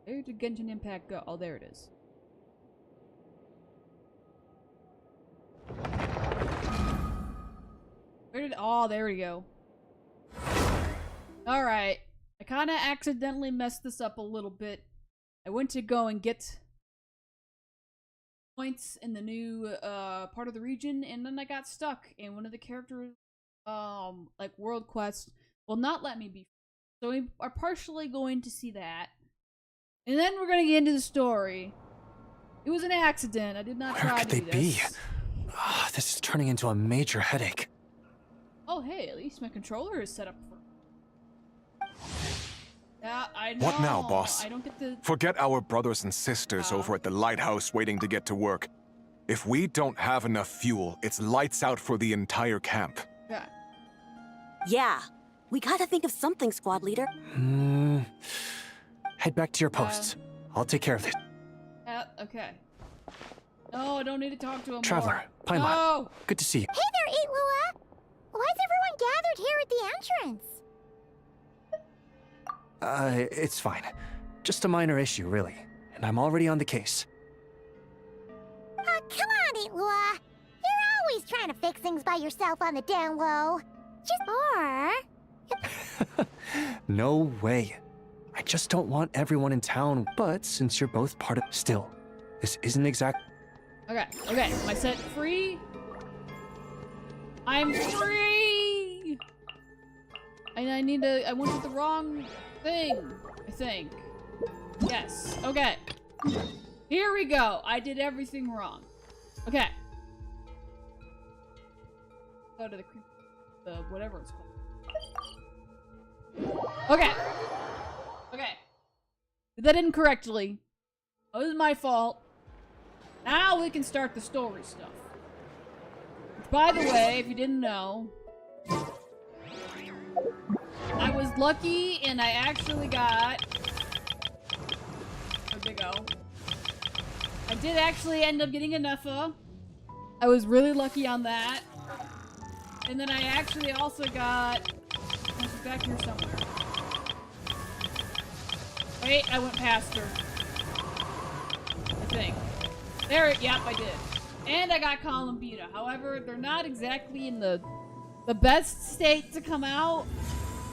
Where did Genshin Impact go? Oh, there it is. Where did... Oh, there we go. Alright. I kind of accidentally messed this up a little bit. I went to go and get points in the new part of the region, and then I got stuck. And one of the characters, like world quest, will not let me be. So we are partially going to see that. And then we're going to get into the story. It was an accident. I did not try to do this. Where could they be? This is turning into a major headache. Oh, hey, at least my controller is set up for... Yeah, I know. What now, boss? I don't get the... Forget our brothers and sisters over at the lighthouse waiting to get to work. If we don't have enough fuel, it's lights out for the entire camp. Yeah. Yeah. We gotta think of something, squad leader. Head back to your posts. I'll take care of it. Okay. No, I don't need to talk to him Traveler, more. Paimon. No! Good to see you. Hey there, Lua. Why's everyone gathered here at the entrance? It's fine. Just a minor issue, really. And I'm already on the case. Come on, Lua. You're always trying to fix things by yourself on the down low. No way. I just don't want everyone in town, but since you're both part of... Still, this isn't exact... Okay, am I set free? I'm free! And I went with the wrong thing, I think. Yes, okay. Here we go. I did everything wrong. Okay. Go to the whatever it's called. Okay. Did that incorrectly. That was my fault. Now we can start the story stuff. Which, by the way, if you didn't know, I was lucky and I actually got... Where'd they go? I did actually end up getting enough of. I was really lucky on that. And then I actually also got... She's back here somewhere. Wait, I went past her. I think. Yep, I did. And I got Columbina. However, they're not exactly in the best state to come out,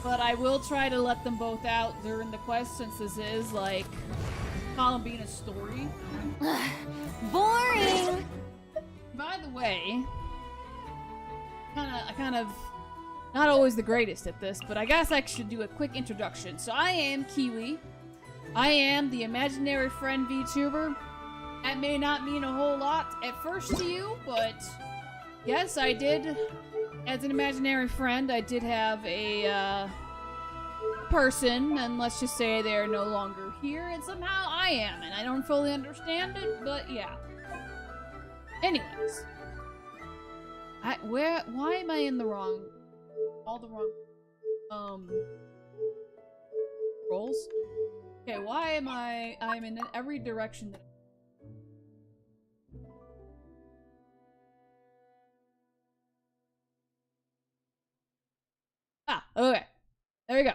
but I will try to let them both out during the quest since this is, like, Columbina's story. Boring. By the way, I kind of not always the greatest at this, but I guess I should do a quick introduction. So I am Kiwi. I am the imaginary friend VTuber. That may not mean a whole lot at first to you, but yes, I did, as an imaginary friend, I did have a person, and let's just say they're no longer here, and somehow I am, and I don't fully understand it, but yeah. Anyways. Why am I in the wrong, all the wrong, roles? Okay, why am I'm in every direction that... Ah, okay. There we go.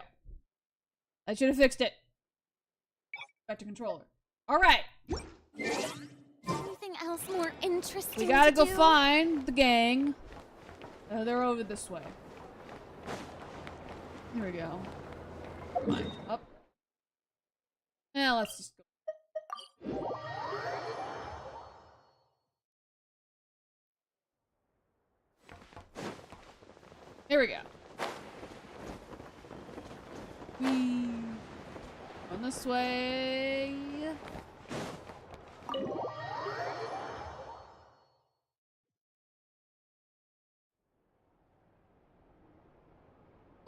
I should have fixed it. Back to controller. Alright. Anything else more interesting We gotta go do? find the gang. They're over this way. Here we go. Come on, up. Yeah, let's just go. Here we go. On this way.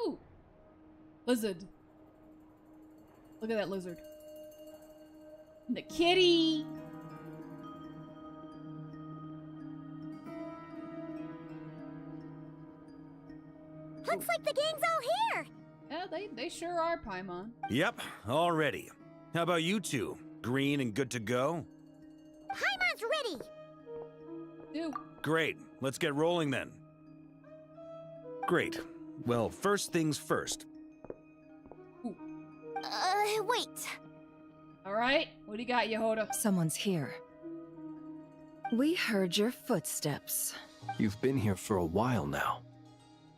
Ooh. Lizard. Look at that lizard. And the kitty. Looks like the gang's all here. Yeah, they sure are, Paimon. Yep, all ready. How about you two? Green and good to go? Paimon's ready. Dude. Great, let's get rolling then. Great. Well, first things first. Wait. Alright, what do you got, Yehoda? Someone's here. We heard your footsteps. You've been here for a while now.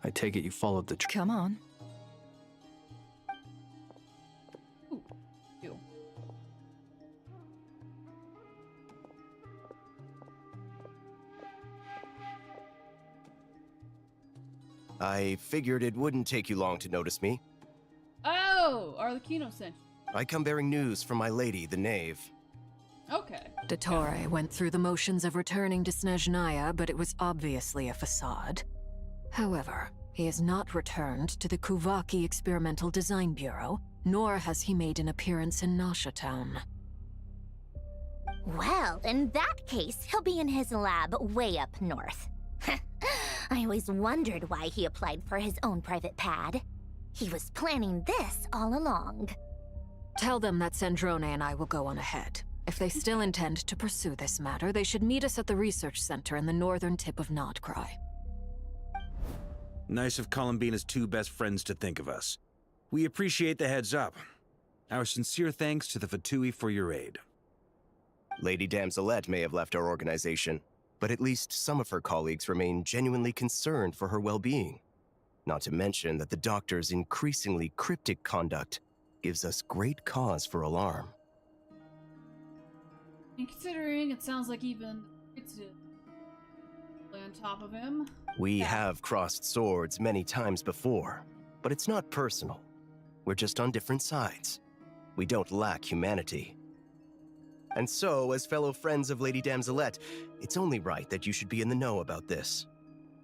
I take it you followed the Come on. Ooh, you. I figured it wouldn't take you long to notice me. Oh, Arlecchino sent you. I come bearing news from my lady, the knave. Okay. Dottore went through the motions of returning to Snezhnaya, but it was obviously a facade. However, he has not returned to the Kuvaki Experimental Design Bureau, nor has he made an appearance in Nasha Town. Well, in that case, he'll be in his lab way up north. I always wondered why he applied for his own private pad. He was planning this all along. Tell them that Sandrone and I will go on ahead. If they still intend to pursue this matter, they should meet us at the research center in the northern tip of Nodcry. Nice of Columbina's two best friends to think of us. We appreciate the heads up. Our sincere thanks to the Fatui for your aid. Lady Damselette may have left our organization, but at least some of her colleagues remain genuinely concerned for her well-being. Not to mention that the doctor's increasingly cryptic conduct gives us great cause for alarm. And considering it sounds like even it's on top of him. We have crossed swords many times before, but it's not personal. We're just on different sides. We don't lack humanity. And so, as fellow friends of Lady Damselette, it's only right that you should be in the know about this.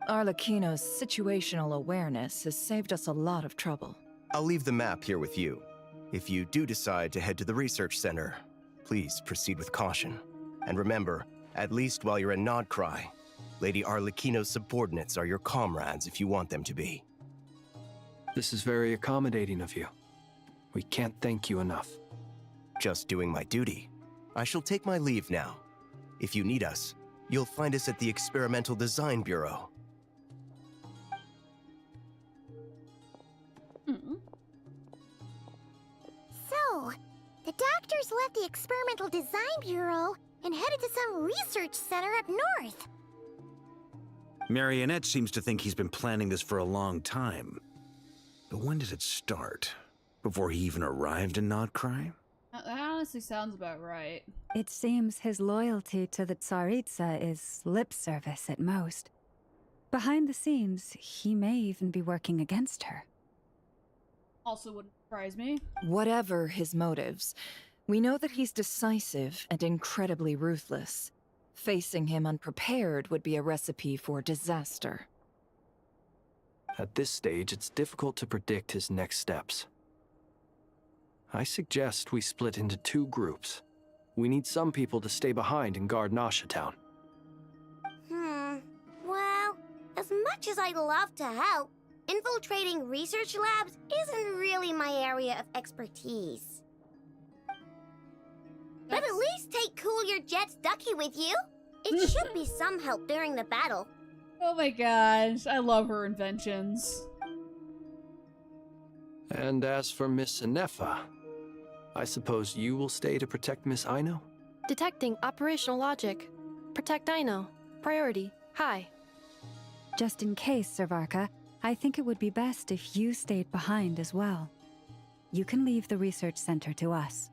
Arlecchino's situational awareness has saved us a lot of trouble. I'll leave the map here with you. If you do decide to head to the research center, please proceed with caution. And remember, at least while you're in Nodcry, Lady Arlecchino's subordinates are your comrades if you want them to be. This is very accommodating of you. We can't thank you enough. Just doing my duty. I shall take my leave now. If you need us, you'll find us at the Experimental Design Bureau. So, the doctors left the Experimental Design Bureau and headed to some research center up north. Marionette seems to think he's been planning this for a long time. But when did it start? Before he even arrived in Nodcry? That honestly sounds about right. It seems his loyalty to the Tsaritsa is lip service at most. Behind the scenes, he may even be working against her. Also wouldn't surprise me. Whatever his motives, we know that he's decisive and incredibly ruthless. Facing him unprepared would be a recipe for disaster. At this stage, it's difficult to predict his next steps. I suggest we split into two groups. We need some people to stay behind and guard Nasha Town. Well, as much as I'd love to help, infiltrating research labs isn't really my area of expertise. But at least take Cool Your Jet's Ducky with you. It should be some help during the battle. Oh my gosh, I love her inventions. And as for Miss Inefa, I suppose you will stay to protect Miss Aino? Detecting operational logic. Protect Aino. Priority. High. Just in case, Servarka, I think it would be best if you stayed behind as well. You can leave the research center to us.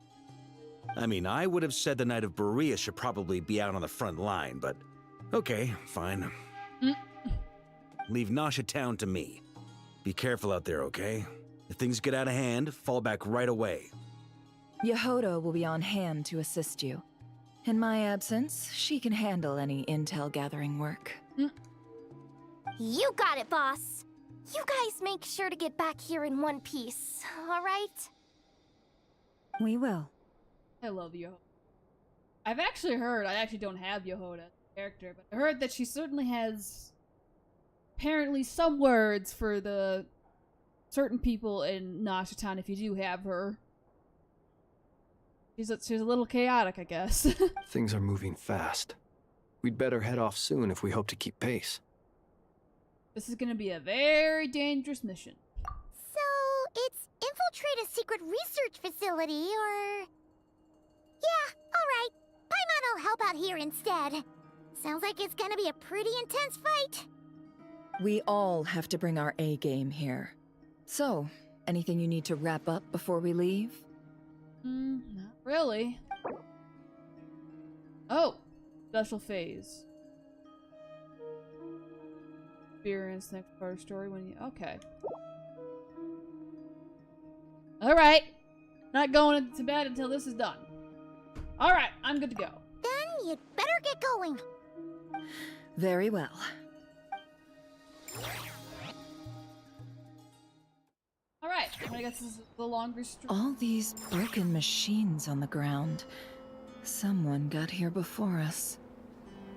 I mean, I would have said the Knight of Berea should probably be out on the front line, but okay, fine. Leave Nasha Town to me. Be careful out there, okay? If things get out of hand, fall back right away. Yehoda will be on hand to assist you. In my absence, she can handle any intel gathering work. You got it, boss. You guys make sure to get back here in one piece, all right? We will. I love Yehoda. I've actually heard, I actually don't have Yehoda as a character, but I heard that she certainly has apparently some words for the certain people in Nasha Town if you do have her. She's a little chaotic, I guess. Things are moving fast. We'd better head off soon if we hope to keep pace. This is gonna be a very dangerous mission. So, it's infiltrate a secret research facility, or... Alright, Paimon will help out here instead. Sounds like it's gonna be a pretty intense fight. We all have to bring our A game here. So, anything you need to wrap up before we leave? Not really. Oh! Special phase. Experience next part of story when you... Okay. Alright. Not going to bed until this is done. Alright, I'm good to go. Then you'd better get going. Very well. Alright, I guess this is the longer story. All these broken machines on the ground. Someone got here before us.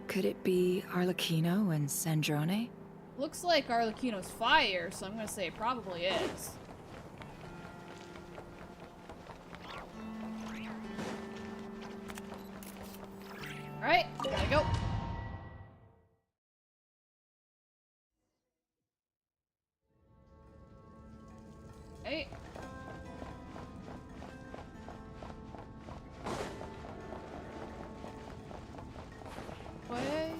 Could it be Arlecchino and Sandrone? Looks like Arlecchino's fire, so I'm gonna say it probably is. Alright, gotta go. Hey. Way.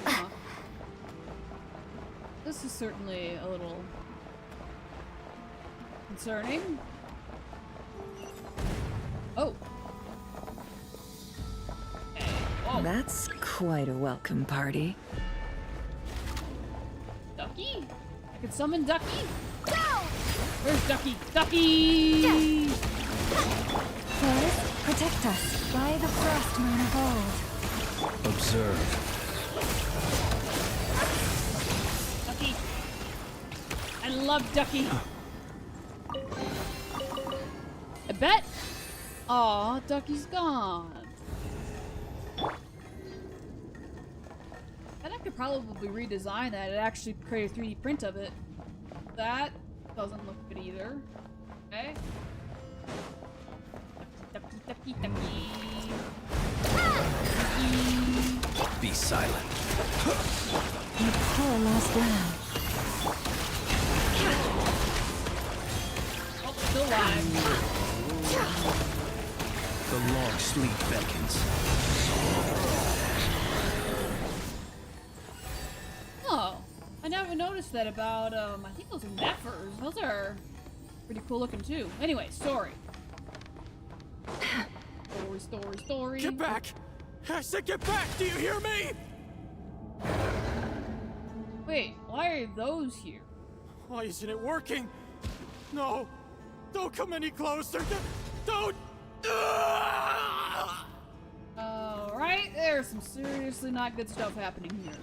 Huh. This is certainly a little concerning. Oh. Okay. Whoa. That's quite a welcome party. Ducky? I could summon Ducky? Go! Where's Ducky? Ducky! Forest, protect us by the frost moon of old. Observe. Ducky. I love Ducky. I bet. Aw, Ducky's gone. And I could probably redesign that and actually create a 3D print of it. That doesn't look good either. Okay. Ducky, ducky, ducky. Ducky. Be silent. You poor lost lamb. Oh, still alive. The long sleep beckons. Oh, I never noticed that about, I think those are Nephers. Those are pretty cool looking too. Anyway, story. Story. Get back! I said get back! Do you hear me? Wait, why are those here? Why isn't it working? No! Don't come any closer! Don't! Alright, there's some seriously not good stuff happening here.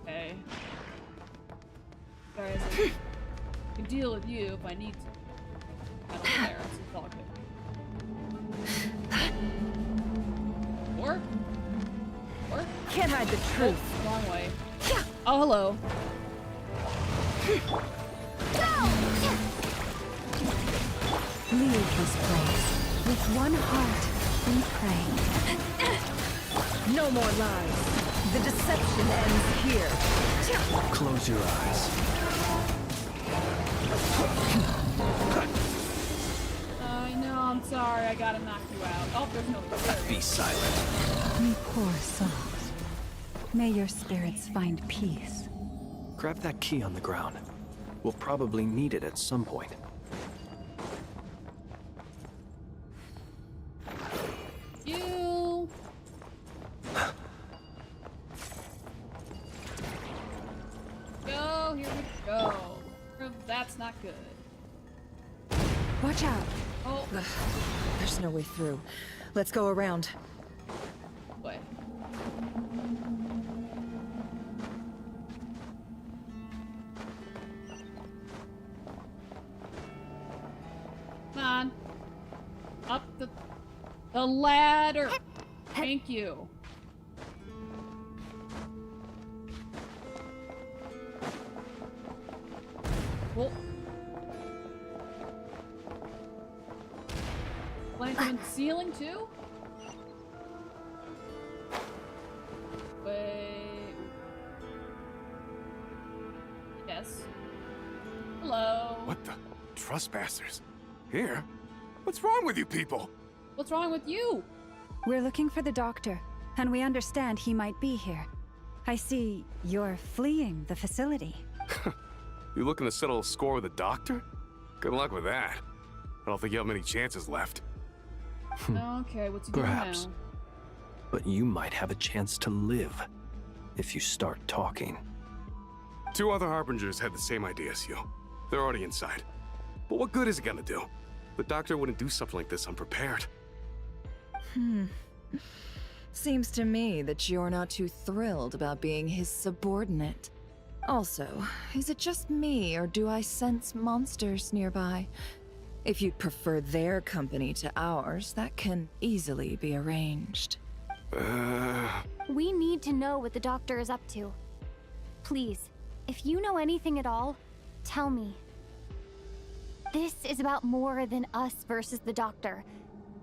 Okay. Guys, I can deal with you if I need to. I don't care, it's all good. Or? Can't hide the truth. Oh, wrong way. Oh, hello. Leave this place. With one heart, we pray. No more lies. The deception ends here. Close your eyes. I know, I'm sorry, I gotta knock you out. Oh, there's no way. Be silent. Me poor souls. May your spirits find peace. Grab that key on the ground. We'll probably need it at some point. You. Go, here we go. That's not good. Watch out. Oh, Ugh, there's no way through. Let's go around. wait. Come on. Up the ladder. Thank you. Well, planting in the ceiling too? Wait. Yes. Hello. What the? Trespassers? Here? What's wrong with you people? What's wrong with you? We're looking for the doctor, and we understand he might be here. I see you're fleeing the facility. You looking to settle a score with the doctor? Good luck with that. I don't think you have many chances left. Okay, what's he doing Perhaps. now? But you might have a chance to live if you start talking. 2 other Harbingers had the same idea as you. They're already inside. But what good is it gonna do? The doctor wouldn't do something like this unprepared. Seems to me that you're not too thrilled about being his subordinate. Also, is it just me, or do I sense monsters nearby? If you'd prefer their company to ours, that can easily be arranged. We need to know what the doctor is up to. Please, if you know anything at all, tell me. This is about more than us versus the doctor.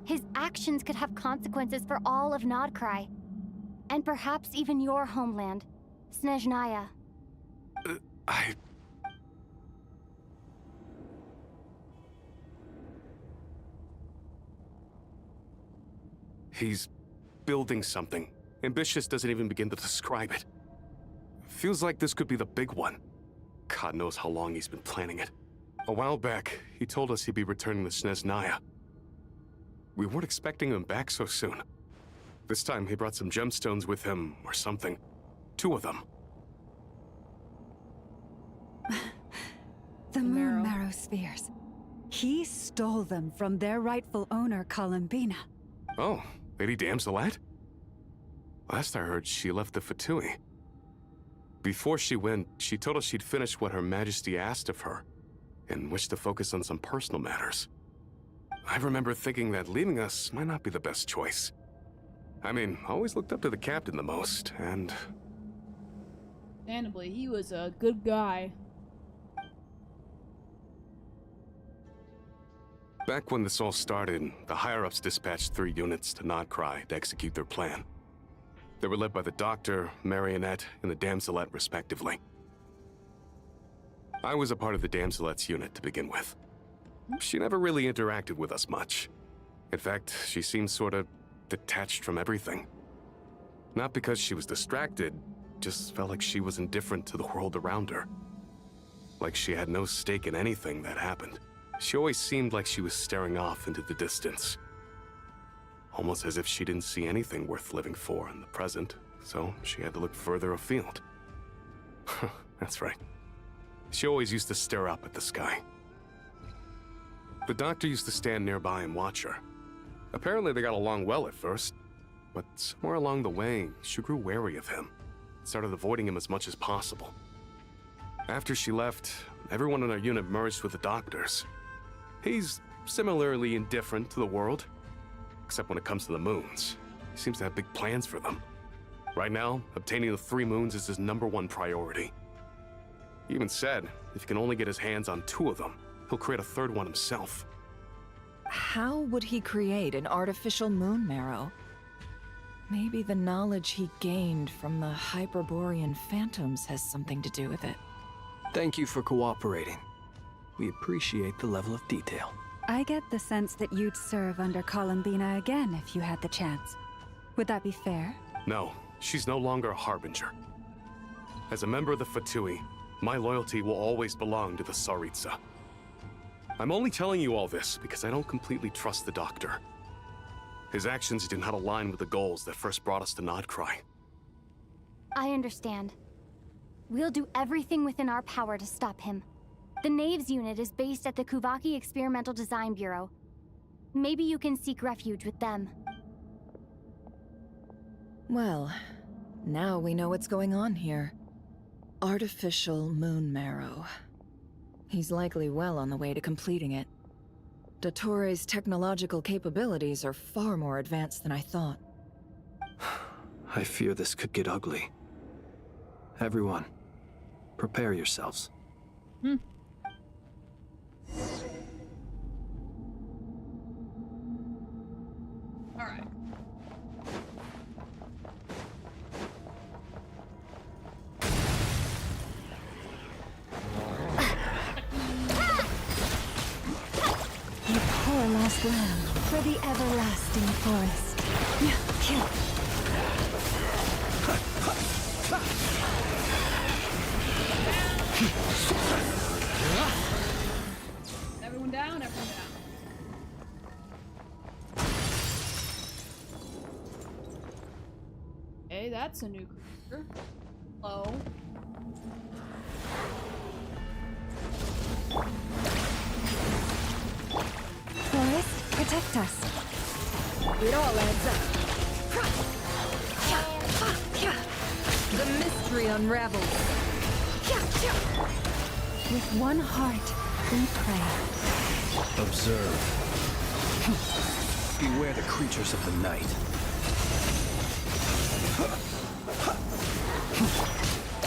His actions could have consequences for all of Nodcry. And perhaps even your homeland, Snezhnaya. He's building something. Ambitious doesn't even begin to describe it. Feels like this could be the big one. God knows how long he's been planning it. A while back, he told us he'd be returning to Snezhnaya. We weren't expecting him back so soon. This time he brought some gemstones with him, or something. 2 of them. The Moon Marrow Spheres. He stole them from their rightful owner, Columbina. Oh, Lady Damselat? Last I heard, she left the Fatui. Before she went, she told us she'd finished what Her Majesty asked of her, and wished to focus on some personal matters. I remember thinking that leaving us might not be the best choice. I mean, I always looked up to the captain the most, and... Understandably, he was a good guy. Back when this all started, the higher-ups dispatched 3 units to Nodcry to execute their plan. They were led by the Doctor, Marionette, and the Damselet, respectively. I was a part of the Damselet's unit to begin with. She never really interacted with us much. In fact, she seemed sort of detached from everything. Not because she was distracted, just felt like she was indifferent to the world around her. Like she had no stake in anything that happened. She always seemed like she was staring off into the distance. Almost as if she didn't see anything worth living for in the present, so she had to look further afield. That's right. She always used to stare up at the sky. The Doctor used to stand nearby and watch her. Apparently they got along well at first, but somewhere along the way, she grew wary of him, started avoiding him as much as possible. After she left, everyone in our unit merged with the Doctor's. He's similarly indifferent to the world, except when it comes to the moons. He seems to have big plans for them. Right now, obtaining the 3 moons is his #1 priority. He even said, if he can only get his hands on 2 of them, he'll create a 3rd one himself. How would he create an artificial moon marrow? Maybe the knowledge he gained from the Hyperborean phantoms has something to do with it. Thank you for cooperating. We appreciate the level of detail. I get the sense that you'd serve under Columbina again if you had the chance. Would that be fair? No, she's no longer a Harbinger. As a member of the Fatui, my loyalty will always belong to the Tsaritsa. I'm only telling you all this because I don't completely trust the Doctor. His actions do not align with the goals that first brought us to Nodcry. I understand. We'll do everything within our power to stop him. The Knaves unit is based at the Kuvaki Experimental Design Bureau. Maybe you can seek refuge with them. Well, now we know what's going on here. Artificial moon marrow. He's likely well on the way to completing it. Dottore's technological capabilities are far more advanced than I thought. I fear this could get ugly. Everyone, prepare yourselves. Alright. promised land for the everlasting forest. Kill. Everyone down, everyone down. Okay, that's a new creature. Hello. Forest, protect us. It all adds up. The mystery unravels. With one heart, we pray. Observe. Beware the creatures of the night.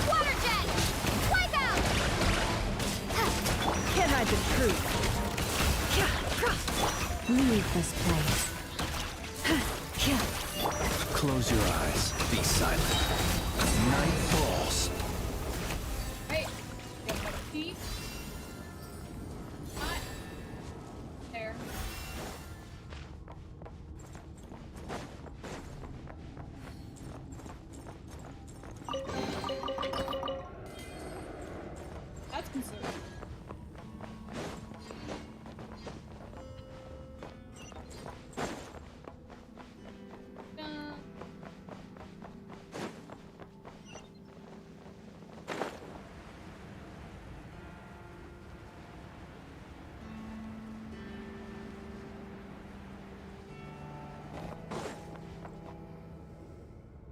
Water jet! Wipe out! Can't hide the truth. Leave this place. Close your eyes. Be silent. Night falls. Hey, get my feet. Hot. There. That's concerning.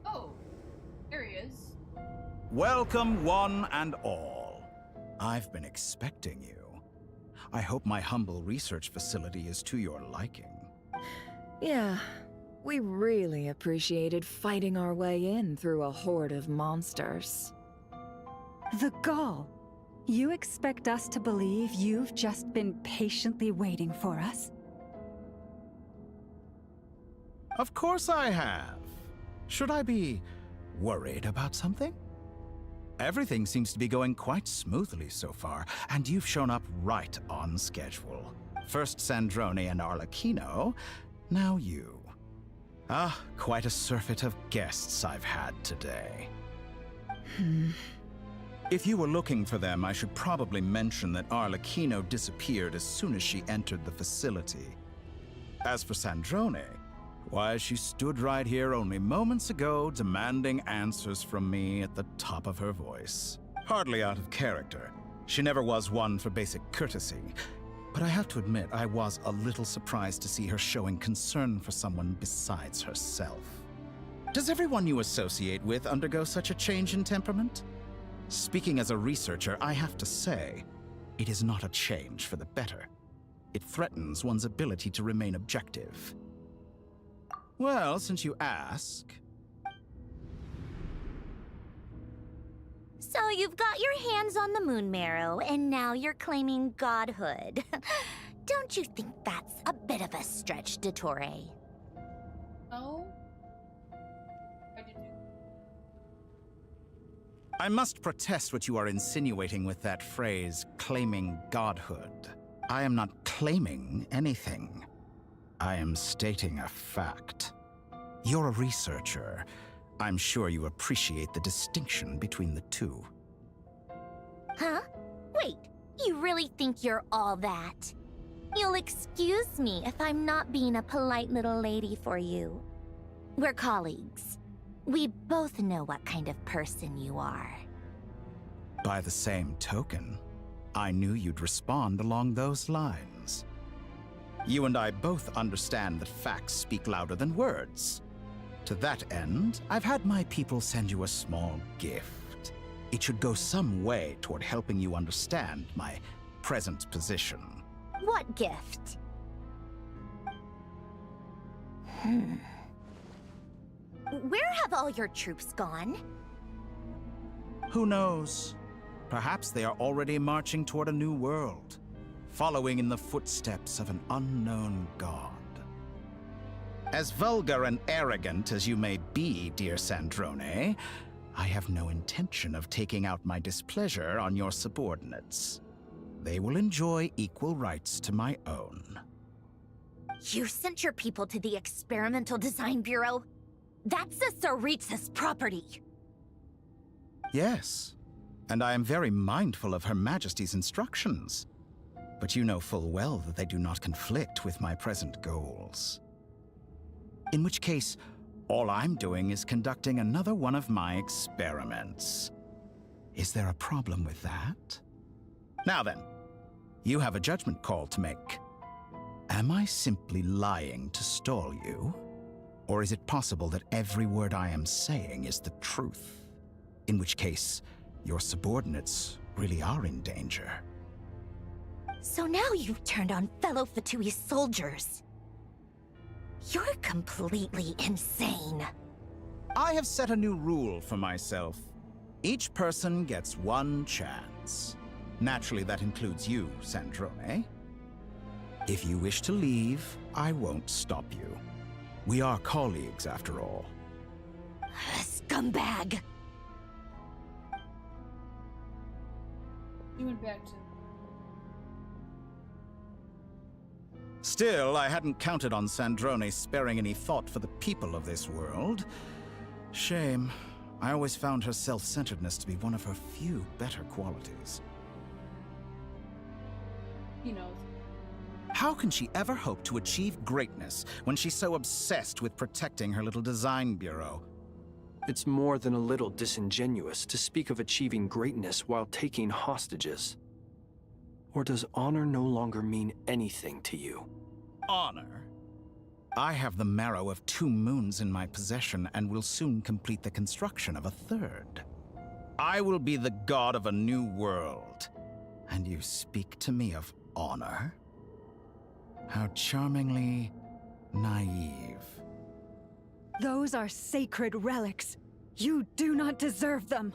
Oh, there he is. Welcome, one and all. I've been expecting you. I hope my humble research facility is to your liking. Yeah, we really appreciated fighting our way in through a horde of monsters. The gall. You expect us to believe you've just been patiently waiting for us? Of course I have. Should I be worried about something? Everything seems to be going quite smoothly so far, and you've shown up right on schedule. First Sandrone and Arlecchino, now you. Ah, quite a surfeit of guests I've had today. If you were looking for them, I should probably mention that Arlecchino disappeared as soon as she entered the facility. As for Sandrone, why, she stood right here only moments ago demanding answers from me at the top of her voice. Hardly out of character. She never was one for basic courtesy. But I have to admit, I was a little surprised to see her showing concern for someone besides herself. Does everyone you associate with undergo such a change in temperament? Speaking as a researcher, I have to say, it is not a change for the better. It threatens one's ability to remain objective. Well, since you ask... So you've got your hands on the moon marrow, and now you're claiming godhood. Don't you think that's a bit of a stretch, Dottore? No. I didn't. I must protest what you are insinuating with that phrase, claiming godhood. I am not claiming anything. I am stating a fact. You're a researcher. I'm sure you appreciate the distinction between the two. Huh? Wait, you really think you're all that? You'll excuse me if I'm not being a polite little lady for you. We're colleagues. We both know what kind of person you are. By the same token, I knew you'd respond along those lines. You and I both understand that facts speak louder than words. To that end, I've had my people send you a small gift. It should go some way toward helping you understand my present position. What gift? Where have all your troops gone? Who knows? Perhaps they are already marching toward a new world, following in the footsteps of an unknown god. As vulgar and arrogant as you may be, dear Sandrone, I have no intention of taking out my displeasure on your subordinates. They will enjoy equal rights to my own. You sent your people to the Experimental Design Bureau? That's the Tsaritsa's property. Yes, and I am very mindful of Her Majesty's instructions. But you know full well that they do not conflict with my present goals. In which case, all I'm doing is conducting another one of my experiments. Is there a problem with that? Now then, you have a judgment call to make. Am I simply lying to stall you? Or is it possible that every word I am saying is the truth? In which case, your subordinates really are in danger. So now you've turned on fellow Fatui soldiers. You're completely insane. I have set a new rule for myself. Each person gets one chance. Naturally, that includes you, Sandrone. If you wish to leave, I won't stop you. We are colleagues, after all. Scumbag! You went back to... Still, I hadn't counted on Sandrone sparing any thought for the people of this world. Shame. I always found her self-centeredness to be one of her few better qualities. He knows. How can she ever hope to achieve greatness when she's so obsessed with protecting her little design bureau? It's more than a little disingenuous to speak of achieving greatness while taking hostages. Or does honor no longer mean anything to you? Honor? I have the marrow of 2 moons in my possession and will soon complete the construction of a 3rd. I will be the god of a new world. And you speak to me of honor? How charmingly naive. Those are sacred relics. You do not deserve them.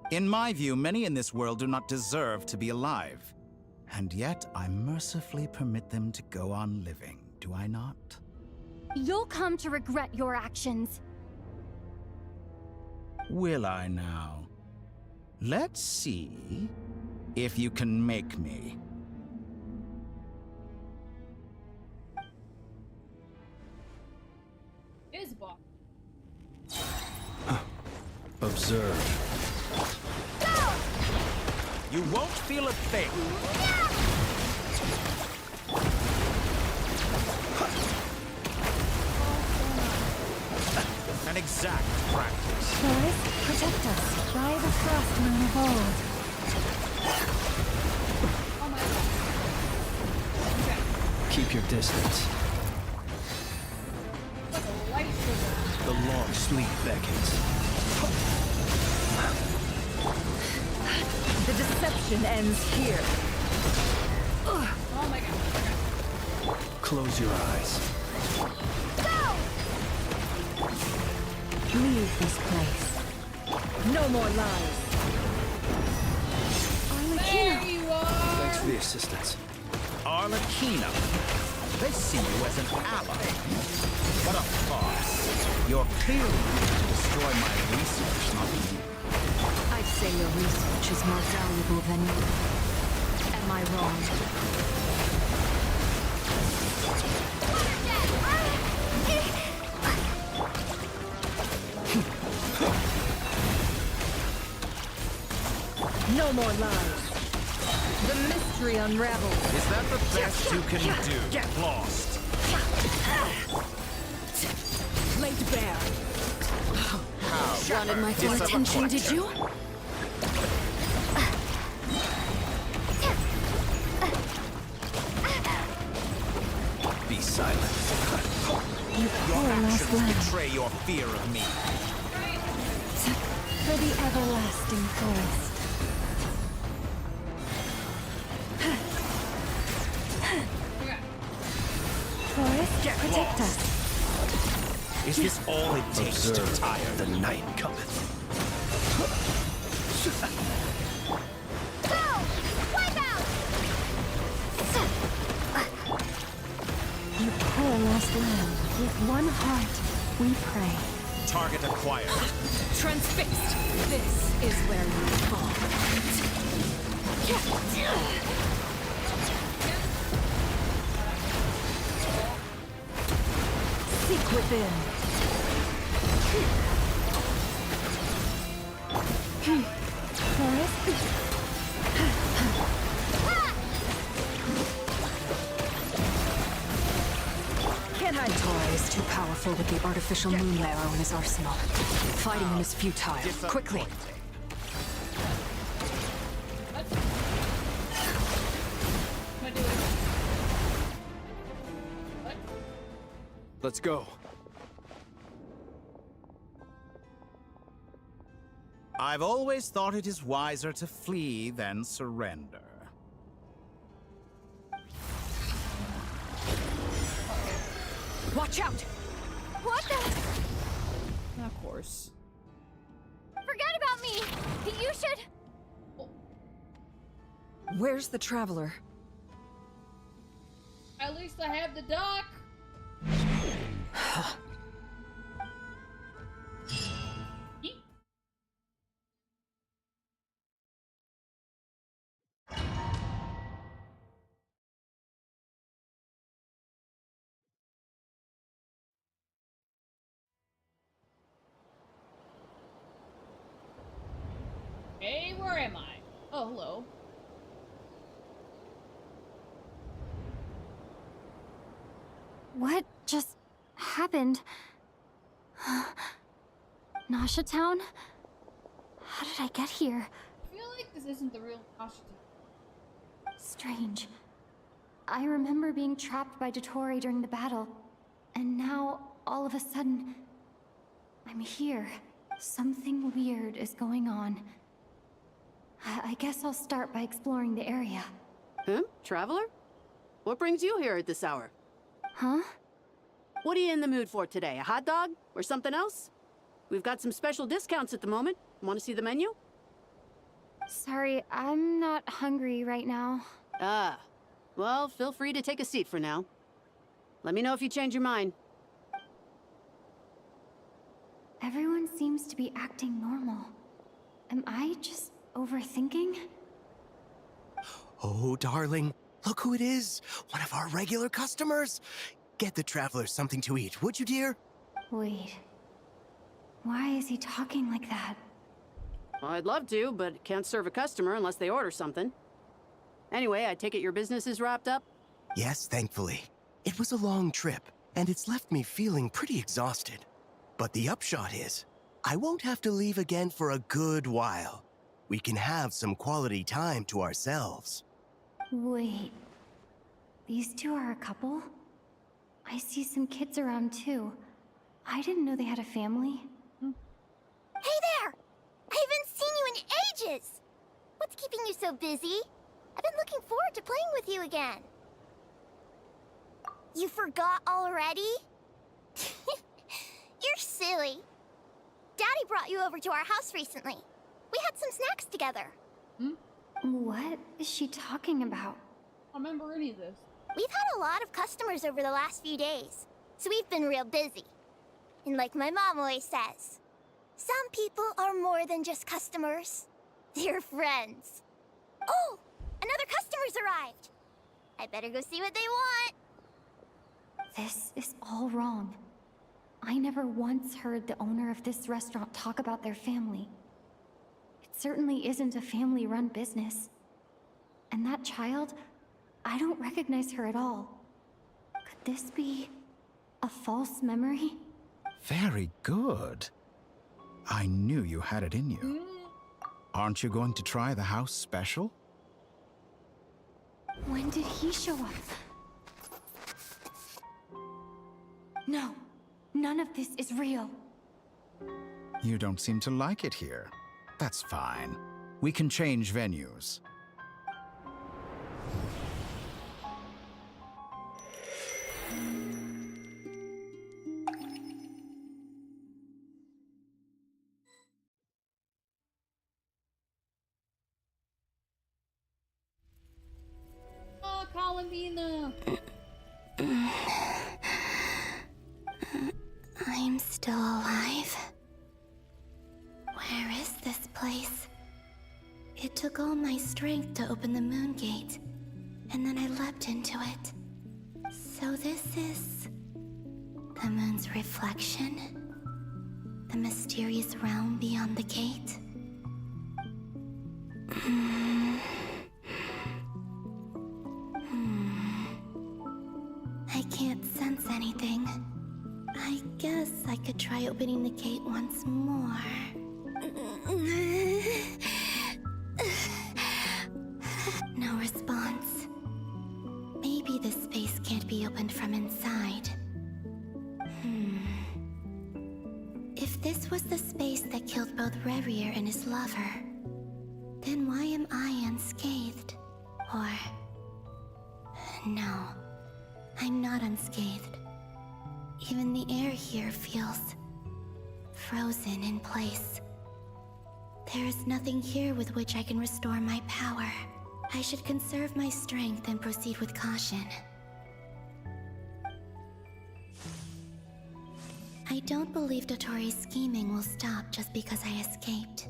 In my view, many in this world do not deserve to be alive. And yet, I mercifully permit them to go on living, do I not? You'll come to regret your actions. Will I now? Let's see if you can make me. Is a boss. Observe. You won't feel a thing. An exact practice. Forest, protect us by the frost moon of old. Oh my god. Okay. Keep your distance. Like a light sugar. The long sleep beckons. The deception ends here. Oh my god. Close your eyes. Leave this place. No more lies. There you are! Thanks for the assistance. Arlecchino. They see you as an ally. What a farce. You're clearly trying to destroy my research, not me. I'd say your research is more valuable than you. Am I wrong? No more lies. The mystery unravels. Is that the best you can do? Get lost. Laid bare. How? Wanted my full attention, did you? Be silent. You Your poor lost actions lamb. betray your fear of me. For the everlasting forest. Forest, protect us. Is this all it takes Observe. to tire The night cometh. You poor lost lamb. With one heart, we pray. Target acquired. Transfixed. This is where you fall. Seek within. Tori is too powerful with the artificial moon arrow in his arsenal. Fighting him is futile. Quickly! Let's go. I've always thought it is wiser to flee than surrender. Watch out! What the? Of course. Forget about me! You should... Where's the Traveler? At least I have the dock! Hey, where am I? Oh, hello. What just happened? Nasha Town? How did I get here? I feel like this isn't the real Nasha Town. Strange. I remember being trapped by Dottore during the battle, and now, all of a sudden, I'm here. Something weird is going on. I guess I'll start by exploring the area. Huh? Traveler? What brings you here at this hour? Huh? What are you in the mood for today? A hot dog? Or something else? We've got some special discounts at the moment. Want to see the menu? Sorry, I'm not hungry right now. Ah. Well, feel free to take a seat for now. Let me know if you change your mind. Everyone seems to be acting normal. Am I just overthinking? Oh, darling, look who it is. One of our regular customers. Get the Traveler something to eat, would you, dear? Wait. Why is he talking like that? Well, I'd love to, but can't serve a customer unless they order something. Anyway, I take it your business is wrapped up? Yes, thankfully. It was a long trip, and it's left me feeling pretty exhausted. But the upshot is, I won't have to leave again for a good while. We can have some quality time to ourselves. Wait. These two are a couple? I see some kids around too. I didn't know they had a family. Hey there! I haven't seen you in ages! What's keeping you so busy? I've been looking forward to playing with you again. You forgot already? You're silly. Daddy brought you over to our house recently. We had some snacks together. What is she talking about? I don't remember any of this. We've had a lot of customers over the last few days, so we've been real busy. And like my mom always says, some people are more than just customers. They're friends. Oh, another customer's arrived. I better go see what they want. This is all wrong. I never once heard the owner of this restaurant talk about their family. It certainly isn't a family-run business. And that child, I don't recognize her at all. Could this be a false memory? Very good. I knew you had it in you. Aren't you going to try the house special? When did he show up? No, none of this is real. You don't seem to like it here. That's fine. We can change venues. Oh, Columbina! I'm still alive. Where is this place? It took all my strength to open the moon gate, and then I leapt into it. So this is... The moon's reflection? The mysterious realm beyond the gate? I can't sense anything. I guess I could try opening the gate once more. No response. Maybe this space can't be opened from inside. If this was the space that killed both Revier and his lover, then why am I unscathed? Or... no, I'm not unscathed. Even the air here feels... frozen in place. There is nothing here with which I can restore my power. I should conserve my strength and proceed with caution. I don't believe Dotori's scheming will stop just because I escaped.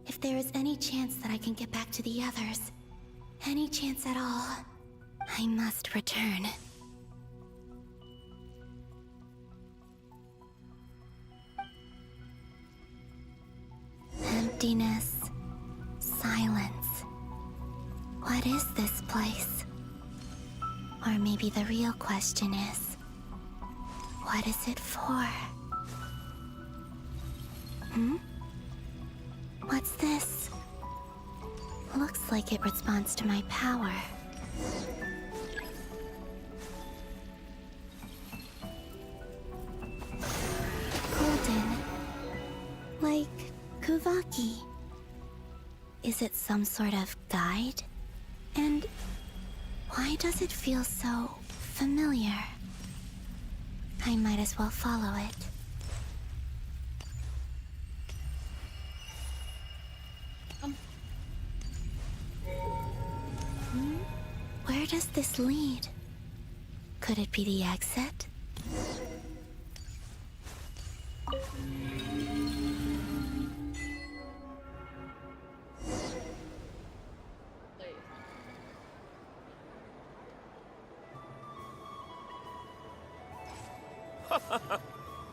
If there is any chance that I can get back to the others, any chance at all, I must return. Emptiness. Silence. What is this place? Or maybe the real question is, what is it for? What's this? Looks like it responds to my power. Golden. Like Kuvaki. Is it some sort of guide? And why does it feel so familiar? I might as well follow it. Where does this lead? Could it be the exit?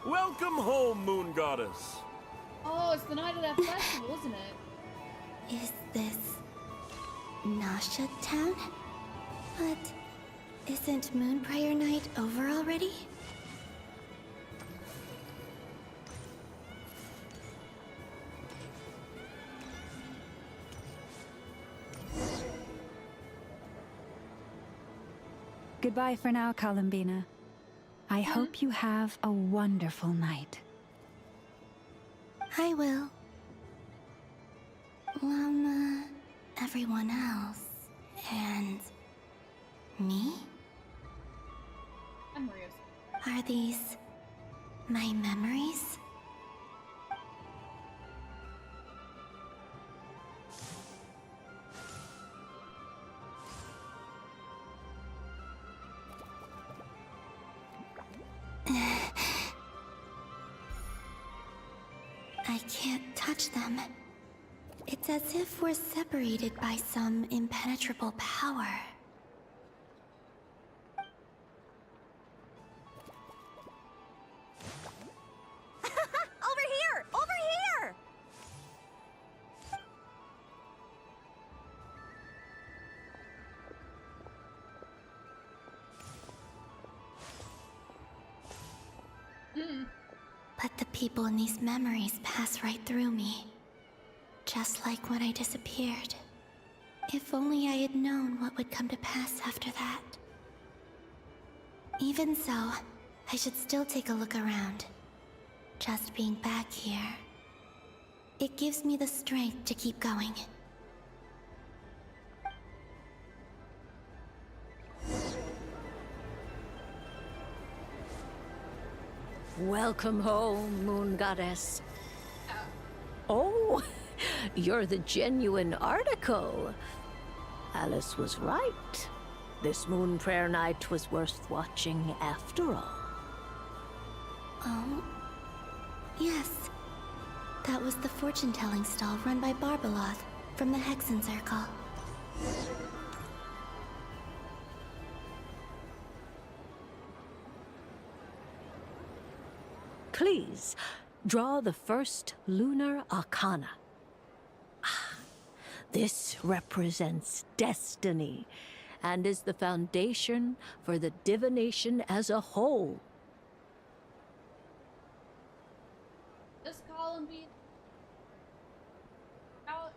Welcome home, Moon Goddess. Oh, it's the night of that festival, isn't it? Is this... Nasha Town? But... isn't Moonbriar Night over already? Goodbye for now, Columbina. I hope you have a wonderful night. I will. Llama, everyone else, and... me? Memories. Are these... my memories? I can't touch them. It's as if we're separated by some impenetrable power. Over here! Over here! But the people in these memories pass right through me. Just like when I disappeared. If only I had known what would come to pass after that. Even so, I should still take a look around. Just being back here. It gives me the strength to keep going. Welcome home, Moon Goddess. Oh, you're the genuine article. Alice was right. This Moon Prayer Night was worth watching after all. Oh? Yes. That was the fortune-telling stall run by Barbeloth from the Hexen Circle. Please, draw the first lunar arcana. Ah, this represents destiny and is the foundation for the divination as a whole. This column be out.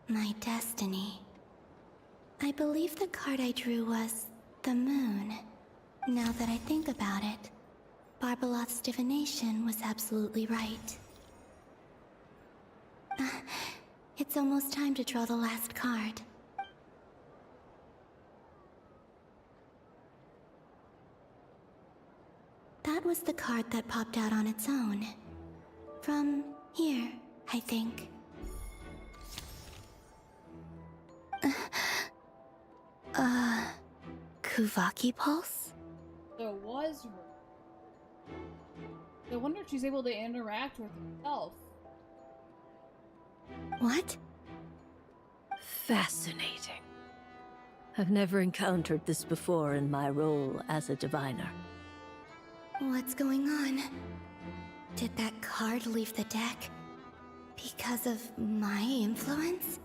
My destiny. I believe the card I drew was the moon. Now that I think about it, Barbalot's divination was absolutely right. It's almost time to draw the last card. That was the card that popped out on its own. From here, I think. Kuvaki Pulse? There was her. I wonder if she's able to interact with herself. What? Fascinating. I've never encountered this before in my role as a diviner. What's going on? Did that card leave the deck because of my influence?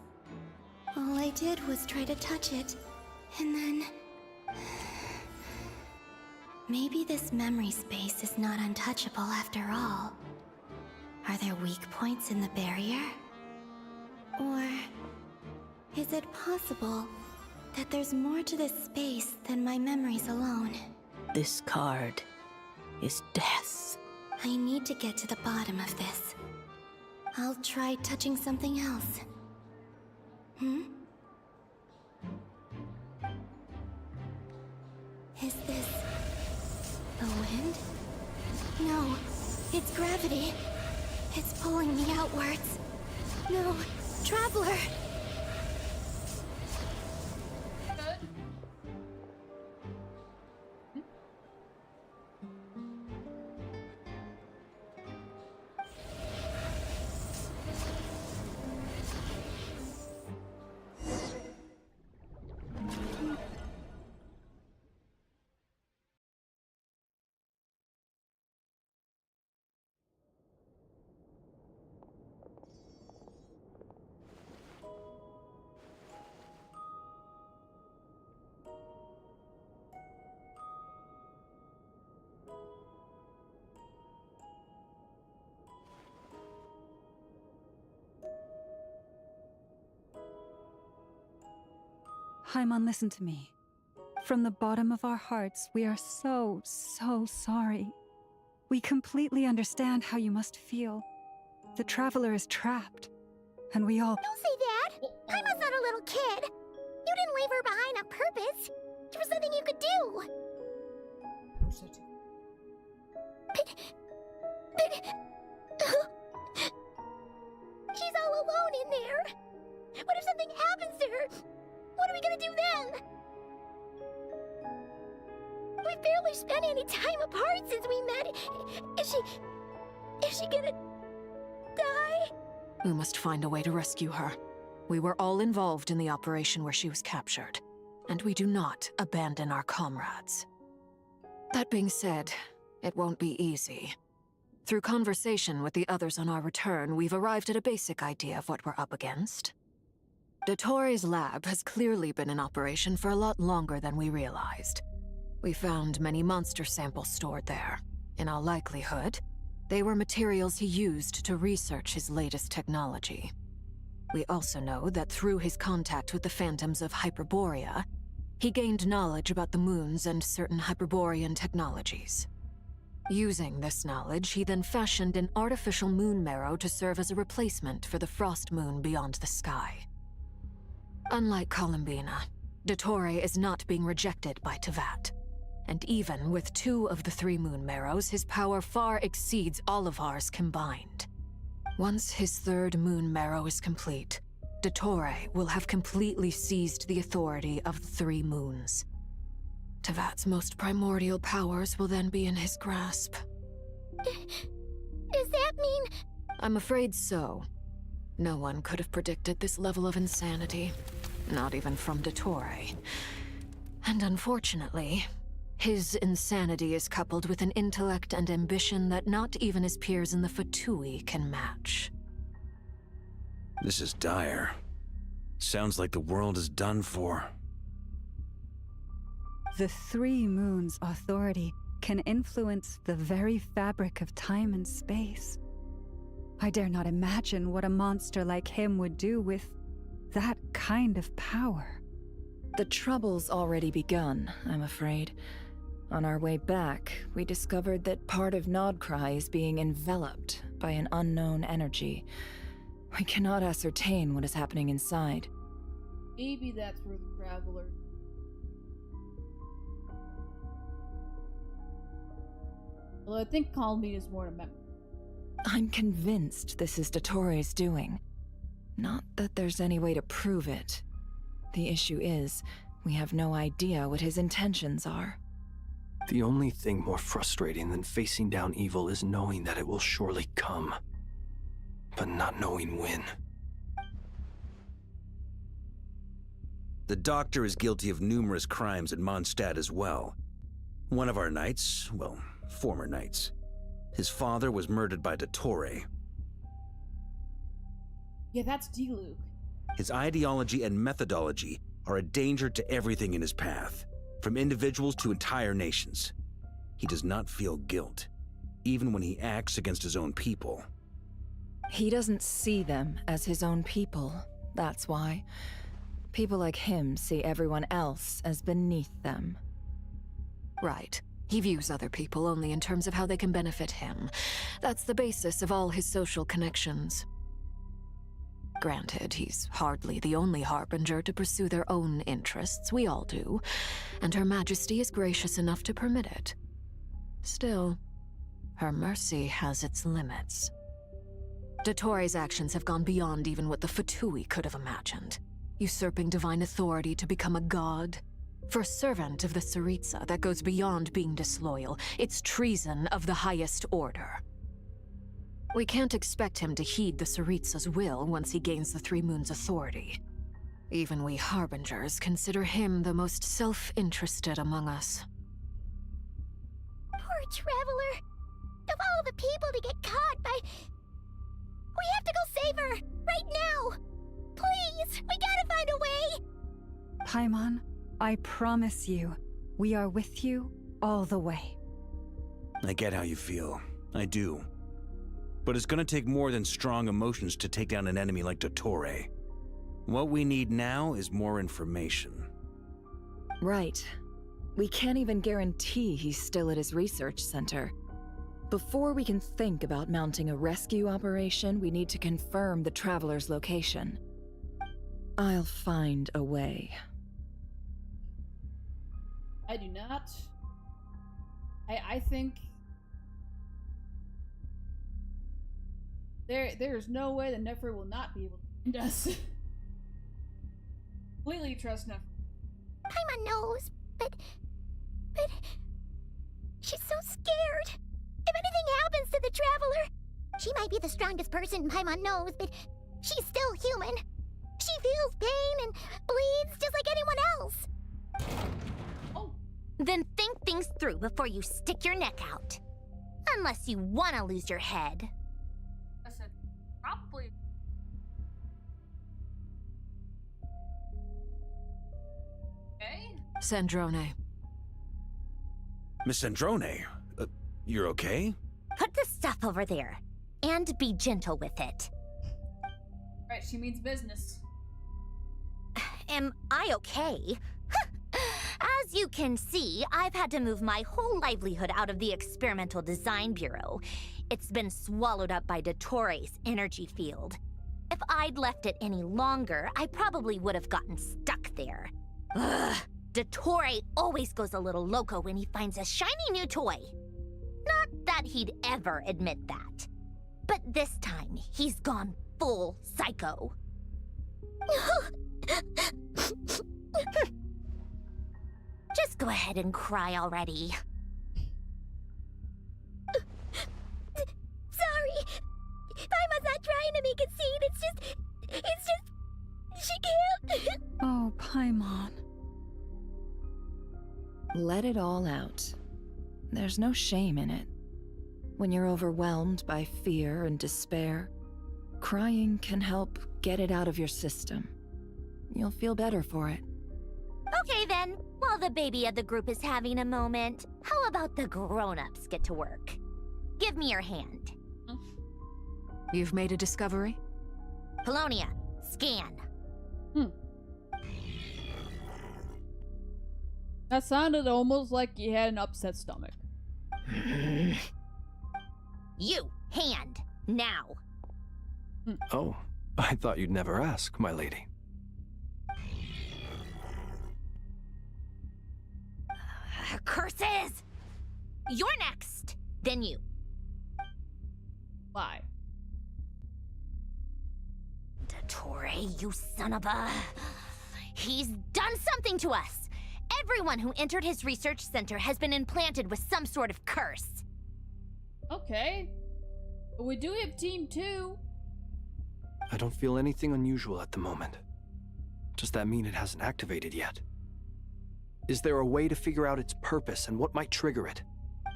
All I did was try to touch it, and then... Maybe this memory space is not untouchable after all. Are there weak points in the barrier? Or is it possible that there's more to this space than my memories alone? This card is death. I need to get to the bottom of this. I'll try touching something else. Is this the wind? No, it's gravity. It's pulling me outwards. No, Traveler! Haimon, listen to me. From the bottom of our hearts, we are so sorry. We completely understand how you must feel. The Traveler is trapped, and we all— Don't say that! Haimon's not a little kid! You didn't leave her behind on purpose! There was nothing you could do! She's all alone in there! What if something happens to her? What are we gonna do then? We've barely spent any time apart since we met. Is she gonna die? We must find a way to rescue her. We were all involved in the operation where she was captured, and we do not abandon our comrades. That being said, it won't be easy. Through conversation with the others on our return, we've arrived at a basic idea of what we're up against. Dottore's lab has clearly been in operation for a lot longer than we realized. We found many monster samples stored there. In all likelihood, they were materials he used to research his latest technology. We also know that through his contact with the phantoms of Hyperborea, he gained knowledge about the moons and certain Hyperborean technologies. Using this knowledge, he then fashioned an artificial moon marrow to serve as a replacement for the frost moon beyond the sky. Unlike Columbina, Dottore is not being rejected by Teyvat. And even with 2 of the 3 moon marrows, his power far exceeds all of ours combined. Once his 3rd moon marrow is complete, Dottore will have completely seized the authority of the 3 moons. Teyvat's most primordial powers will then be in his grasp. Does that mean— I'm afraid so. No one could have predicted this level of insanity. Not even from Dottore. And unfortunately, His insanity is coupled with an intellect and ambition that not even his peers in the Fatui can match. This is dire. Sounds like the world is done for. The Three Moons' authority can influence the very fabric of time and space. I dare not imagine what a monster like him would do with that kind of power. The trouble's already begun, I'm afraid. On our way back, we discovered that part of Nodcry is being enveloped by an unknown energy. We cannot ascertain what is happening inside. Maybe that's where the Traveler... Well, I think Calmine is more a memory. I'm convinced this is Dottoro's doing. Not that there's any way to prove it. The issue is, we have no idea what his intentions are. The only thing more frustrating than facing down evil is knowing that it will surely come, but not knowing when. The Doctor is guilty of numerous crimes at Mondstadt as well. One of our knights, well, former knights. His father was murdered by Dottore. Yeah, that's D-Luke. His ideology and methodology are a danger to everything in his path, from individuals to entire nations. He does not feel guilt, even when he acts against his own people. He doesn't see them as his own people, that's why. People like him see everyone else as beneath them. Right. He views other people only in terms of how they can benefit him. That's the basis of all his social connections. Granted, he's hardly the only harbinger to pursue their own interests. We all do. And Her Majesty is gracious enough to permit it. Still, her mercy has its limits. Dottore's actions have gone beyond even what the Fatui could have imagined. Usurping divine authority to become a god. For a servant of the Tsaritsa, that goes beyond being disloyal. It's treason of the highest order. We can't expect him to heed the Tsaritsa's will once he gains the Three Moons' authority. Even we Harbingers consider him the most self-interested among us. Poor Traveler! Of all the people to get caught by... We have to go save her! Right now! Please! We gotta find a way! Paimon, I promise you, we are with you all the way. I get how you feel. I do. But it's gonna take more than strong emotions to take down an enemy like Dottore. What we need now is more information. Right. We can't even guarantee he's still at his research center. Before we can think about mounting a rescue operation, we need to confirm the Traveler's location. I'll find a way. I do not. I think... There's no way that Nefer will not be able to find us. Completely trust Nefer. Paimon knows, but... She's so scared. If anything happens to the Traveler... She might be the strongest person Paimon knows, but she's still human. She feels pain and bleeds just like anyone else. Oh. Then think things through before you stick your neck out. Unless you want to lose your head. I said, probably. Okay. Sandrone. Miss Sandrone, you're okay? Put the stuff over there. And be gentle with it. Right, she means business. Am I okay? As you can see, I've had to move my whole livelihood out of the Experimental Design Bureau. It's been swallowed up by Dottore's energy field. If I'd left it any longer, I probably would have gotten stuck there. Ugh, Dottore always goes a little loco when he finds a shiny new toy. Not that he'd ever admit that. But this time, he's gone full psycho. Just go ahead and cry already. Sorry. Paimon's not trying to make a scene. It's just... She can't. Oh, Paimon. Let let it all out. There's no shame in it. When you're overwhelmed by fear and despair, crying can help get it out of your system. You'll feel better for it. Okay then, while the baby of the group is having a moment, how about the grown-ups get to work? Give me your hand. You've made a discovery? Polonia, scan. That sounded almost like you had an upset stomach. You, hand, now. Oh, I thought you'd never ask, my lady. Curses! You're next, then you. Why? Dottore, you son of a... He's done something to us! Everyone who entered his research center has been implanted with some sort of curse. Okay. But we do have Team 2. I don't feel anything unusual at the moment. Does that mean it hasn't activated yet? Is there a way to figure out its purpose and what might trigger it?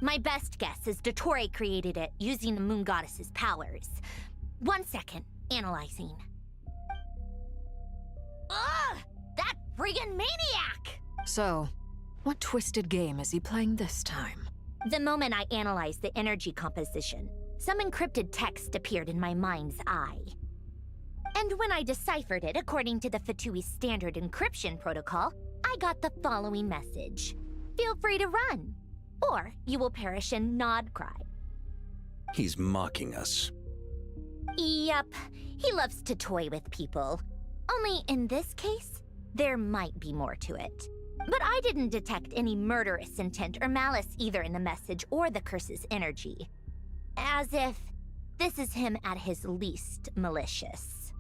My best guess is Dottore created it using the Moon Goddess's powers. 1 second, analyzing. Ugh! That friggin' maniac! So, what twisted game is he playing this time? The moment I analyzed the energy composition, some encrypted text appeared in my mind's eye. And when I deciphered it according to the Fatui standard encryption protocol, I got the following message. Feel free to run, or you will perish in nod cry. He's mocking us. Yep, he loves to toy with people. Only in this case, there might be more to it. But I didn't detect any murderous intent or malice either in the message or the curse's energy. As if this is him at his least malicious.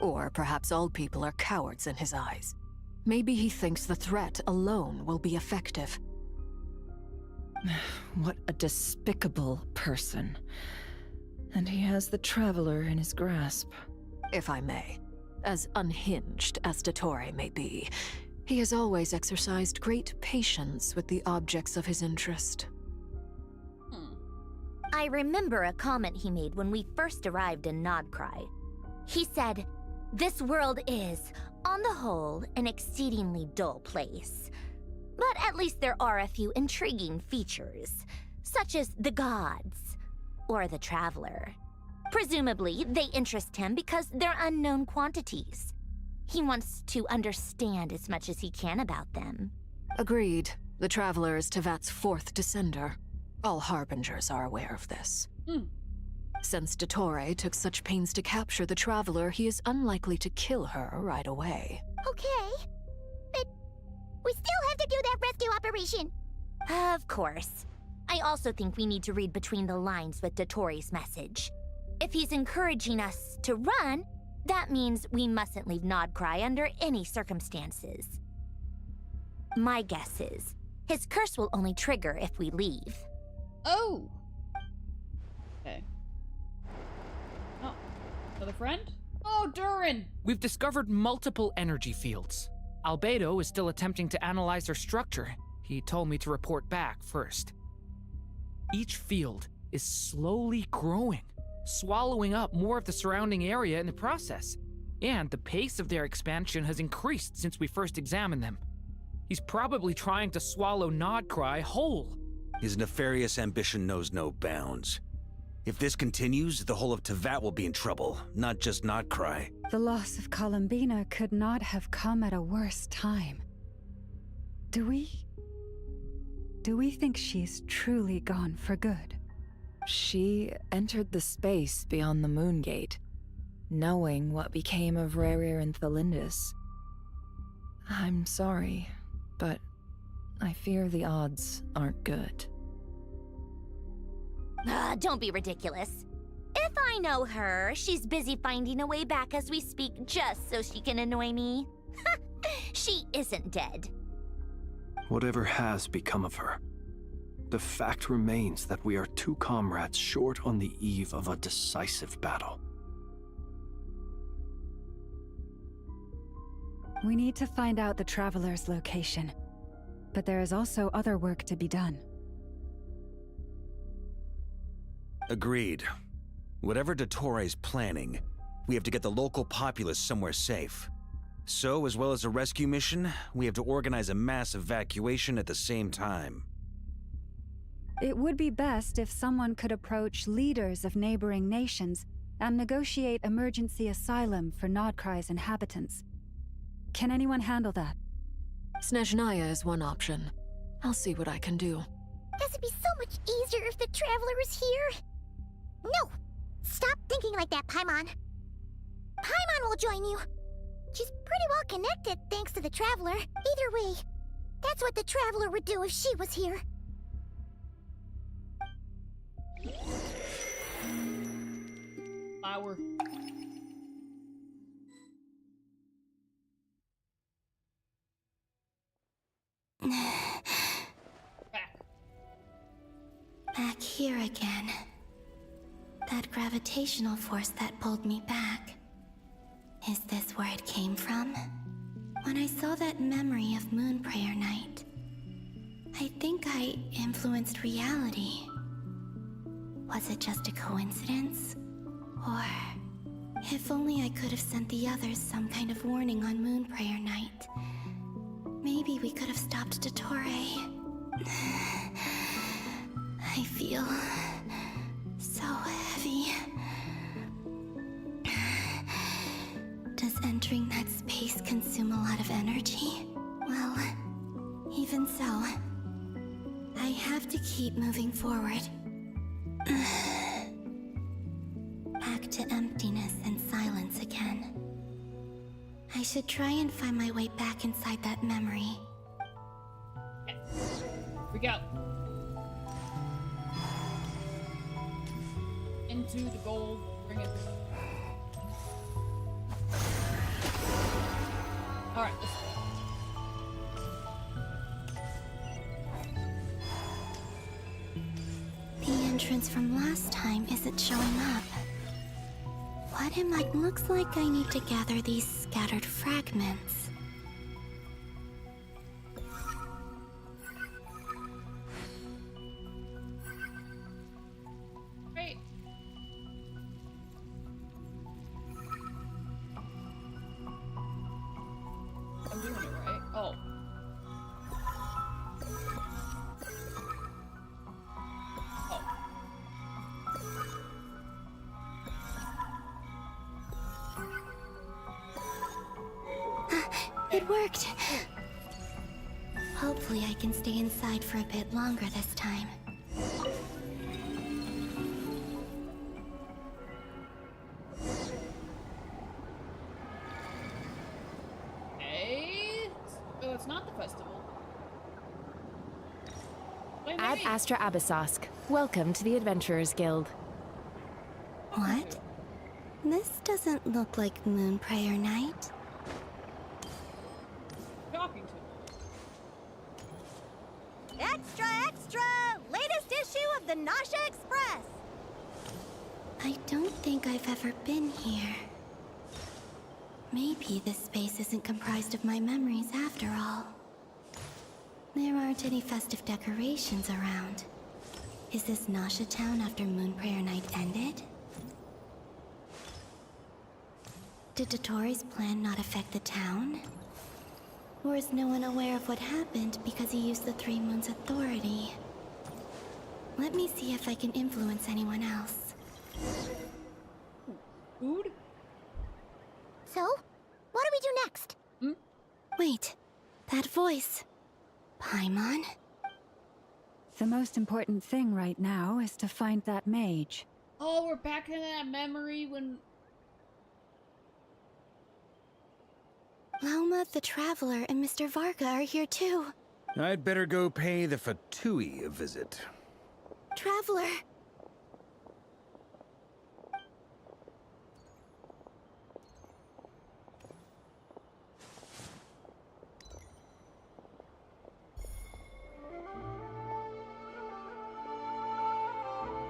Or perhaps all people are cowards in his eyes. Maybe he thinks the threat alone will be effective. What a despicable person. And he has the Traveler in his grasp. If I may. As unhinged as Dottore may be, he has always exercised great patience with the objects of his interest. I remember a comment he made when we first arrived in Nodcry. He said, "This world is, on the whole, an exceedingly dull place. But at least there are a few intriguing features, such as the gods, or the Traveler. Presumably, they interest him because they're unknown quantities. He wants to understand as much as he can about them." Agreed. The Traveler is Tevat's 4th descender. All Harbingers are aware of this. Since Dottore took such pains to capture the Traveler, he is unlikely to kill her right away. Okay, but we still have to do that rescue operation. Of course. I also think we need to read between the lines with Dottore's message. If he's encouraging us to run, that means we mustn't leave Nodcry under any circumstances. My guess is, his curse will only trigger if we leave. Oh! Okay. Oh, another friend? Oh, Durin! We've discovered multiple energy fields. Albedo is still attempting to analyze their structure. He told me to report back first. Each field is slowly growing, swallowing up more of the surrounding area in the process. And the pace of their expansion has increased since we first examined them. He's probably trying to swallow Nodcry whole. His nefarious ambition knows no bounds. If this continues, the whole of Tevat will be in trouble, not just Nodcry. The loss of Columbina could not have come at a worse time. Do we think she's truly gone for good? She entered the space beyond the Moon Gate, knowing what became of Rerir and Thalindus. I'm sorry, but I fear the odds aren't good. Don't be ridiculous. If I know her, she's busy finding a way back as we speak just so she can annoy me. She isn't dead. Whatever has become of her, the fact remains that we are 2 comrades short on the eve of a decisive battle. We need to find out the Traveler's location. but there is also other work to be done. Agreed. Whatever Dottore planning, we have to get the local populace somewhere safe. So, as well as a rescue mission, we have to organize a mass evacuation at the same time. It would be best if someone could approach leaders of neighboring nations and negotiate emergency asylum for Nodkrai's inhabitants. Can anyone handle that? Snezhnaya is one option. I'll see what I can do. This would be so much easier if the Traveler was here. No! Stop thinking like that, Paimon. Paimon will join you. She's pretty well connected thanks to the Traveler. Either way, that's what the Traveler would do if she was here. Flower. Back here again. That gravitational force that pulled me back. Is this where it came from? When I saw that memory of Moon Prayer Night, I think I influenced reality. Was it just a coincidence? Or, if only I could have sent the others some kind of warning on Moon Prayer Night, maybe we could have stopped Dottore. I feel so heavy. Does entering that space consume a lot of energy? Well, even so, I have to keep moving forward. Back to emptiness and silence again. I should try and find my way back inside that memory. Here we go. Into the gold. Bring it. Alright, let's go. The entrance from last time isn't showing up. What am I? Looks like I need to gather these scattered fragments. Wait. I'm doing it right. Oh. It worked. Hopefully I can stay inside for a bit longer this time. Hey. Oh, it's not the festival. Wait, Ad Astra Abyssosk. Welcome to the Adventurers Guild. What? This doesn't look like Moon Prayer Night. Talking to me. Extra, extra! Latest issue of the Nasha Express! I don't think I've ever been here. Maybe this space isn't comprised of my memories after all. There aren't any festive decorations around. Is this Nasha Town after Moon Prayer Night ended? Did Dottore's plan not affect the town? Or is no one aware of what happened because he used the Three Moons' authority? Let me see if I can influence anyone else. Food? So, what do we do next? Wait, that voice. Paimon? The most important thing right now is to find that mage. Oh, we're back in that memory when... Lauma the Traveler and Mr. Varga are here too. I'd better go pay the Fatui a visit. Traveler!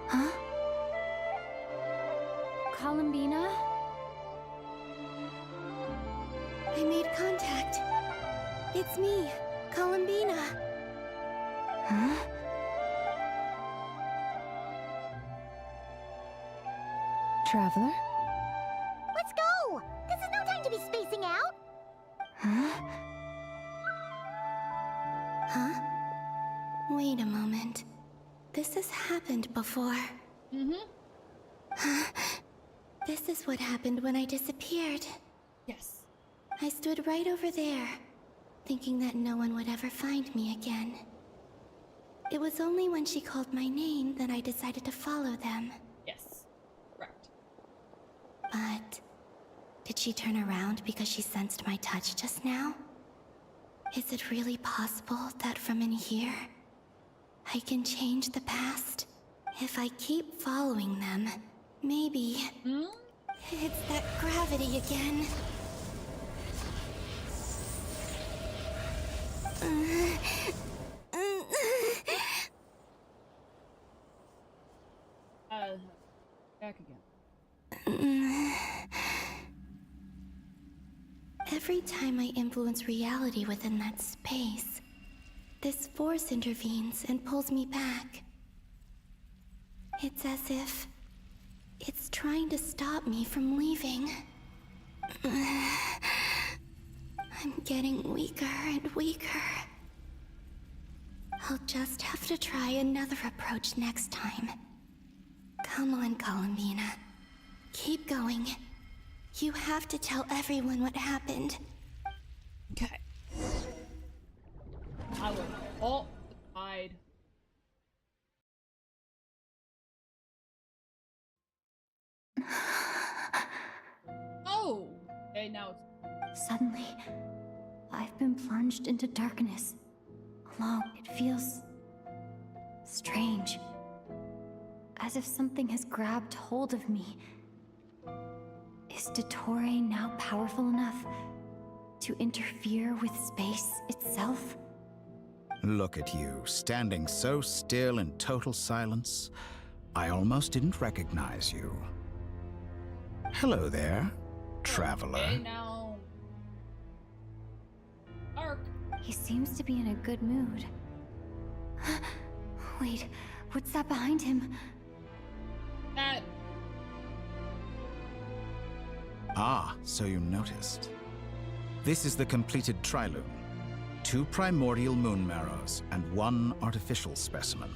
Huh? Columbina? I made contact. It's me, Columbina. Huh? Traveler? Let's go! This is no time to be spacing out! Huh? Huh? Wait a moment. This has happened before. This is what happened when I disappeared. Yes. I stood right over there, thinking that no one would ever find me again. It was only when she called my name that I decided to follow them. Yes. Correct. But did she turn around because she sensed my touch just now? Is it really possible that from in here, I can change the past? If I keep following them, maybe it's that gravity again. Back again. Every time I influence reality within that space, this force intervenes and pulls me back. It's as if it's trying to stop me from leaving. I'm getting weaker and weaker. I'll just have to try another approach next time. Come on, Columbina. Keep going. You have to tell everyone what happened. Okay. I will. Oh, hide. Oh! Okay, now it's... Suddenly, I've been plunged into darkness. Alone, it feels... strange. As if something has grabbed hold of me. Is Dottore now powerful enough to interfere with space itself? Look at you, standing so still in total silence. I almost didn't recognize you. Hello there, traveler. Okay, now... Ark. He seems to be in a good mood. Wait, what's that behind him? That... Ah, so you noticed. This is the completed trilune. 2 primordial moon marrows and 1 artificial specimen.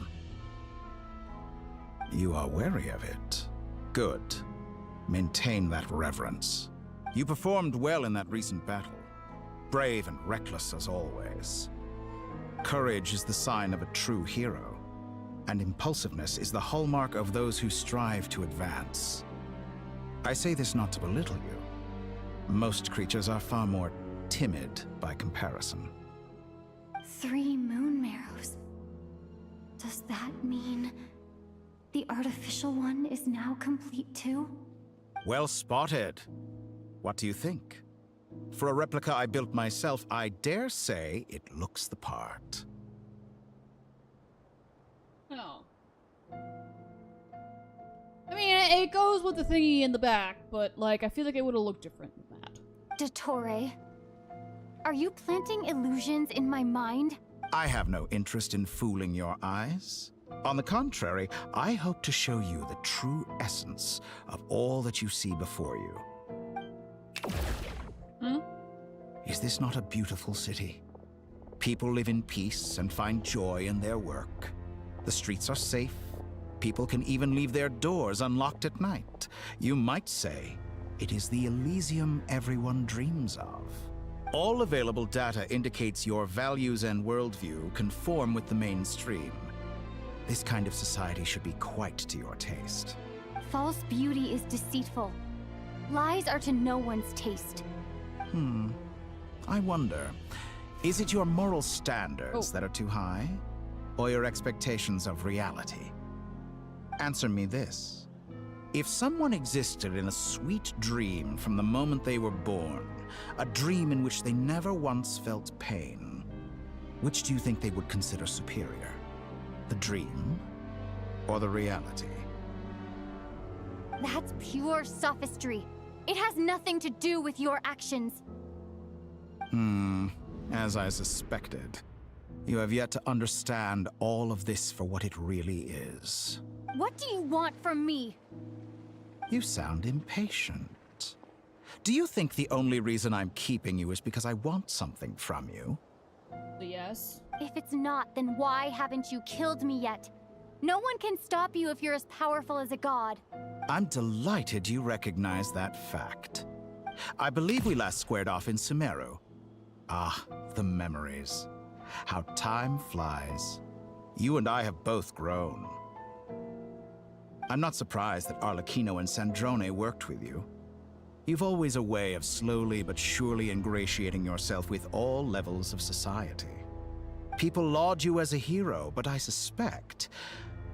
You are wary of it. Good. Maintain that reverence. You performed well in that recent battle. Brave and reckless as always. Courage is the sign of a true hero, and impulsiveness is the hallmark of those who strive to advance. I say this not to belittle you. Most creatures are far more timid by comparison. 3 moon marrows. Does that mean the artificial one is now complete too? Well spotted. What do you think? For a replica I built myself, I dare say it looks the part. No. I mean, it goes with the thingy in the back, but, like, I feel like it would have looked different than that. Dottore, are you planting illusions in my mind? I have no interest in fooling your eyes. On the contrary, I hope to show you the true essence of all that you see before you. Is this not a beautiful city? People live in peace and find joy in their work. The streets are safe. People can even leave their doors unlocked at night. You might say it is the Elysium everyone dreams of. All available data indicates your values and worldview conform with the mainstream. This kind of society should be quite to your taste. False beauty is deceitful. Lies are to no one's taste. I wonder, is it your moral standards that are too high? Or your expectations of reality? Answer me this. If someone existed in a sweet dream from the moment they were born, a dream in which they never once felt pain, which do you think they would consider superior? The dream or the reality? That's pure sophistry. It has nothing to do with your actions. As I suspected. You have yet to understand all of this for what it really is. What do you want from me? You sound impatient. Do you think the only reason I'm keeping you is because I want something from you? Yes. If it's not, then why haven't you killed me yet? No one can stop you if you're as powerful as a god. I'm delighted you recognize that fact. I believe we last squared off in Sumeru. Ah, the memories. How time flies. You and I have both grown. I'm not surprised that Arlecchino and Sandrone worked with you. You've always a way of slowly but surely ingratiating yourself with all levels of society. People laud you as a hero, but I suspect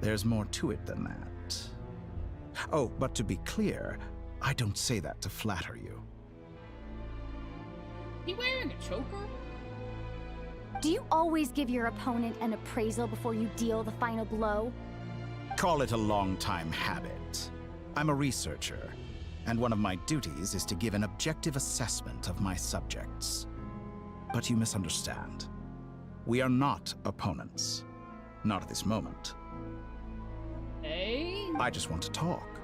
there's more to it than that. Oh, but to be clear, I don't say that to flatter you. He wearing a choker? Do you always give your opponent an appraisal before you deal the final blow? Call it a long-time habit. I'm a researcher, and one of my duties is to give an objective assessment of my subjects. But you misunderstand. We are not opponents. Not at this moment. Hey? I just want to talk.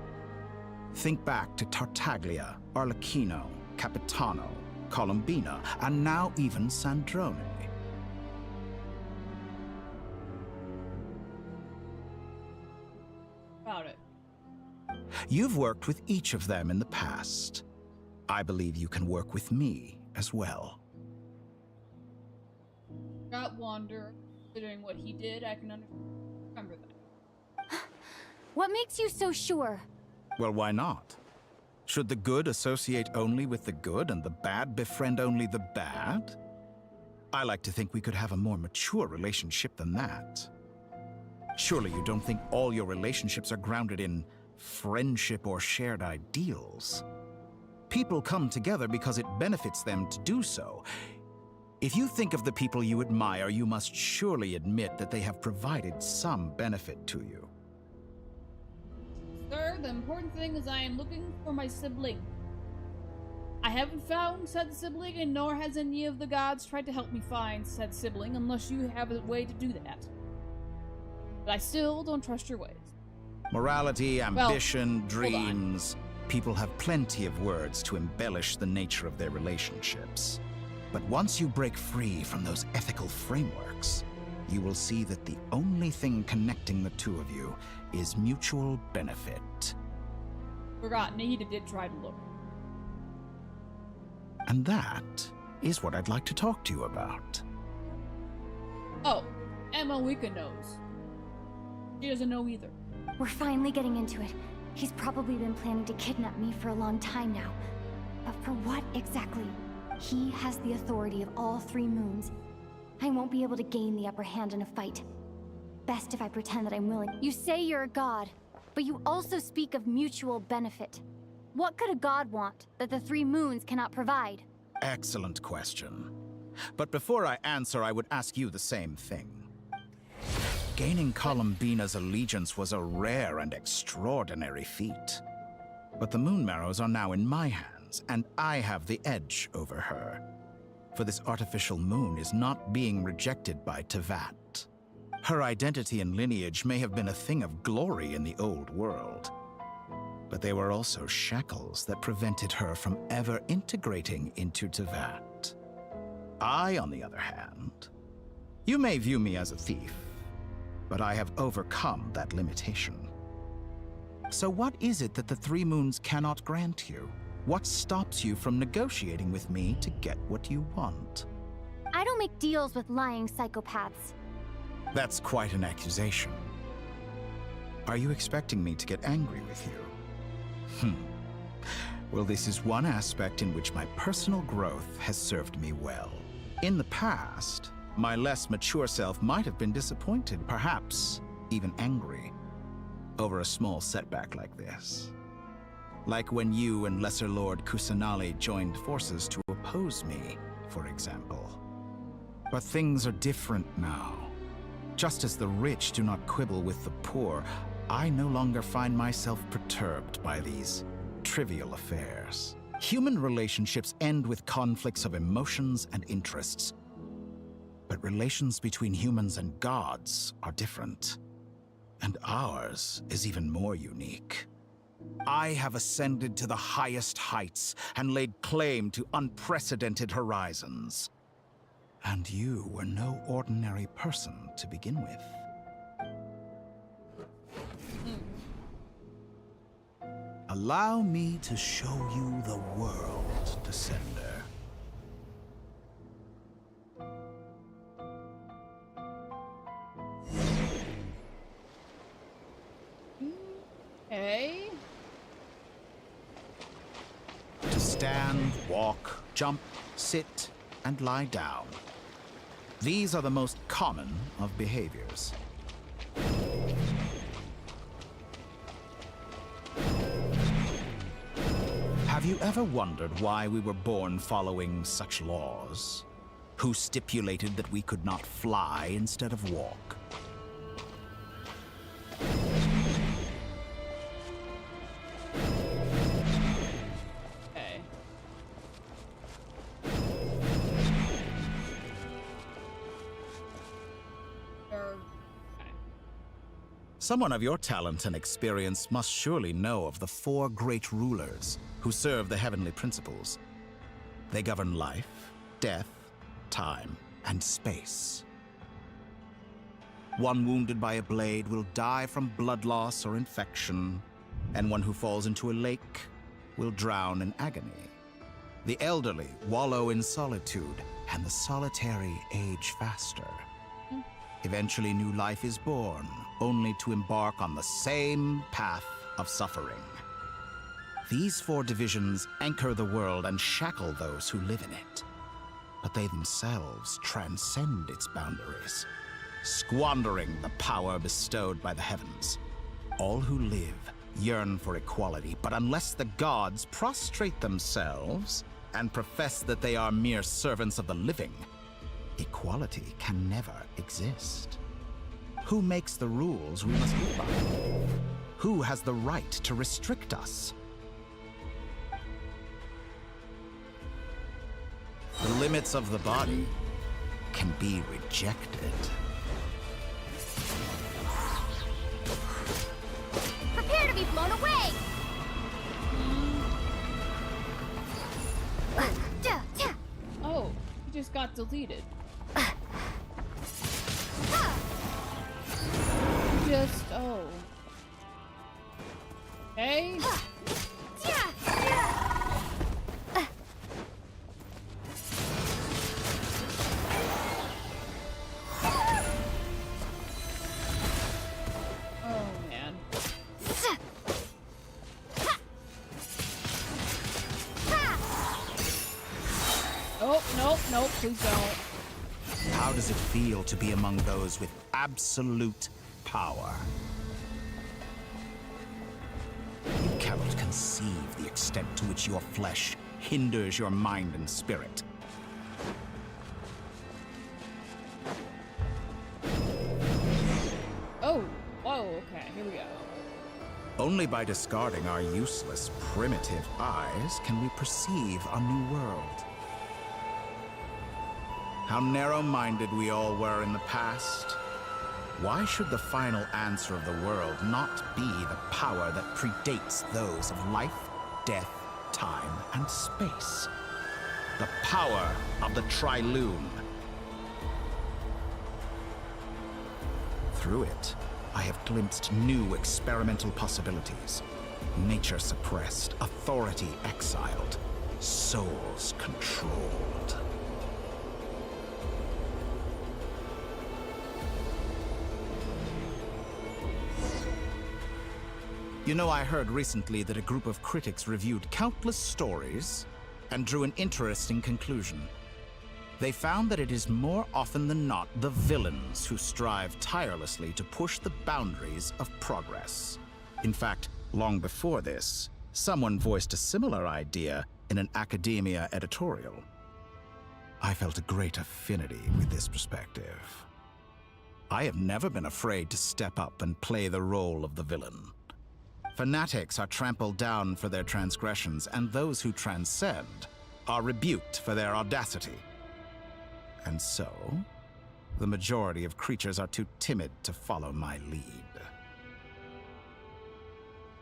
Think back to Tartaglia, Arlecchino, Capitano, Columbina, and now even Sandrone. About it. You've worked with each of them in the past. I believe you can work with me as well. Got Wander. Considering what he did, I can remember that. What makes you so sure? Well, why not? Should the good associate only with the good and the bad befriend only the bad? I like to think we could have a more mature relationship than that. Surely you don't think all your relationships are grounded in friendship or shared ideals? People come together because it benefits them to do so. If you think of the people you admire, you must surely admit that they have provided some benefit to you. Sir, the important thing is I am looking for my sibling. I haven't found said sibling, and nor has any of the gods tried to help me find said sibling unless you have a way to do that. But I still don't trust your ways. Morality, ambition, dreams. People have plenty of words to embellish the nature of their relationships. But once you break free from those ethical frameworks, you will see that the only thing connecting the two of you is mutual benefit. Forgot, Nahida did try to look. And that is what I'd like to talk to you about. Oh, Emma Wicca knows. She doesn't know either. We're finally getting into it. He's probably been planning to kidnap me for a long time now. But for what exactly? He has the authority of all three moons. I won't be able to gain the upper hand in a fight. Best if I pretend that I'm willing. You say you're a god, but you also speak of mutual benefit. What could a god want that the three moons cannot provide? Excellent question. But before I answer, I would ask you the same thing. Gaining Columbina's allegiance was a rare and extraordinary feat. But the Moon Marrows are now in my hands, and I have the edge over her. For this artificial moon is not being rejected by Tevat. Her identity and lineage may have been a thing of glory in the old world. But they were also shackles that prevented her from ever integrating into Tevat. I, on the other hand, you may view me as a thief, but I have overcome that limitation. So what is it that the three moons cannot grant you? What stops you from negotiating with me to get what you want? I don't make deals with lying psychopaths. That's quite an accusation. Are you expecting me to get angry with you? Well, this is one aspect in which my personal growth has served me well. In the past, my less mature self might have been disappointed, perhaps even angry, over a small setback like this. Like when you and Lesser Lord Kusanali joined forces to oppose me, for example. But things are different now. Just as the rich do not quibble with the poor, I no longer find myself perturbed by these trivial affairs. Human relationships end with conflicts of emotions and interests. But relations between humans and gods are different. And ours is even more unique. I have ascended to the highest heights and laid claim to unprecedented horizons. And you were no ordinary person to begin with. Allow me to show you the world, Descender. Okay. To stand, walk, jump, sit, and lie down. These are the most common of behaviors. Have you ever wondered why we were born following such laws? Who stipulated that we could not fly instead of walk? Okay. Someone of your talent and experience must surely know of the 4 great rulers who serve the heavenly principles. They govern life, death, time, and space. One wounded by a blade will die from blood loss or infection, and one who falls into a lake will drown in agony. The elderly wallow in solitude, and the solitary age faster. Eventually, new life is born, only to embark on the same path of suffering. These 4 divisions anchor the world and shackle those who live in it. But they themselves transcend its boundaries, squandering the power bestowed by the heavens. All who live yearn for equality, but unless the gods prostrate themselves and profess that they are mere servants of the living, equality can never exist. Who makes the rules we must live by? Who has the right to restrict us? The limits of the body can be rejected. Prepare to be blown away! Oh, he just got deleted. Oh. Hey. Oh, man. Oh, nope, please don't. How does it feel to be among those with absolute power? You cannot conceive the extent to which your flesh hinders your mind and spirit. Oh, whoa, okay, here we go. Only by discarding our useless, primitive eyes can we perceive a new world. How narrow-minded we all were in the past. Why should the final answer of the world not be the power that predates those of life, death, time, and space? The power of the Trilune. Through it, I have glimpsed new experimental possibilities. Nature suppressed, authority exiled, souls controlled. You know, I heard recently that a group of critics reviewed countless stories and drew an interesting conclusion. They found that it is more often than not the villains who strive tirelessly to push the boundaries of progress. In fact, long before this, someone voiced a similar idea in an academia editorial. I felt a great affinity with this perspective. I have never been afraid to step up and play the role of the villain. Fanatics are trampled down for their transgressions, and those who transcend are rebuked for their audacity. And so, The majority of creatures are too timid to follow my lead.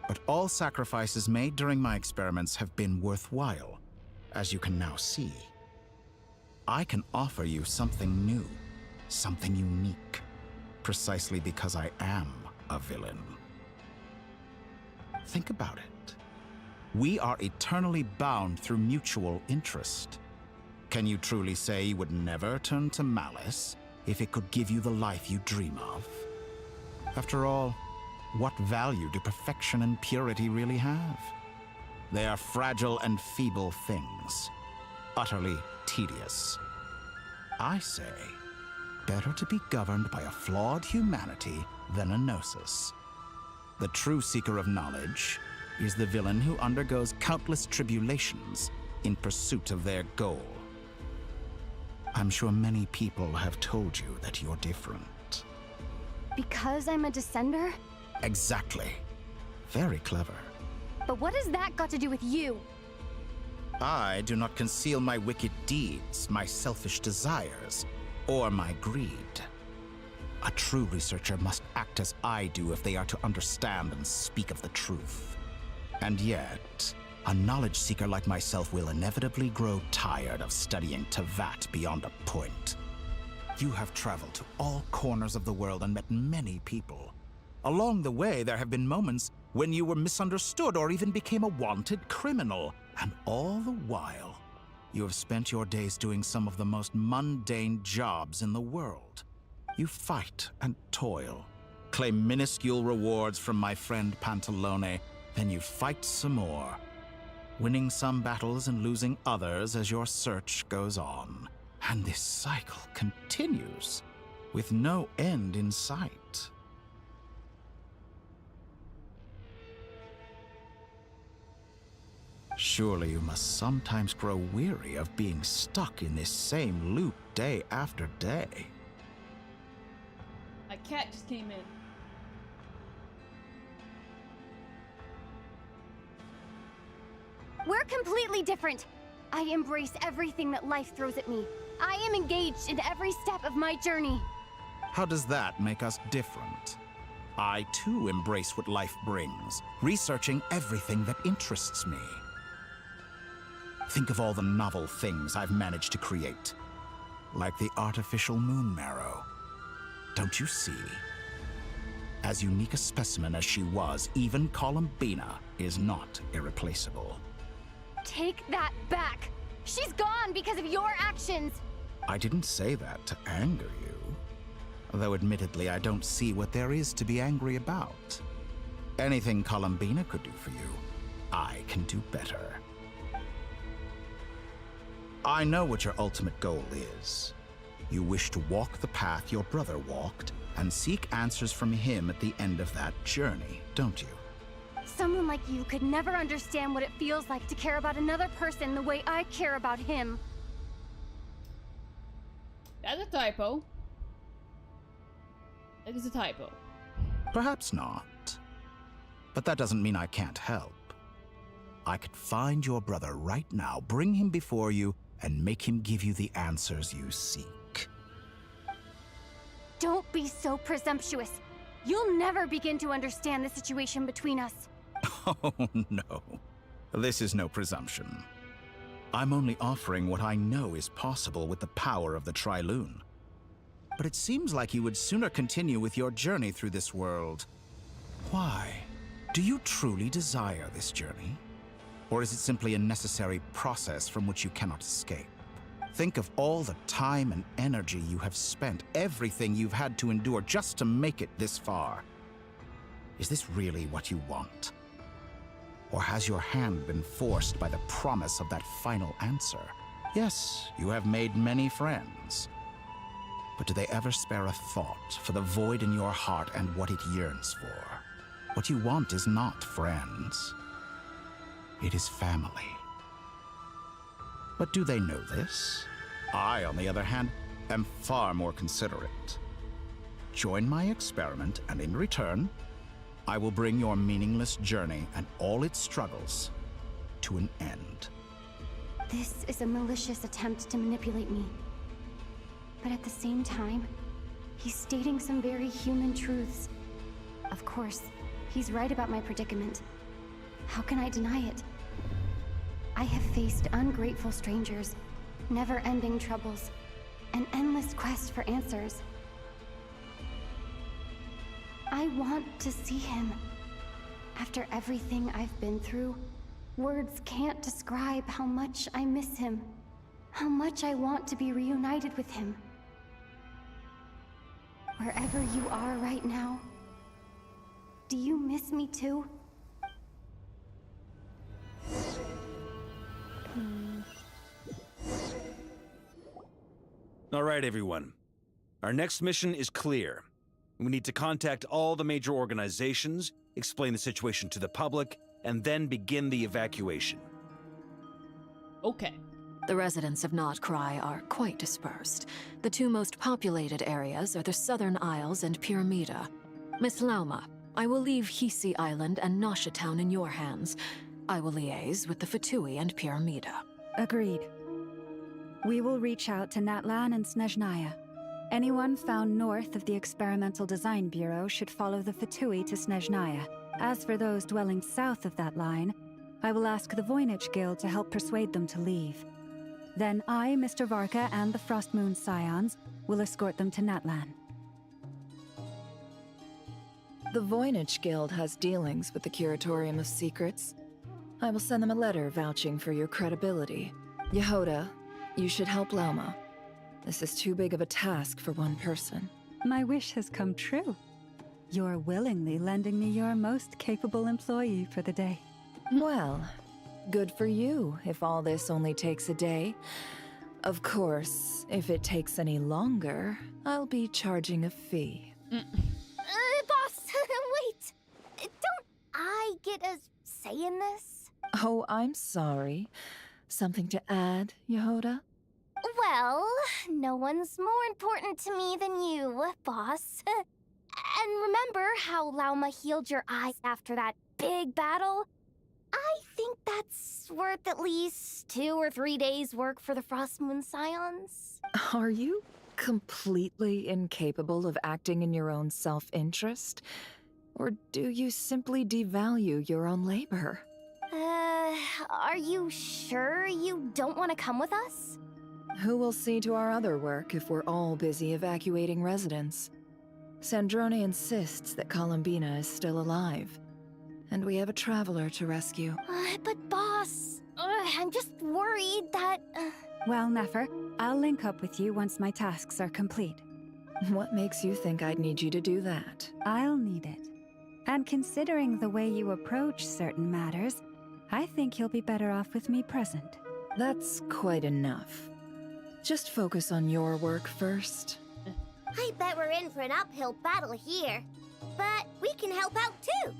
But all sacrifices made during my experiments have been worthwhile, as you can now see. I can offer you something new, something unique, precisely because I am a villain. Think about it. We are eternally bound through mutual interest. Can you truly say you would never turn to malice if it could give you the life you dream of? After all, what value do perfection and purity really have? They are fragile and feeble things, utterly tedious. I say, better to be governed by a flawed humanity than a gnosis. The true seeker of knowledge is the villain who undergoes countless tribulations in pursuit of their goal. I'm sure many people have told you that you're different. Because I'm a descender? Exactly. Very clever. But what has that got to do with you? I do not conceal my wicked deeds, my selfish desires, or my greed. A true researcher must act as I do if they are to understand and speak of the truth. And yet, a knowledge seeker like myself will inevitably grow tired of studying Tevat beyond a point. You have traveled to all corners of the world and met many people. Along the way, there have been moments when you were misunderstood or even became a wanted criminal. And all the while, you have spent your days doing some of the most mundane jobs in the world. You fight and toil, claim minuscule rewards from my friend Pantalone, then you fight some more, winning some battles and losing others as your search goes on. And this cycle continues, with no end in sight. Surely you must sometimes grow weary of being stuck in this same loop day after day. A cat just came in. We're completely different. I embrace everything that life throws at me. I am engaged in every step of my journey. How does that make us different? I too embrace what life brings, researching everything that interests me. Think of all the novel things I've managed to create, like the artificial moon marrow. Don't you see? As unique a specimen as she was, even Columbina is not irreplaceable. Take that back. She's gone because of your actions. I didn't say that to anger you. Though admittedly, I don't see what there is to be angry about. Anything Columbina could do for you, I can do better. I know what your ultimate goal is. You wish to walk the path your brother walked and seek answers from him at the end of that journey, don't you? Someone like you could never understand what it feels like to care about another person the way I care about him. That's a typo. That is a typo. Perhaps not. But that doesn't mean I can't help. I could find your brother right now, bring him before you, and make him give you the answers you seek. Don't be so presumptuous. You'll never begin to understand the situation between us. Oh, no. This is no presumption. I'm only offering what I know is possible with the power of the Trilune. But it seems like you would sooner continue with your journey through this world. Why? Do you truly desire this journey? Or is it simply a necessary process from which you cannot escape? Think of all the time and energy you have spent, everything you've had to endure just to make it this far. Is this really what you want? Or has your hand been forced by the promise of that final answer? Yes, you have made many friends. But do they ever spare a thought for the void in your heart and what it yearns for? What you want is not friends. It is family. But do they know this? I, on the other hand, am far more considerate. Join my experiment, and in return, I will bring your meaningless journey and all its struggles to an end. This is a malicious attempt to manipulate me. But at the same time, He's stating some very human truths. Of course, he's right about my predicament. How can I deny it? I have faced ungrateful strangers, never-ending troubles, an endless quest for answers. I want to see him. After everything I've been through, words can't describe how much I miss him, how much I want to be reunited with him. Wherever you are right now, do you miss me too? All right, everyone. Our next mission is clear. We need to contact all the major organizations, explain the situation to the public, and then begin the evacuation. Okay. The residents of Notcry are quite dispersed. The two most populated areas are the Southern Isles and Pyramida. Miss Lauma, I will leave Hisi Island and Nasha Town in your hands. I will liaise with the Fatui and Pyramida. Agreed. We will reach out to Natlan and Snezhnaya. Anyone found north of the Experimental Design Bureau should follow the Fatui to Snezhnaya. As for those dwelling south of that line, I will ask the Voynich Guild to help persuade them to leave. Then I, Mr. Varka, and the Frostmoon Scions will escort them to Natlan. The Voynich Guild has dealings with the Curatorium of Secrets. I will send them a letter vouching for your credibility. Yehoda, you should help Lauma. This is too big of a task for one person. My wish has come true. You're willingly lending me your most capable employee for the day. Well, good for you if all this only takes a day. Of course, if it takes any longer, I'll be charging a fee. Boss, wait! Don't I get a say in this? Oh, I'm sorry. Something to add, Yehoda? Well, no one's more important to me than you, boss. And remember how Lauma healed your eyes after that big battle? I think that's worth at least 2 or 3 days' work for the Frostmoon Scions. Are you completely incapable of acting in your own self-interest? Or do you simply devalue your own labor? Are you sure you don't want to come with us? Who will see to our other work if we're all busy evacuating residents? Sandrone insists that Columbina is still alive, and we have a traveler to rescue. But boss, I'm just worried that... Well, Nefer, I'll link up with you once my tasks are complete. What makes you think I'd need you to do that? I'll need it. And considering the way you approach certain matters, I think you'll be better off with me present. That's quite enough. Just focus on your work first. I bet we're in for an uphill battle here. But we can help out too.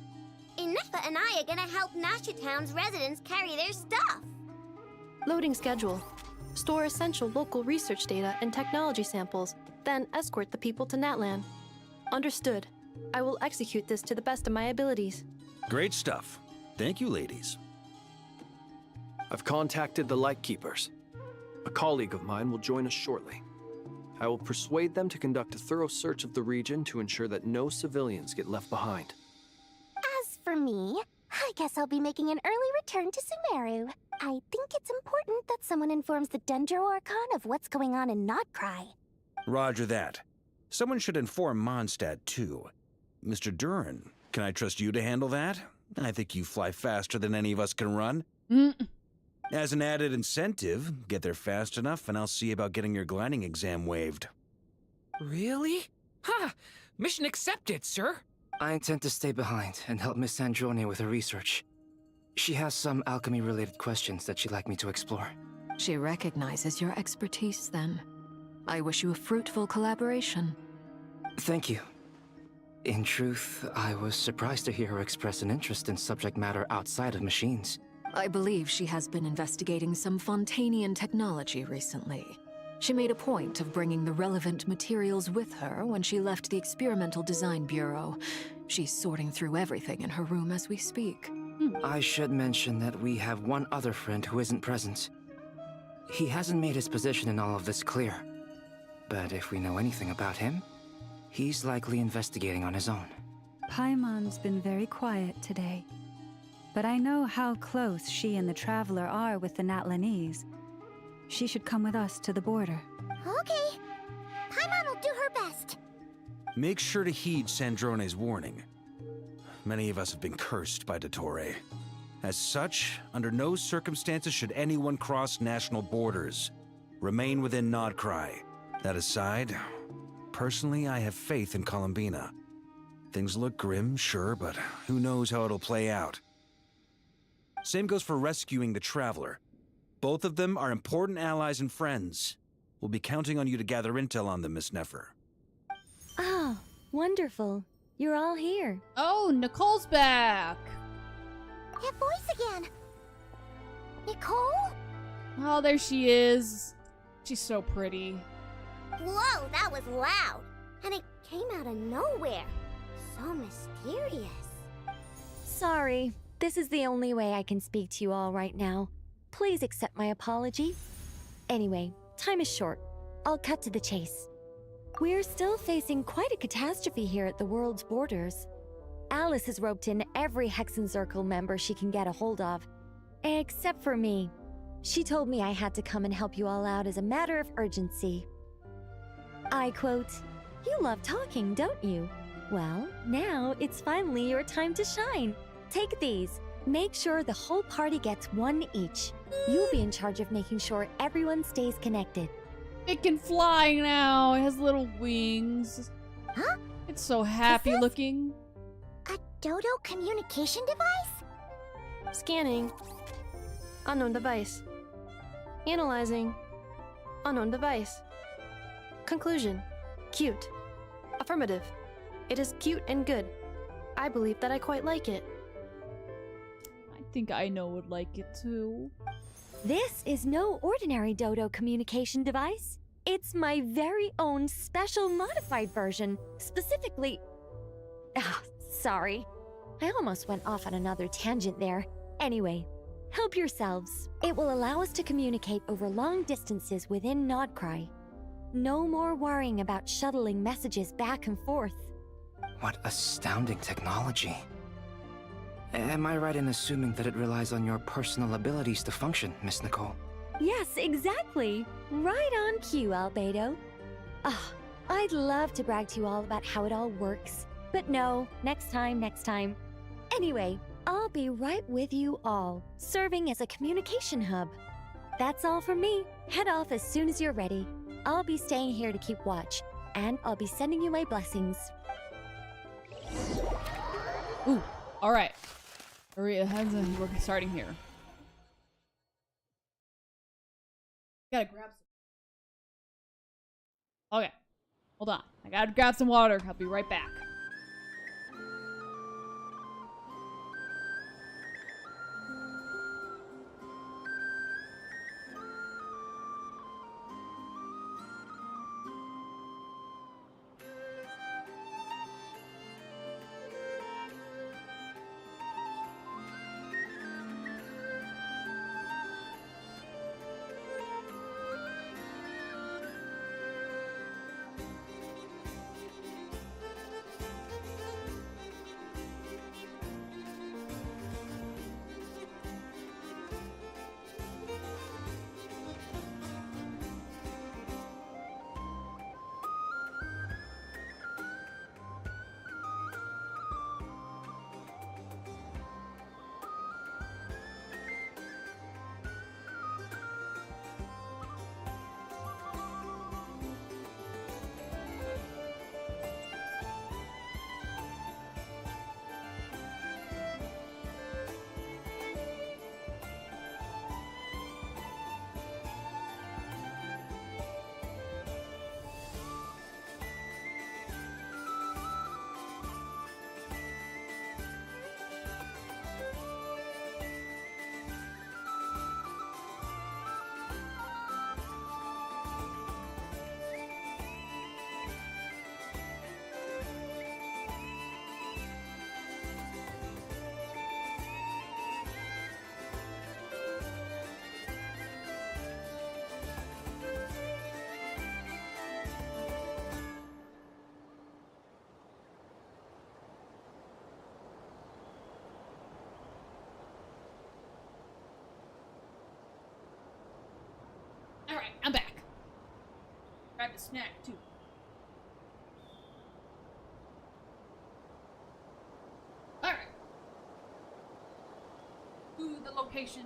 Inefa and I are gonna help Nasha Town's residents carry their stuff. Loading schedule. Store essential local research data and technology samples, then escort the people to Natlan. Understood. I will execute this to the best of my abilities. Great stuff. Thank you, ladies. I've contacted the Lightkeepers. A colleague of mine will join us shortly. I will persuade them to conduct a thorough search of the region to ensure that no civilians get left behind. As for me, I guess I'll be making an early return to Sumeru. I think it's important that someone informs the Dendro Archon of what's going on in Notcry. Roger that. Someone should inform Mondstadt, too. Mr. Duran, can I trust you to handle that? I think you fly faster than any of us can run. As an added incentive, get there fast enough and I'll see about getting your gliding exam waived. Really? Ha! Mission accepted, sir. I intend to stay behind and help Miss Sandrone with her research. She has some alchemy-related questions that she'd like me to explore. She recognizes your expertise, then. I wish you a fruitful collaboration. Thank you. In truth, I was surprised to hear her express an interest in subject matter outside of machines. I believe she has been investigating some Fontanian technology recently. She made a point of bringing the relevant materials with her when she left the Experimental Design Bureau. She's sorting through everything in her room as we speak. I should mention that we have one other friend who isn't present. He hasn't made his position in all of this clear. But if we know anything about him, He's likely investigating on his own. Paimon's been very quiet today. But I know how close she and the Traveler are with the Natlanese. She should come with us to the border. Okay. Paimon will do her best. Make sure to heed Sandrone's warning. Many of us have been cursed by Dottore. As such, under no circumstances should anyone cross national borders. Remain within Nodcry. That aside, personally, I have faith in Columbina. Things look grim, sure, but who knows how it'll play out. Same goes for rescuing the Traveler. Both of them are important allies and friends. We'll be counting on you to gather intel on them, Miss Nefer. Oh, wonderful. You're all here. Oh, Nicole's back. That voice again. Nicole? Oh, there she is. She's so pretty. Whoa, that was loud. And it came out of nowhere. So mysterious. Sorry. This is the only way I can speak to you all right now. Please accept my apology. Anyway, time is short. I'll cut to the chase. We're still facing quite a catastrophe here at the world's borders. Alice has roped in every Hexen Circle member she can get a hold of. Except for me. She told me I had to come and help you all out as a matter of urgency. I quote, "You love talking, don't you? Well, now it's finally your time to shine. Take these. Make sure the whole party gets one each. You'll be in charge of making sure everyone stays connected." It can fly now. It has little wings. Huh? It's so happy looking. A Dodo communication device? Scanning. Unknown device. Analyzing. Unknown device. Conclusion. Cute. Affirmative. It is cute and good. I believe that I quite like it. I think I know would like it too. This is no ordinary Dodo communication device. It's my very own special modified version, specifically... sorry. I almost went off on another tangent there. Anyway, help yourselves. It will allow us to communicate over long distances within Nodcry. No more worrying about shuttling messages back and forth. What astounding technology. Am I right in assuming that it relies on your personal abilities to function, Miss Nicole? Yes, exactly. Right on cue, Albedo. I'd love to brag to you all about how it all works. But no, next time. Anyway, I'll be right with you all, serving as a communication hub. That's all from me. Head off as soon as you're ready. I'll be staying here to keep watch, and I'll be sending you my blessings. Ooh, alright. We're starting here. Gotta grab some. Okay, hold on. I gotta grab some water. I'll be right back. snack too. Alright. To the location.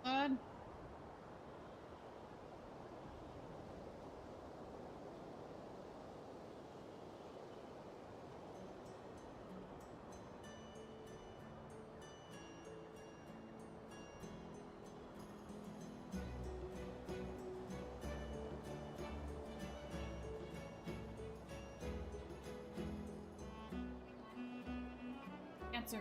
On. Answer.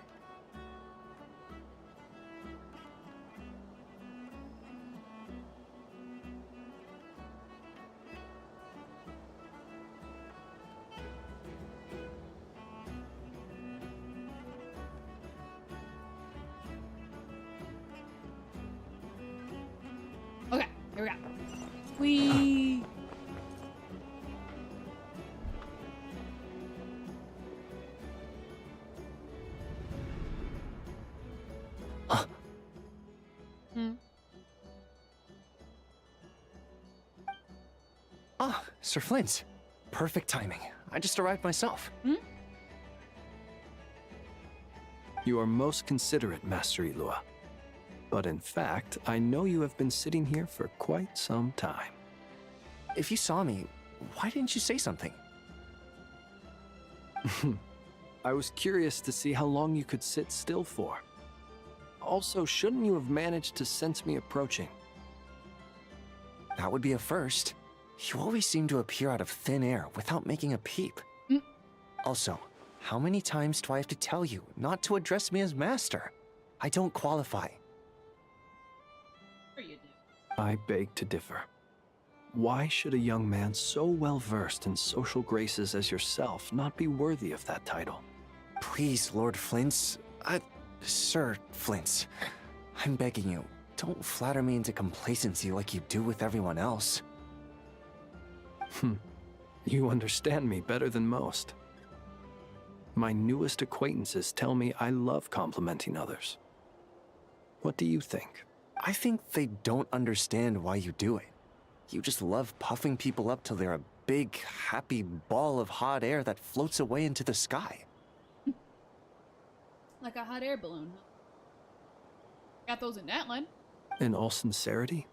Okay, here we go. We. Ah, Sir Flint. Perfect timing. I just arrived myself. You are most considerate, Master Ilua. But in fact, I know you have been sitting here for quite some time. If you saw me, why didn't you say something? I was curious to see how long you could sit still for. Also, shouldn't you have managed to sense me approaching? That would be a first. You always seem to appear out of thin air without making a peep. Also, how many times do I have to tell you not to address me as master? I don't qualify. Sure you do. I beg to differ. Why should a young man so well versed in social graces as yourself not be worthy of that title? Please, Lord Flint's... Sir Flint's. I'm begging you, don't flatter me into complacency like you do with everyone else. You understand me better than most. My newest acquaintances tell me I love complimenting others. What do you think? I think they don't understand why you do it. You just love puffing people up till they're a big, happy ball of hot air that floats away into the sky. Like a hot air balloon. Got those in Natlan. In all sincerity,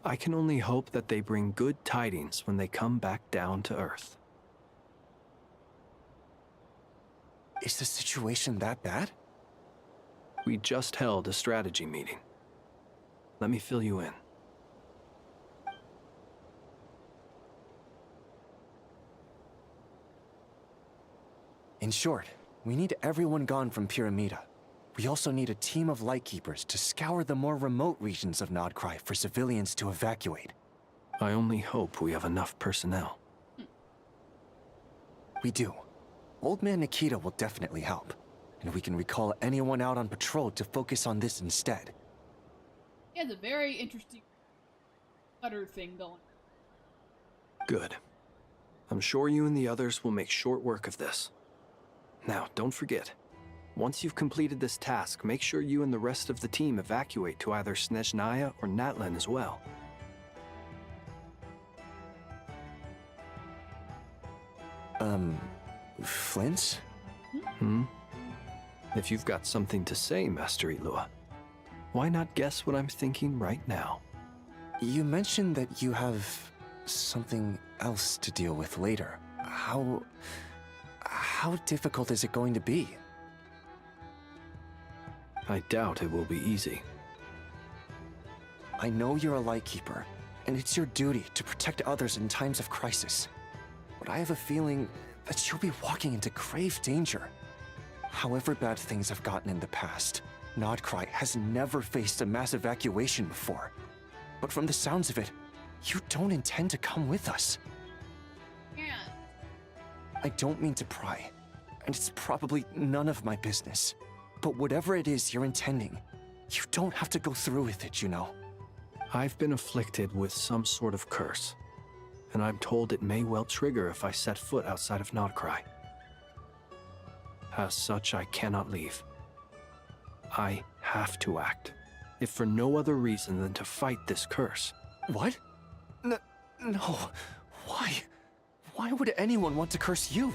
I can only hope that they bring good tidings when they come back down to Earth. Is the situation that bad? We just held a strategy meeting. Let me fill you in. In short, we need everyone gone from Pyramida. We also need a team of Lightkeepers to scour the more remote regions of Nodcry for civilians to evacuate. I only hope we have enough personnel. We do. Old Man Nikita will definitely help, and we can recall anyone out on patrol to focus on this instead. He has a very interesting utter thing going. Good. I'm sure you and the others will make short work of this. Now, don't forget, once you've completed this task, make sure you and the rest of the team evacuate to either Snezhnaya or Natlan as well. Flint? If you've got something to say, Master Ilua, why not guess what I'm thinking right now? You mentioned that you have something else to deal with later. How difficult is it going to be? I doubt it will be easy. I know you're a Lightkeeper, and it's your duty to protect others in times of crisis. But I have a feeling that you'll be walking into grave danger. However bad things have gotten in the past, Nodcry has never faced a mass evacuation before. But from the sounds of it, you don't intend to come with us. Yeah. I don't mean to pry, and it's probably none of my business. But whatever it is you're intending, you don't have to go through with it, you know. I've been afflicted with some sort of curse, and I'm told it may well trigger if I set foot outside of Nodcry. As such, I cannot leave. I have to act, if for no other reason than to fight this curse. What? No. Why? Why would anyone want to curse you?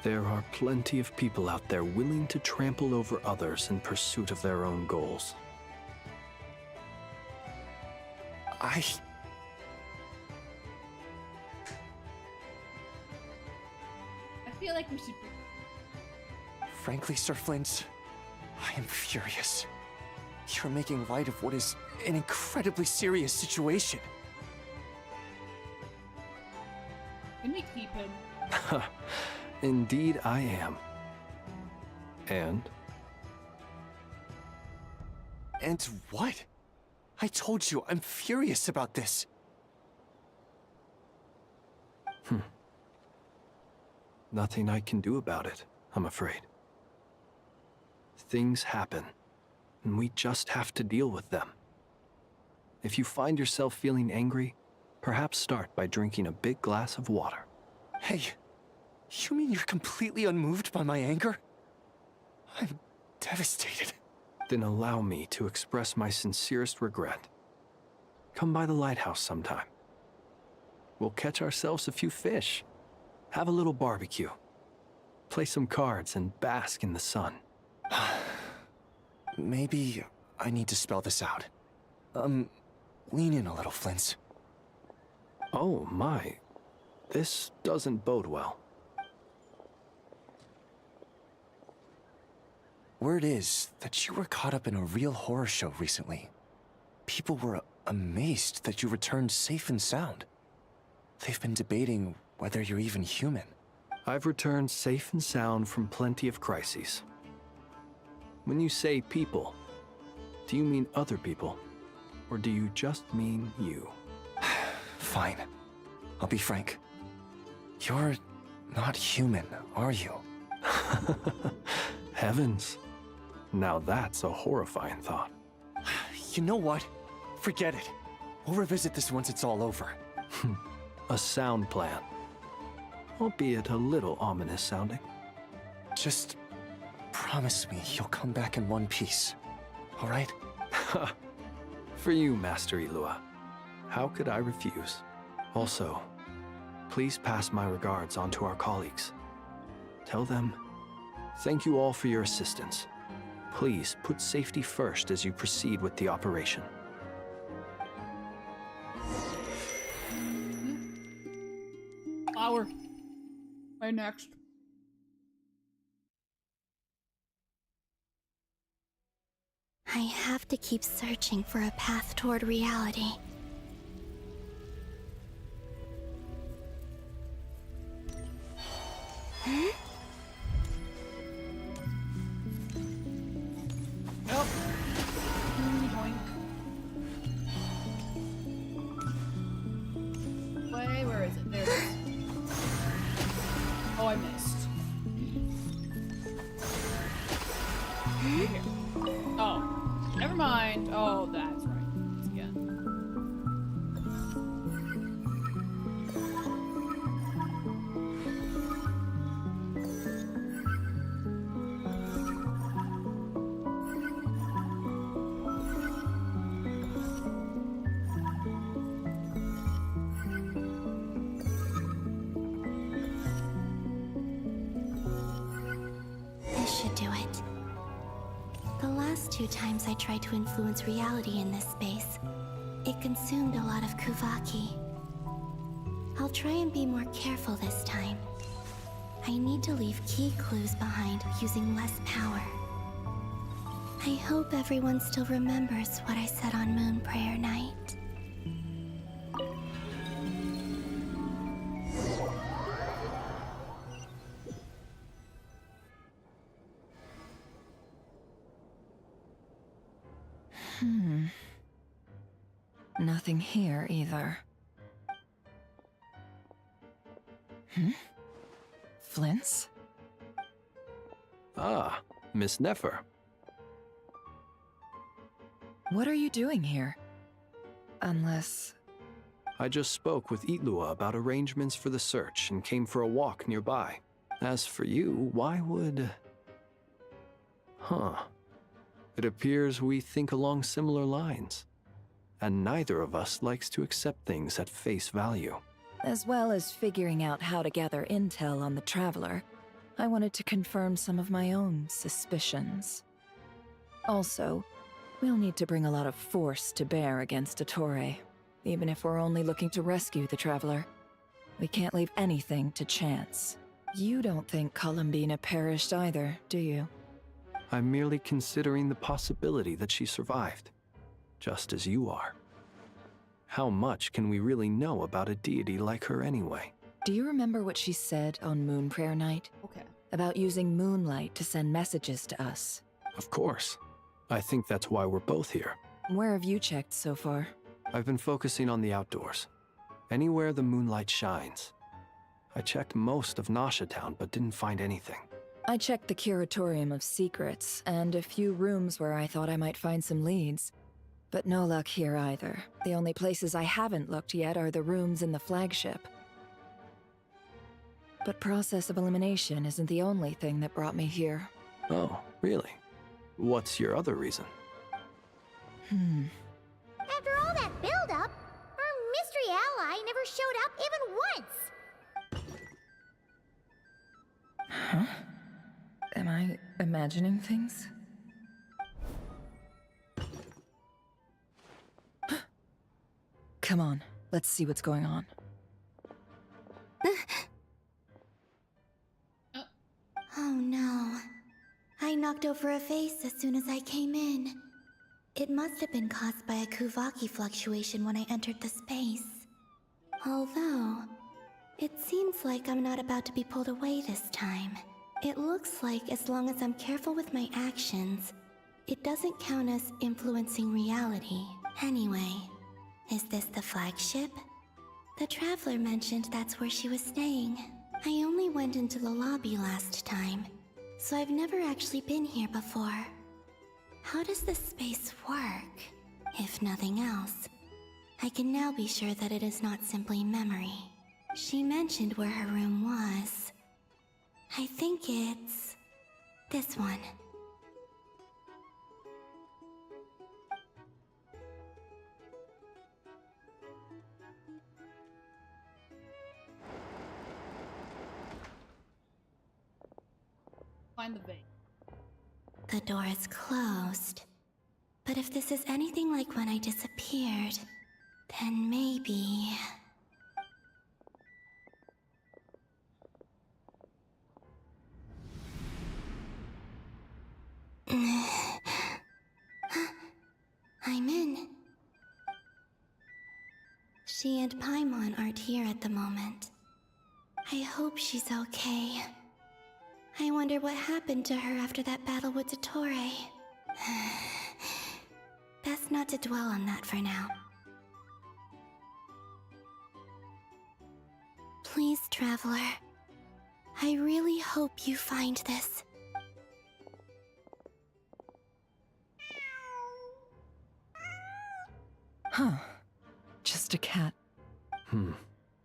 There are plenty of people out there willing to trample over others in pursuit of their own goals. I feel like we should... Frankly, Sir Flint, I am furious. You're making light of what is an incredibly serious situation. Can we keep him? Indeed I am. And what? I told you, I'm furious about this. Nothing I can do about it, I'm afraid. Things happen, and we just have to deal with them. If you find yourself feeling angry, perhaps start by drinking a big glass of water. Hey, you mean you're completely unmoved by my anger? I'm devastated. Then allow me to express my sincerest regret. Come by the lighthouse sometime. We'll catch ourselves a few fish, have a little barbecue, play some cards, and bask in the sun. Maybe I need to spell this out. Lean in a little, Flint. Oh my, this doesn't bode well. Word is that you were caught up in a real horror show recently. People were amazed that you returned safe and sound. They've been debating whether you're even human. I've returned safe and sound from plenty of crises. When you say people, do you mean other people? Or do you just mean you? Fine. I'll be frank. You're not human, are you? Heavens. Now that's a horrifying thought. You know what? Forget it. We'll revisit this once it's all over. A sound plan. Albeit a little ominous sounding. Just promise me you'll come back in one piece, all right? For you, Master Ilua. How could I refuse? Also, please pass my regards on to our colleagues. Tell them, thank you all for your assistance. Please put safety first as you proceed with the operation. Flower. Right next. I have to keep searching for a path toward reality. Huh? Nope. Wait, where is it? There it is. Oh, I missed. Here. Oh, never mind. Oh, that's right. It's again. This should do it. The last 2 times I tried to influence reality in this space, it consumed a lot of Kuvaki. I'll try and be more careful this time. I need to leave key clues behind using less power. I hope everyone still remembers what I said on Moon Prayer Night. Nothing here either. Flints? Ah, Miss Nefer. What are you doing here? Unless... I just spoke with Itlua about arrangements for the search and came for a walk nearby. As for you, why would... Huh. It appears we think along similar lines. And neither of us likes to accept things at face value. As well as figuring out how to gather intel on the Traveler, I wanted to confirm some of my own suspicions. Also, we'll need to bring a lot of force to bear against Ettore, even if we're only looking to rescue the Traveler. We can't leave anything to chance. You don't think Columbina perished either, do you? I'm merely considering the possibility that she survived, just as you are. How much can we really know about a deity like her anyway? Do you remember what she said on Moon Prayer Night? Okay. About using moonlight to send messages to us. Of course. I think that's why we're both here. Where have you checked so far? I've been focusing on the outdoors. Anywhere the moonlight shines. I checked most of Nasha Town, but didn't find anything. I checked the Curatorium of Secrets, and a few rooms where I thought I might find some leads. But no luck here either. The only places I haven't looked yet are the rooms in the flagship. But process of elimination isn't the only thing that brought me here. Oh, really? What's your other reason? After all that build-up, our mystery ally never showed up even once! Huh? Am I imagining things? Come on, let's see what's going on. Oh no. I knocked over a vase as soon as I came in. It must have been caused by a Kuvaki fluctuation when I entered the space. Although, it seems like I'm not about to be pulled away this time. It looks like as long as I'm careful with my actions, it doesn't count as influencing reality. Anyway, is this the flagship? The Traveler mentioned that's where she was staying. I only went into the lobby last time, so I've never actually been here before. How does this space work? If nothing else, I can now be sure that it is not simply memory. She mentioned where her room was. I think it's... this one. Find the vein. The door is closed. But if this is anything like when I disappeared, then maybe... I'm in. She and Paimon aren't here at the moment. I hope she's okay. I wonder what happened to her after that battle with Ettore. Best not to dwell on that for now. Please, Traveler. I really hope you find this. Huh. Just a cat.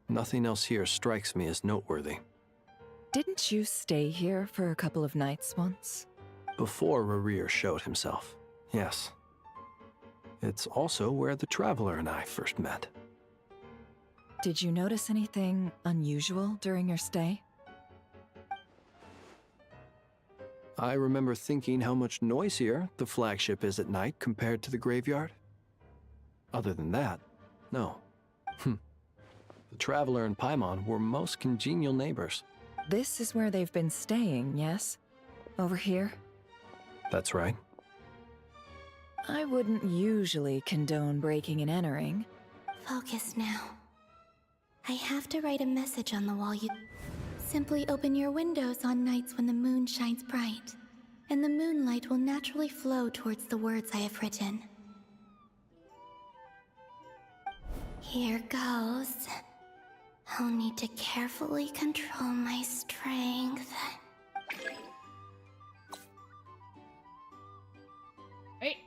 Nothing else here strikes me as noteworthy. Didn't you stay here for a couple of nights once? Before Rarir showed himself, yes. It's also where the Traveler and I first met. Did you notice anything unusual during your stay? I remember thinking how much noisier the flagship is at night compared to the graveyard. Other than that, no. The Traveler and Paimon were most congenial neighbors. This is where they've been staying, yes? Over here? That's right. I wouldn't usually condone breaking and entering. Focus now. I have to write a message on the wall. You simply open your windows on nights when the moon shines bright, and the moonlight will naturally flow towards the words I have written. Here goes. I'll need to carefully control my strength. Hey.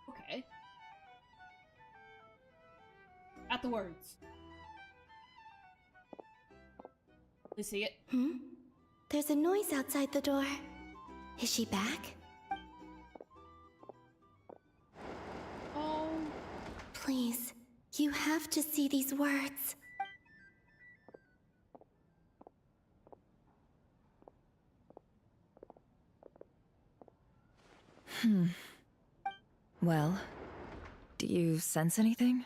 Okay. At the words. You see it? Hmm? There's a noise outside the door. Is she back? Oh. Please, you have to see these words. Well, do you sense anything?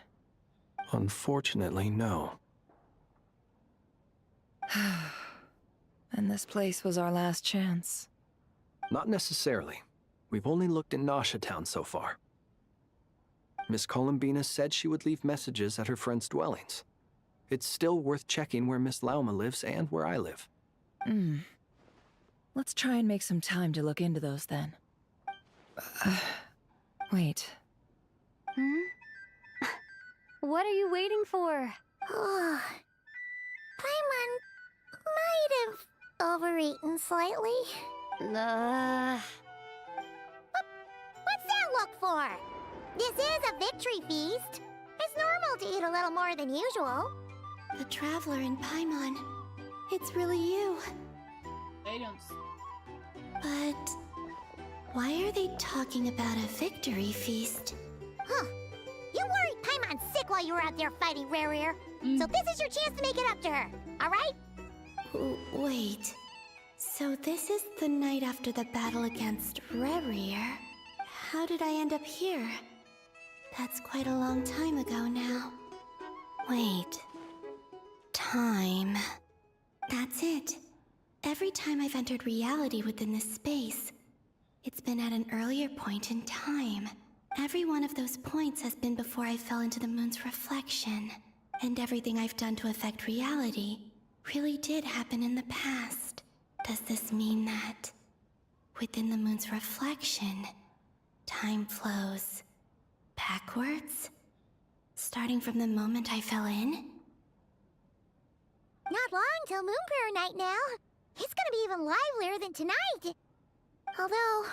Unfortunately, no. And this place was our last chance. Not necessarily. We've only looked in Nasha Town so far. Miss Columbina said she would leave messages at her friends' dwellings. It's still worth checking where Miss Lauma lives and where I live. Let's try and make some time to look into those then. Wait. What are you waiting for? Oh, Paimon might have overeaten slightly. What's that look for? This is a victory feast. It's normal to eat a little more than usual. The Traveler in Paimon. It's really you. They don't. But why are they talking about a victory feast? Huh. You worried Paimon sick while you were out there fighting Rare. So this is your chance to make it up to her, alright? Wait. So this is the night after the battle against Rare. How did I end up here? That's quite a long time ago now. Wait. Time. That's it. Every time I've entered reality within this space, it's been at an earlier point in time. Every one of those points has been before I fell into the moon's reflection. And everything I've done to affect reality really did happen in the past. Does this mean that within the moon's reflection, time flows backwards? Starting from the moment I fell in? Not long till Moon Prayer Night now. It's gonna be even livelier than tonight. Although,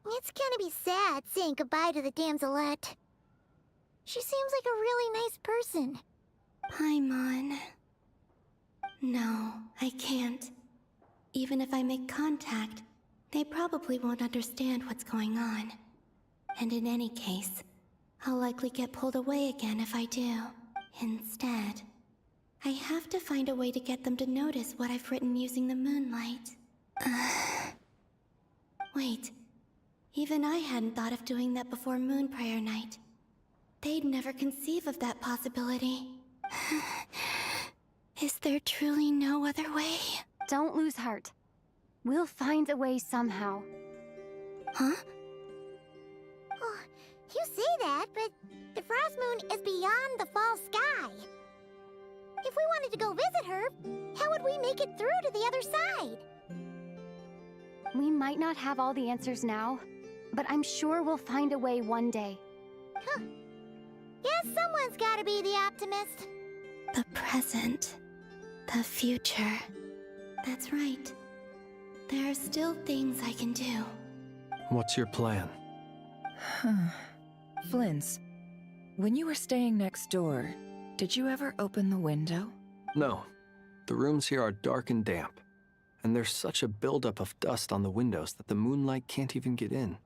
it's gonna be sad saying goodbye to the damselette. She seems like a really nice person. Paimon. No, I can't. Even if I make contact, they probably won't understand what's going on. And in any case, I'll likely get pulled away again if I do. Instead, I have to find a way to get them to notice what I've written using the moonlight. Wait, even I hadn't thought of doing that before Moon Prayer Night. They'd never conceive of that possibility. Is there truly no other way? Don't lose heart. We'll find a way somehow. Huh? Oh, you say that, but the Frost Moon is beyond the fall sky. If we wanted to go visit her, how would we make it through to the other side? We might not have all the answers now, but I'm sure we'll find a way one day. Huh. Guess someone's gotta be the optimist. The present. The future. That's right. There are still things I can do. What's your plan? Flint's, when you were staying next door, did you ever open the window? No. The rooms here are dark and damp. and there's such a buildup of dust on the windows that the moonlight can't even get in.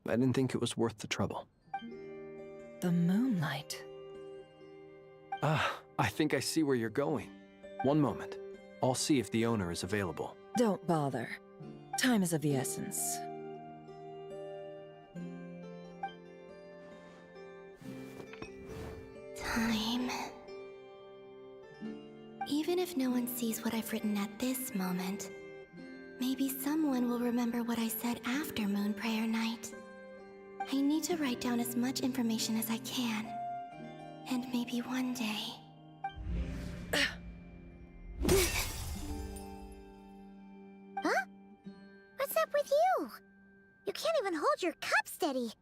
I didn't think it was worth the trouble. The moonlight. Ah, I think I see where you're going. One moment. I'll see if the owner is available. Don't bother. Time is of the essence. Time. Even if no one sees what I've written at this moment, maybe someone will remember what I said after Moon Prayer Night. I need to write down as much information as I can. And maybe one day... Huh? What's up with you? You can't even hold your cup steady.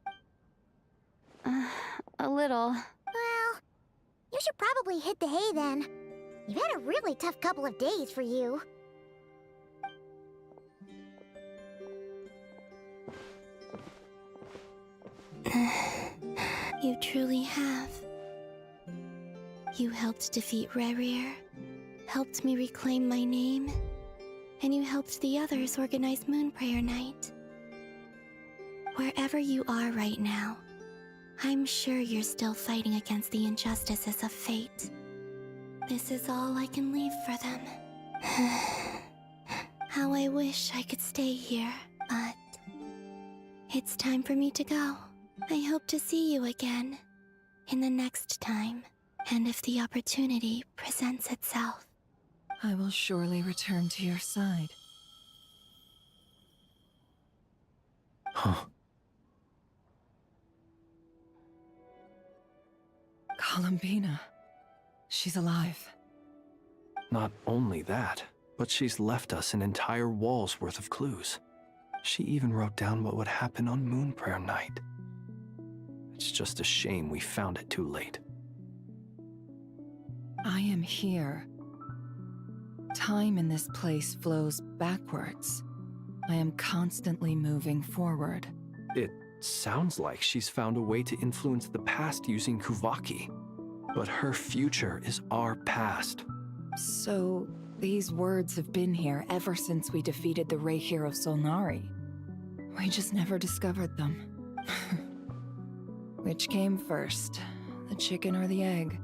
A little. Well, you should probably hit the hay then. You've had a really tough couple of days for you. You truly have. You helped defeat Rerir, helped me reclaim my name, and you helped the others organize Moon Prayer Night. Wherever you are right now, I'm sure you're still fighting against the injustices of fate. This is all I can leave for them. How I wish I could stay here, but it's time for me to go. I hope to see you again in the next time, and if the opportunity presents itself. I will surely return to your side. Huh. Columbina. She's alive. Not only that, but she's left us an entire wall's worth of clues. She even wrote down what would happen on Moon Prayer Night. It's just a shame we found it too late. I am here. Time in this place flows backwards. I am constantly moving forward. It sounds like she's found a way to influence the past using Kuvaki. But her future is our past. So, these words have been here ever since we defeated the Ray Hero Solnari. We just never discovered them. Which came first, the chicken or the egg?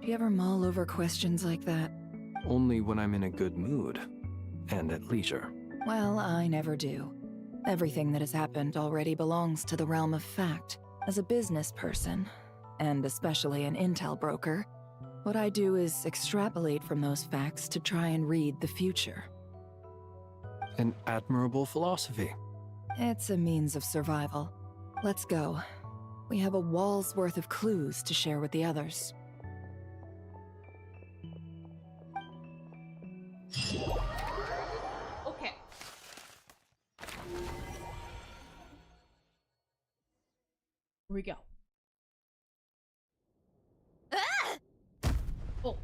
Do you ever mull over questions like that? Only when I'm in a good mood, and at leisure. Well, I never do. Everything that has happened already belongs to the realm of fact. As a business person, and especially an intel broker, what I do is extrapolate from those facts to try and read the future. An admirable philosophy. It's a means of survival. Let's go. We have a wall's worth of clues to share with the others. Okay. Here we go. Oh.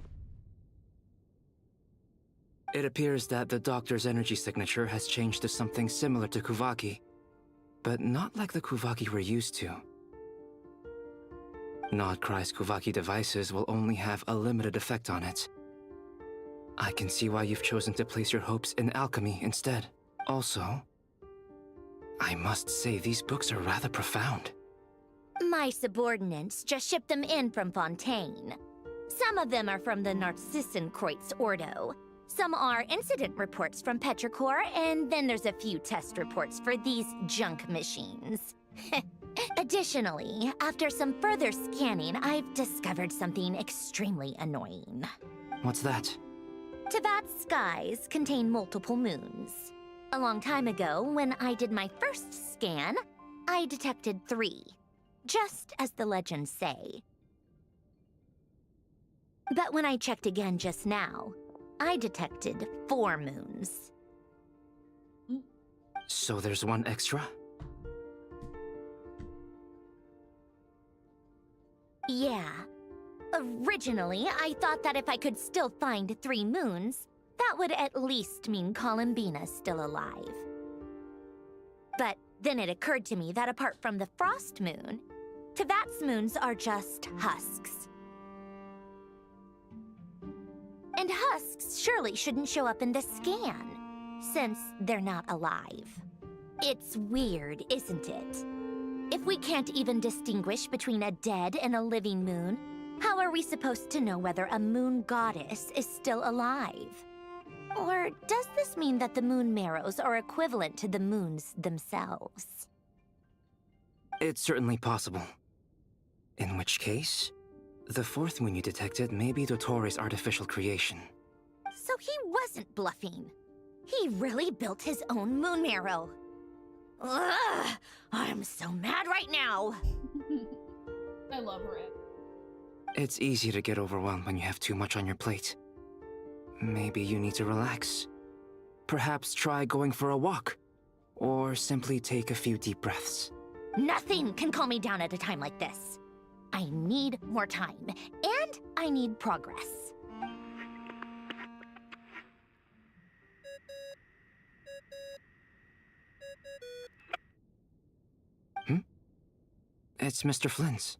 It appears that the doctor's energy signature has changed to something similar to Kuvaki, but not like the Kuvaki we're used to. Nodcry's Kuvaki devices will only have a limited effect on it. I can see why you've chosen to place your hopes in alchemy instead. Also, I must say these books are rather profound. My subordinates just shipped them in from Fontaine. Some of them are from the Narcissenkreuz Ordo. Some are incident reports from Petrichor, and then there's a few test reports for these junk machines. Additionally, after some further scanning, I've discovered something extremely annoying. What's that? Tevat's skies contain multiple moons. A long time ago, when I did my first scan, I detected 3. Just as the legends say. But when I checked again just now, I detected 4 moons. So there's one extra? Yeah. Originally, I thought that if I could still find 3 moons, that would at least mean Columbina's still alive. But then it occurred to me that apart from the Frost Moon, Tevat's moons are just husks. And husks surely shouldn't show up in the scan, since they're not alive. It's weird, isn't it? If we can't even distinguish between a dead and a living moon, how are we supposed to know whether a moon goddess is still alive? Or does this mean that the moon marrows are equivalent to the moons themselves? It's certainly possible. In which case, the fourth moon you detected may be Dottore artificial creation. So he wasn't bluffing. He really built his own moon marrow. Ugh! I'm so mad right now! I love her. It's easy to get overwhelmed when you have too much on your plate. Maybe you need to relax. Perhaps try going for a walk. Or simply take a few deep breaths. Nothing can calm me down at a time like this. I need more time, and I need progress. It's Mr. Flynn's.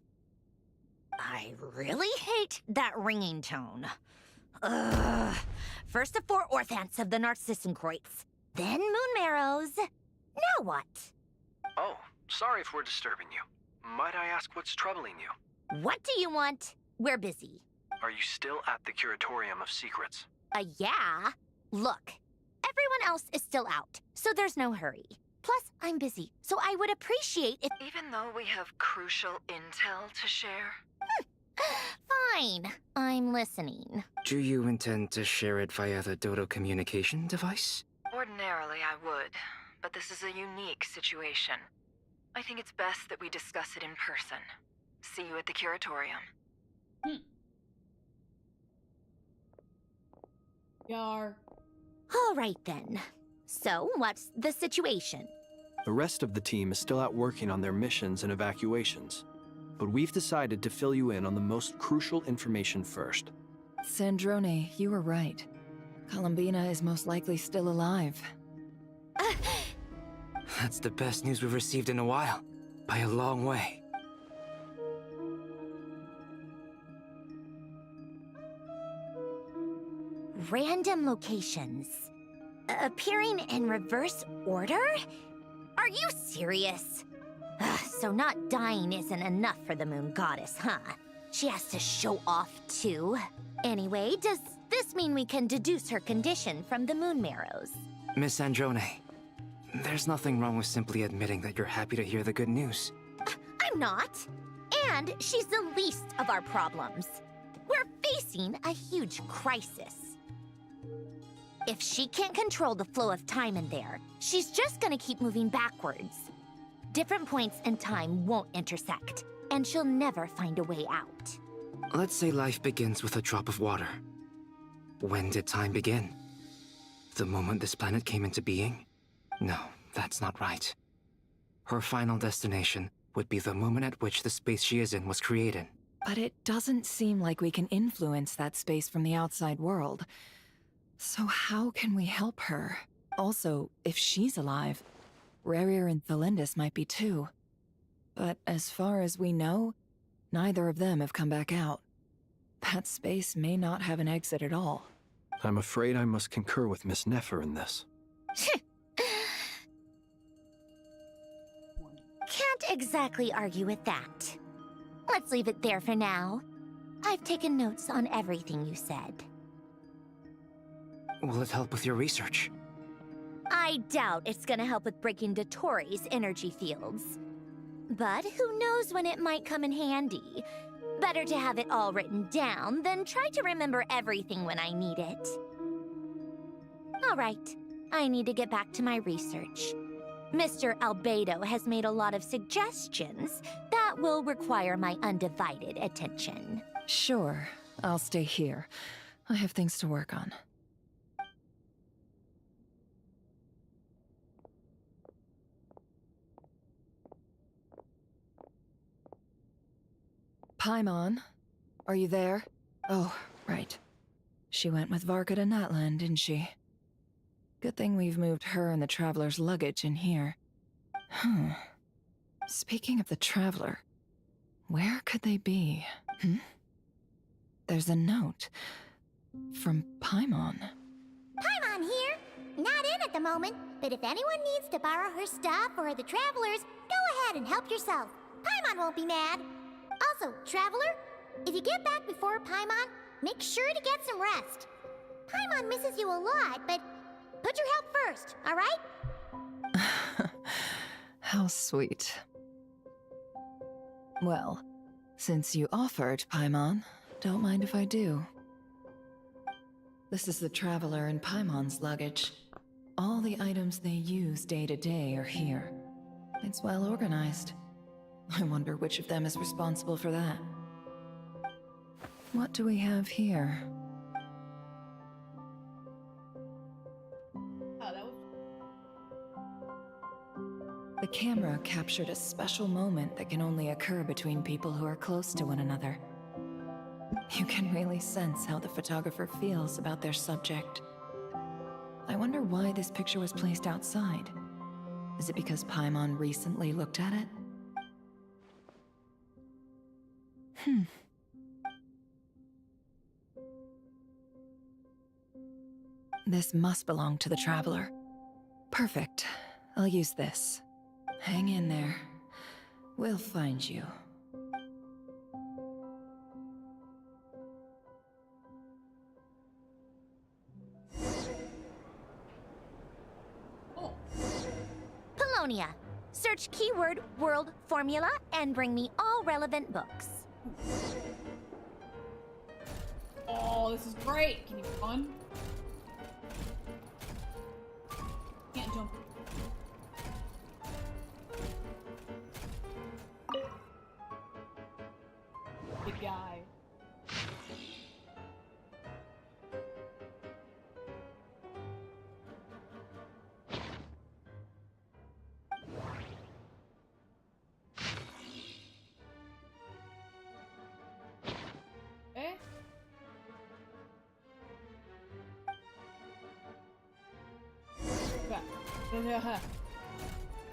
I really hate that ringing tone. Ugh. First the four orthants of the Narcissenkreuz, then moon marrows. Now what? Oh, sorry if we're disturbing you. Might I ask what's troubling you? What do you want? We're busy. Are you still at the Curatorium of Secrets? Yeah. Look, everyone else is still out, so there's no hurry. Plus, I'm busy, so I would appreciate if— Even though we have crucial intel to share? Fine. I'm listening. Do you intend to share it via the Dodo communication device? Ordinarily, I would, but this is a unique situation. I think it's best that we discuss it in person. See you at the Curatorium. Yar. All right, then. So, what's the situation? The rest of the team is still out working on their missions and evacuations. But we've decided to fill you in on the most crucial information first. Sandrone, you were right. Columbina is most likely still alive. That's the best news we've received in a while. By a long way. Random locations. Appearing in reverse order? Are you serious? So not dying isn't enough for the moon goddess, huh? She has to show off too. Anyway, does this mean we can deduce her condition from the moon marrows? Miss Sandrone, there's nothing wrong with simply admitting that you're happy to hear the good news. I'm not. And she's the least of our problems. We're facing a huge crisis. If she can't control the flow of time in there, she's just gonna keep moving backwards. Different points in time won't intersect, and she'll never find a way out. Let's say life begins with a drop of water. When did time begin? The moment this planet came into being? No, that's not right. Her final destination would be the moment at which the space she is in was created. But it doesn't seem like we can influence that space from the outside world. So how can we help her? Also, if she's alive, Rerir and Thalindis might be too. But as far as we know, neither of them have come back out. That space may not have an exit at all. I'm afraid I must concur with Miss Nefer in this. Can't exactly argue with that. Let's leave it there for now. I've taken notes on everything you said. Will it help with your research? I doubt it's gonna help with breaking Dottore's energy fields. But who knows when it might come in handy. Better to have it all written down than try to remember everything when I need it. All right, I need to get back to my research. Mr. Albedo has made a lot of suggestions that will require my undivided attention. Sure, I'll stay here. I have things to work on. Paimon, are you there? Oh, right. She went with Varka to Natlan, didn't she? Good thing we've moved her and the Traveler's luggage in here. Speaking of the Traveler, where could they be? There's a note. From Paimon. Paimon here. Not in at the moment, but if anyone needs to borrow her stuff or the Travelers, go ahead and help yourself. Paimon won't be mad. Also, Traveler, if you get back before Paimon, make sure to get some rest. Paimon misses you a lot, but put your health first, alright? How sweet. Well, since you offered, Paimon, don't mind if I do. This is the Traveler and Paimon's luggage. All the items they use day to day are here. It's well organized. I wonder which of them is responsible for that. What do we have here? The camera captured a special moment that can only occur between people who are close to one another. You can really sense how the photographer feels about their subject. I wonder why this picture was placed outside. Is it because Paimon recently looked at it? This must belong to the Traveler. Perfect. I'll use this. Hang in there. We'll find you. Polonia. Search keyword world formula and bring me all relevant books. Oh, this is great. Can you run? Can't jump. Big guy.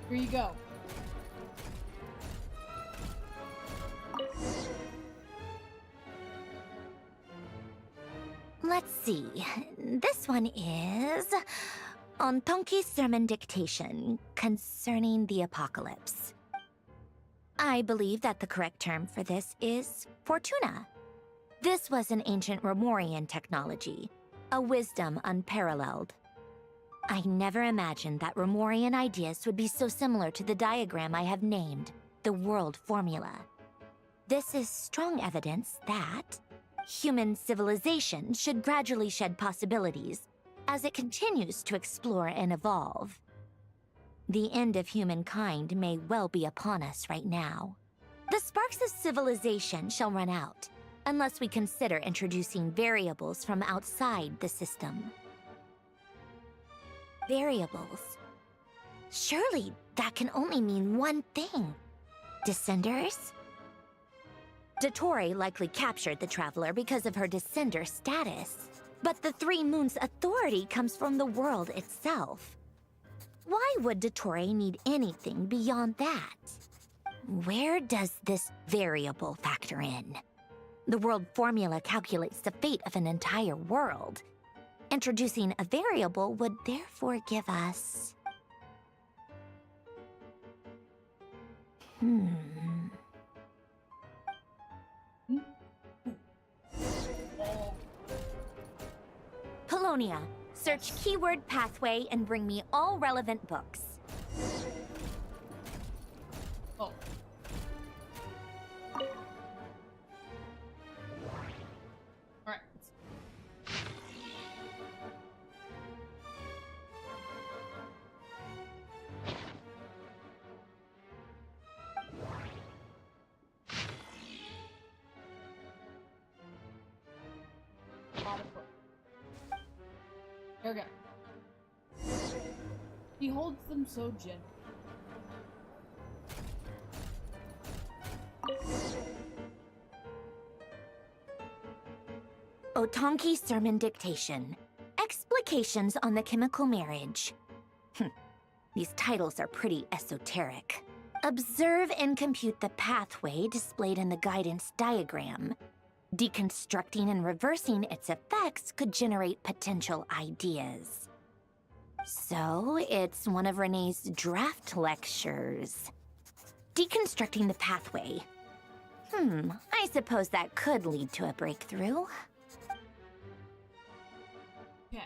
Here you go. Let's see. This one is on Tonki's sermon dictation concerning the apocalypse. I believe that the correct term for this is Fortuna. This was an ancient Romorian technology, a wisdom unparalleled. I never imagined that Romorian ideas would be so similar to the diagram I have named, the world formula. This is strong evidence that human civilization should gradually shed possibilities as it continues to explore and evolve. The end of humankind may well be upon us right now. The sparks of civilization shall run out, unless we consider introducing variables from outside the system. Variables? Surely that can only mean one thing. Descenders? Dottore likely captured the Traveler because of her descender status. But the Three Moons' authority comes from the world itself. Why would Dottore need anything beyond that? Where does this variable factor in? The world formula calculates the fate of an entire world. Introducing a variable would therefore give us... Polonia, search keyword pathway and bring me all relevant books. Oh. Alright. Here we go. He holds them so gently. Otonki sermon dictation. Explications on the chemical marriage. These titles are pretty esoteric. Observe and compute the pathway displayed in the guidance diagram. Deconstructing and reversing its effects could generate potential ideas. So, it's one of Renee's draft lectures. Deconstructing the pathway. I suppose that could lead to a breakthrough. Okay.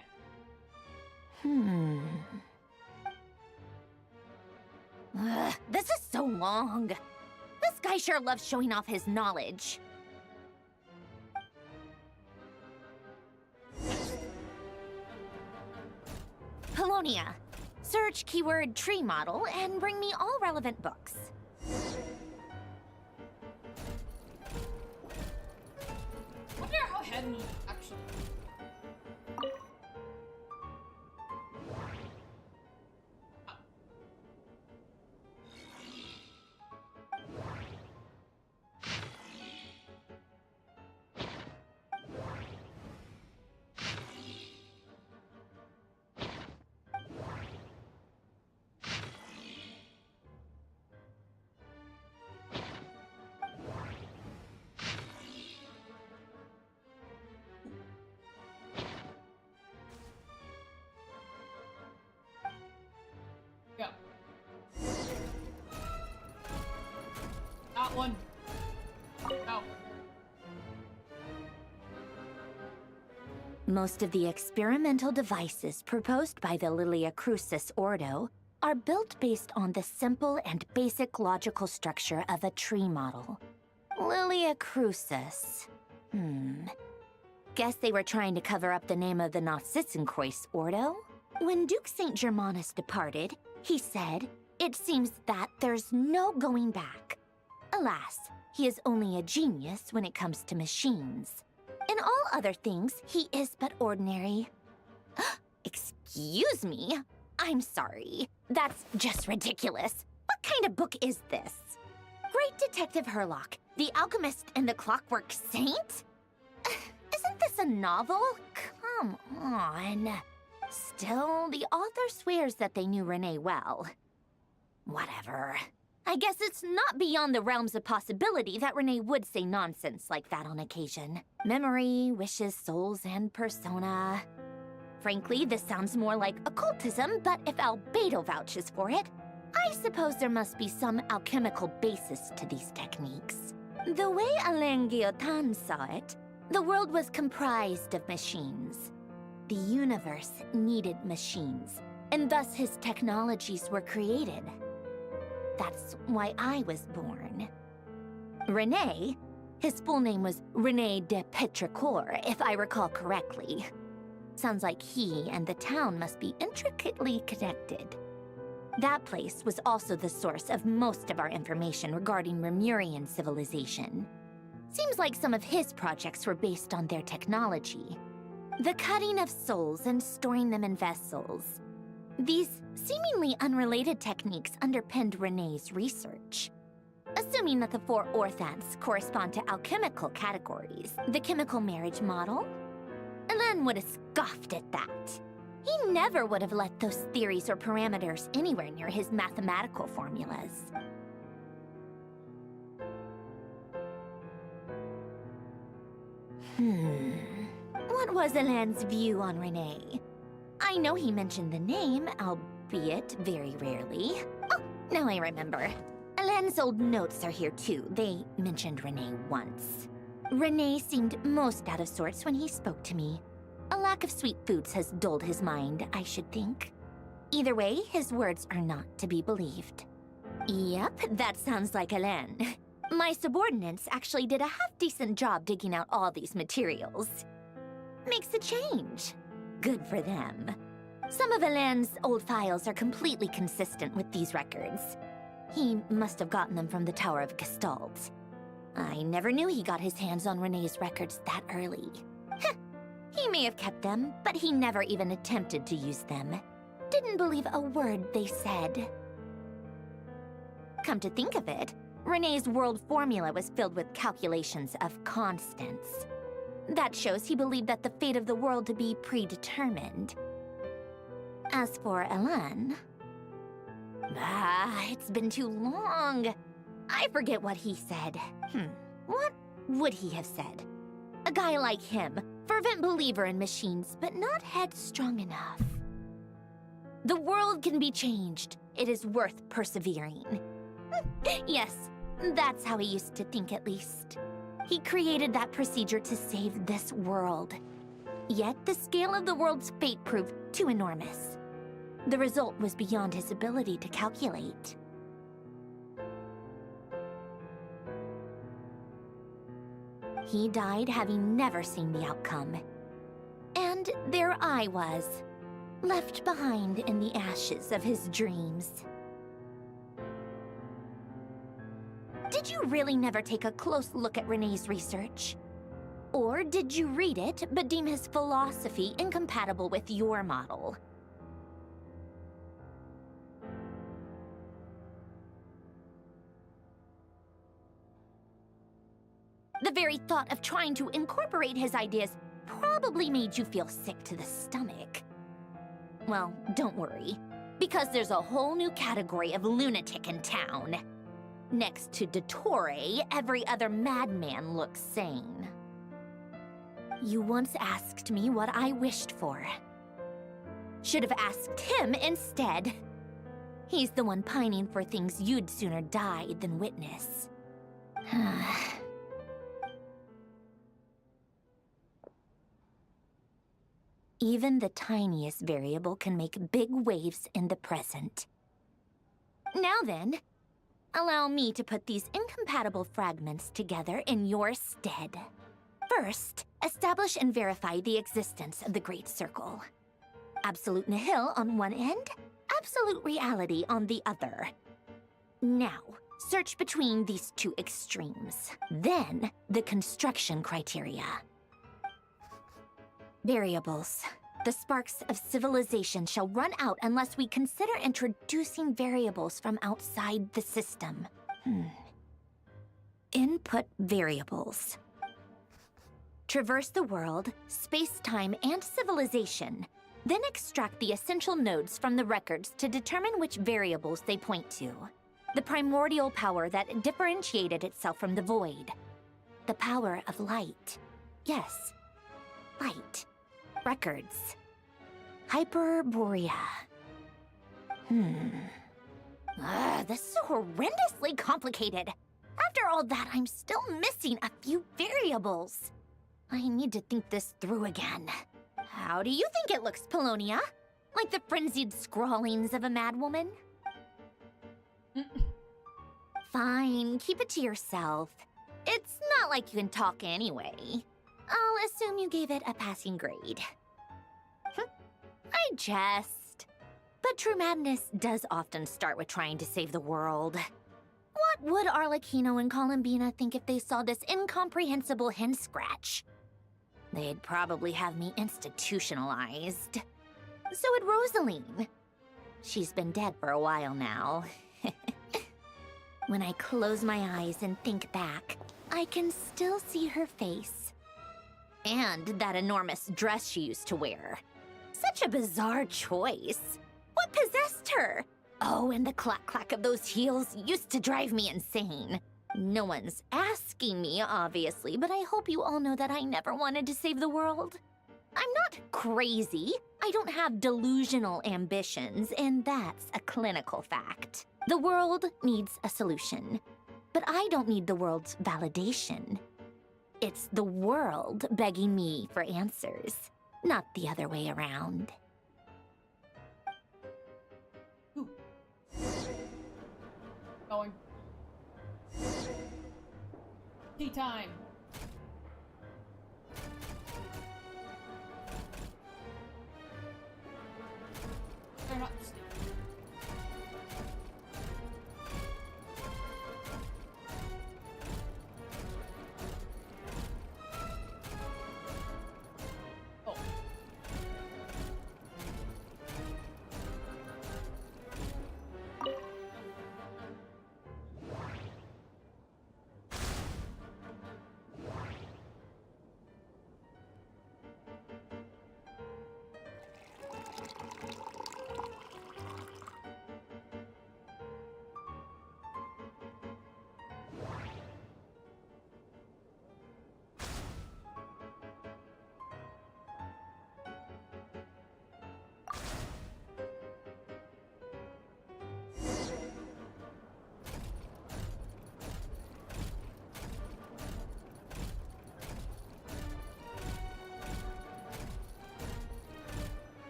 This is so long. This guy sure loves showing off his knowledge. Polonia. Search keyword tree model and bring me all relevant books. I wonder how heavy actually. Go. That one. Ow. Most of the experimental devices proposed by the Lilia Crucis Ordo are built based on the simple and basic logical structure of a tree model. Lilia Crucis. Guess they were trying to cover up the name of the Narcissenkreuz Ordo? When Duke St. Germanus departed, he said, "It seems that there's no going back." Alas, he is only a genius when it comes to machines. In all other things, he is but ordinary. Excuse me? I'm sorry. That's just ridiculous. What kind of book is this? Great Detective Herlock, the Alchemist and the Clockwork Saint? Isn't this a novel? Come on. Still, the author swears that they knew Renee well. Whatever. I guess it's not beyond the realms of possibility that Renee would say nonsense like that on occasion. Memory, wishes, souls, and persona. Frankly, this sounds more like occultism, but if Albedo vouches for it, I suppose there must be some alchemical basis to these techniques. The way Alain Guillotin saw it, the world was comprised of machines. The universe needed machines, and thus his technologies were created. That's why I was born. René, his full name was René de Petrichor, if I recall correctly. Sounds like he and the town must be intricately connected. That place was also the source of most of our information regarding Remurian civilization. Seems like some of his projects were based on their technology. The cutting of souls and storing them in vessels. These seemingly unrelated techniques underpinned René's research. Assuming that the four orthants correspond to alchemical categories, the chemical marriage model? Alain would have scoffed at that. He never would have let those theories or parameters anywhere near his mathematical formulas. What was Alain's view on René? I know he mentioned the name, albeit very rarely. Oh, now I remember. Alain's old notes are here too. They mentioned René once. René seemed most out of sorts when he spoke to me. A lack of sweet foods has dulled his mind, I should think. Either way, his words are not to be believed. Yep, that sounds like Alain. My subordinates actually did a half-decent job digging out all these materials. Makes a change. Good for them. Some of Alain's old files are completely consistent with these records. He must have gotten them from the Tower of Gestalt. I never knew he got his hands on René's records that early. He may have kept them, but he never even attempted to use them. Didn't believe a word they said. Come to think of it, René's world formula was filled with calculations of constants. That shows he believed that the fate of the world to be predetermined. As for Alain... it's been too long. I forget what he said. What would he have said? A guy like him, fervent believer in machines, but not headstrong enough. The world can be changed. It is worth persevering. Yes, that's how he used to think at least. He created that procedure to save this world. Yet the scale of the world's fate proved too enormous. The result was beyond his ability to calculate. He died having never seen the outcome. And there I was, left behind in the ashes of his dreams. Did you really never take a close look at Renee's research? Or did you read it but deem his philosophy incompatible with your model? The very thought of trying to incorporate his ideas probably made you feel sick to the stomach. Well, don't worry, because there's a whole new category of lunatic in town. Next to Dottore, every other madman looks sane. You once asked me what I wished for. Should have asked him instead. He's the one pining for things you'd sooner die than witness. Even the tiniest variable can make big waves in the present. Now then, allow me to put these incompatible fragments together in your stead. First, establish and verify the existence of the Great Circle. Absolute nihil on one end, absolute reality on the other. Now, search between these two extremes. Then, the construction criteria. Variables. The sparks of civilization shall run out unless we consider introducing variables from outside the system. Input variables. Traverse the world, space-time, and civilization. Then extract the essential nodes from the records to determine which variables they point to. The primordial power that differentiated itself from the void. The power of light. Yes, light. Records. Hyperborea. This is so horrendously complicated. After all that, I'm still missing a few variables. I need to think this through again. How do you think it looks, Polonia? Like the frenzied scrawlings of a madwoman? Fine, keep it to yourself. It's not like you can talk anyway. I'll assume you gave it a passing grade. I jest. But true madness does often start with trying to save the world. What would Arlecchino and Columbina think if they saw this incomprehensible hen scratch? They'd probably have me institutionalized. So would Rosaline. She's been dead for a while now. When I close my eyes and think back, I can still see her face. And that enormous dress she used to wear. Such a bizarre choice. What possessed her? Oh, and the clack-clack of those heels used to drive me insane. No one's asking me, obviously, but I hope you all know that I never wanted to save the world. I'm not crazy. I don't have delusional ambitions, and that's a clinical fact. The world needs a solution, but I don't need the world's validation. It's the world begging me for answers, not the other way around. Going. Tea time. Very much. Oh.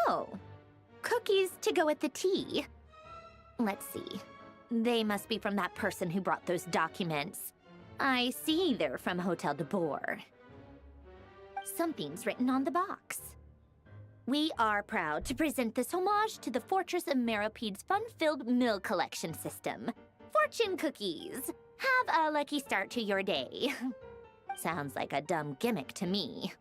Oh, cookies to go with the tea. Let's see. They must be from that person who brought those documents. I see they're from Hotel de Boer. Something's written on the box. We are proud to present this homage to the Fortress of Meropede's fun-filled mill collection system. Fortune cookies. Have a lucky start to your day. Sounds like a dumb gimmick to me.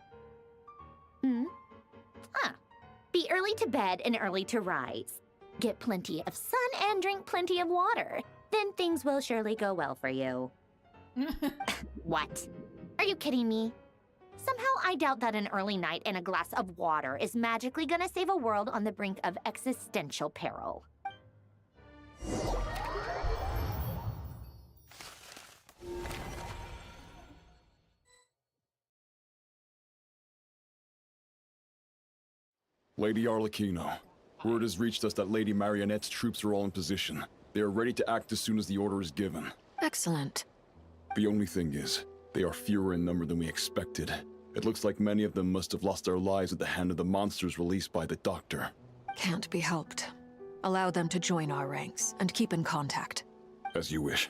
Be early to bed and early to rise. Get plenty of sun and drink plenty of water. Then things will surely go well for you. What? Are you kidding me? Somehow I doubt that an early night and a glass of water is magically gonna save a world on the brink of existential peril. Lady Arlecchino, word has reached us that Lady Marionette's troops are all in position. They are ready to act as soon as the order is given. Excellent. The only thing is, they are fewer in number than we expected. It looks like many of them must have lost their lives at the hand of the monsters released by the Doctor. Can't be helped. Allow them to join our ranks, and keep in contact. As you wish.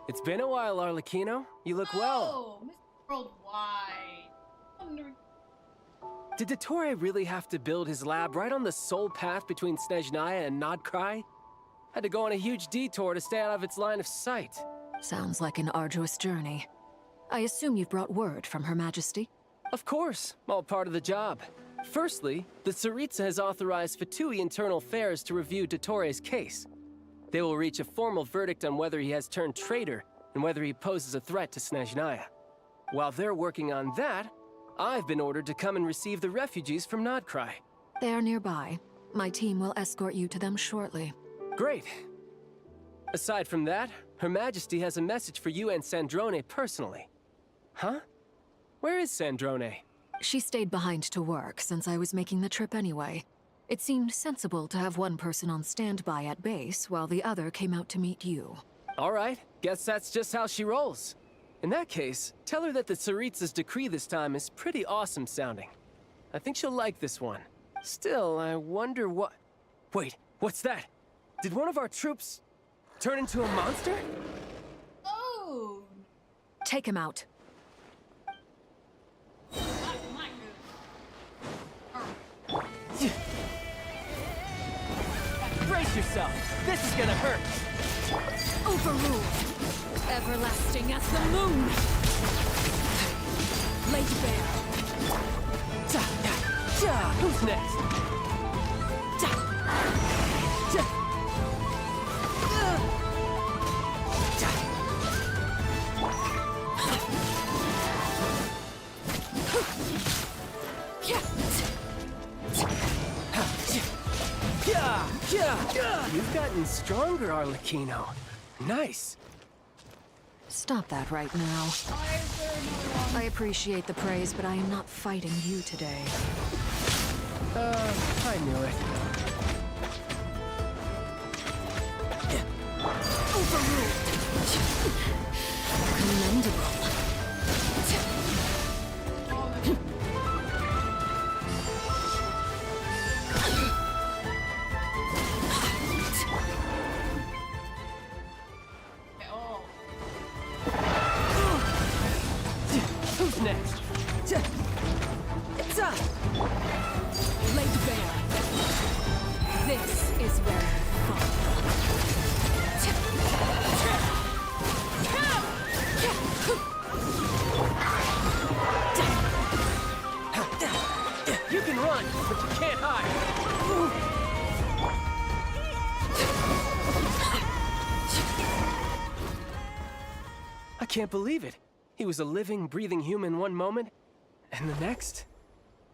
It's been a while, Arlecchino. You look well. Oh, Mr. Worldwide. Did Dottore really have to build his lab right on the sole path between Snezhnaya and Nodcry? Had to go on a huge detour to stay out of its line of sight. Sounds like an arduous journey. I assume you've brought word from Her Majesty? Of course, all part of the job. Firstly, the Tsaritsa has authorized Fatui Internal Affairs to review Dottore's case. They will reach a formal verdict on whether he has turned traitor and whether he poses a threat to Snezhnaya. While they're working on that, I've been ordered to come and receive the refugees from Nodcry. They are nearby. My team will escort you to them shortly. Great. Aside from that, Her Majesty has a message for you and Sandrone personally. Huh? Where is Sandrone? She stayed behind to work since I was making the trip anyway. It seemed sensible to have one person on standby at base while the other came out to meet you. All right, guess that's just how she rolls. In that case, tell her that the Tsaritsa's decree this time is pretty awesome sounding. I think she'll like this one. Still, I wonder what... Wait, what's that? Did one of our troops turn into a monster? Oh! Take him out. Brace yourself! This is gonna hurt! Overruled! Everlasting as the moon! Laid bare! Who's next? You've gotten stronger, Arlecchino. Nice. Stop that right now. I appreciate the praise, but I am not fighting you today. I knew it. Overruled! Commendable. Who's next? Laid bare. This is where you fall. You can run, but you can't hide. I can't believe it. He was a living, breathing human one moment, and the next?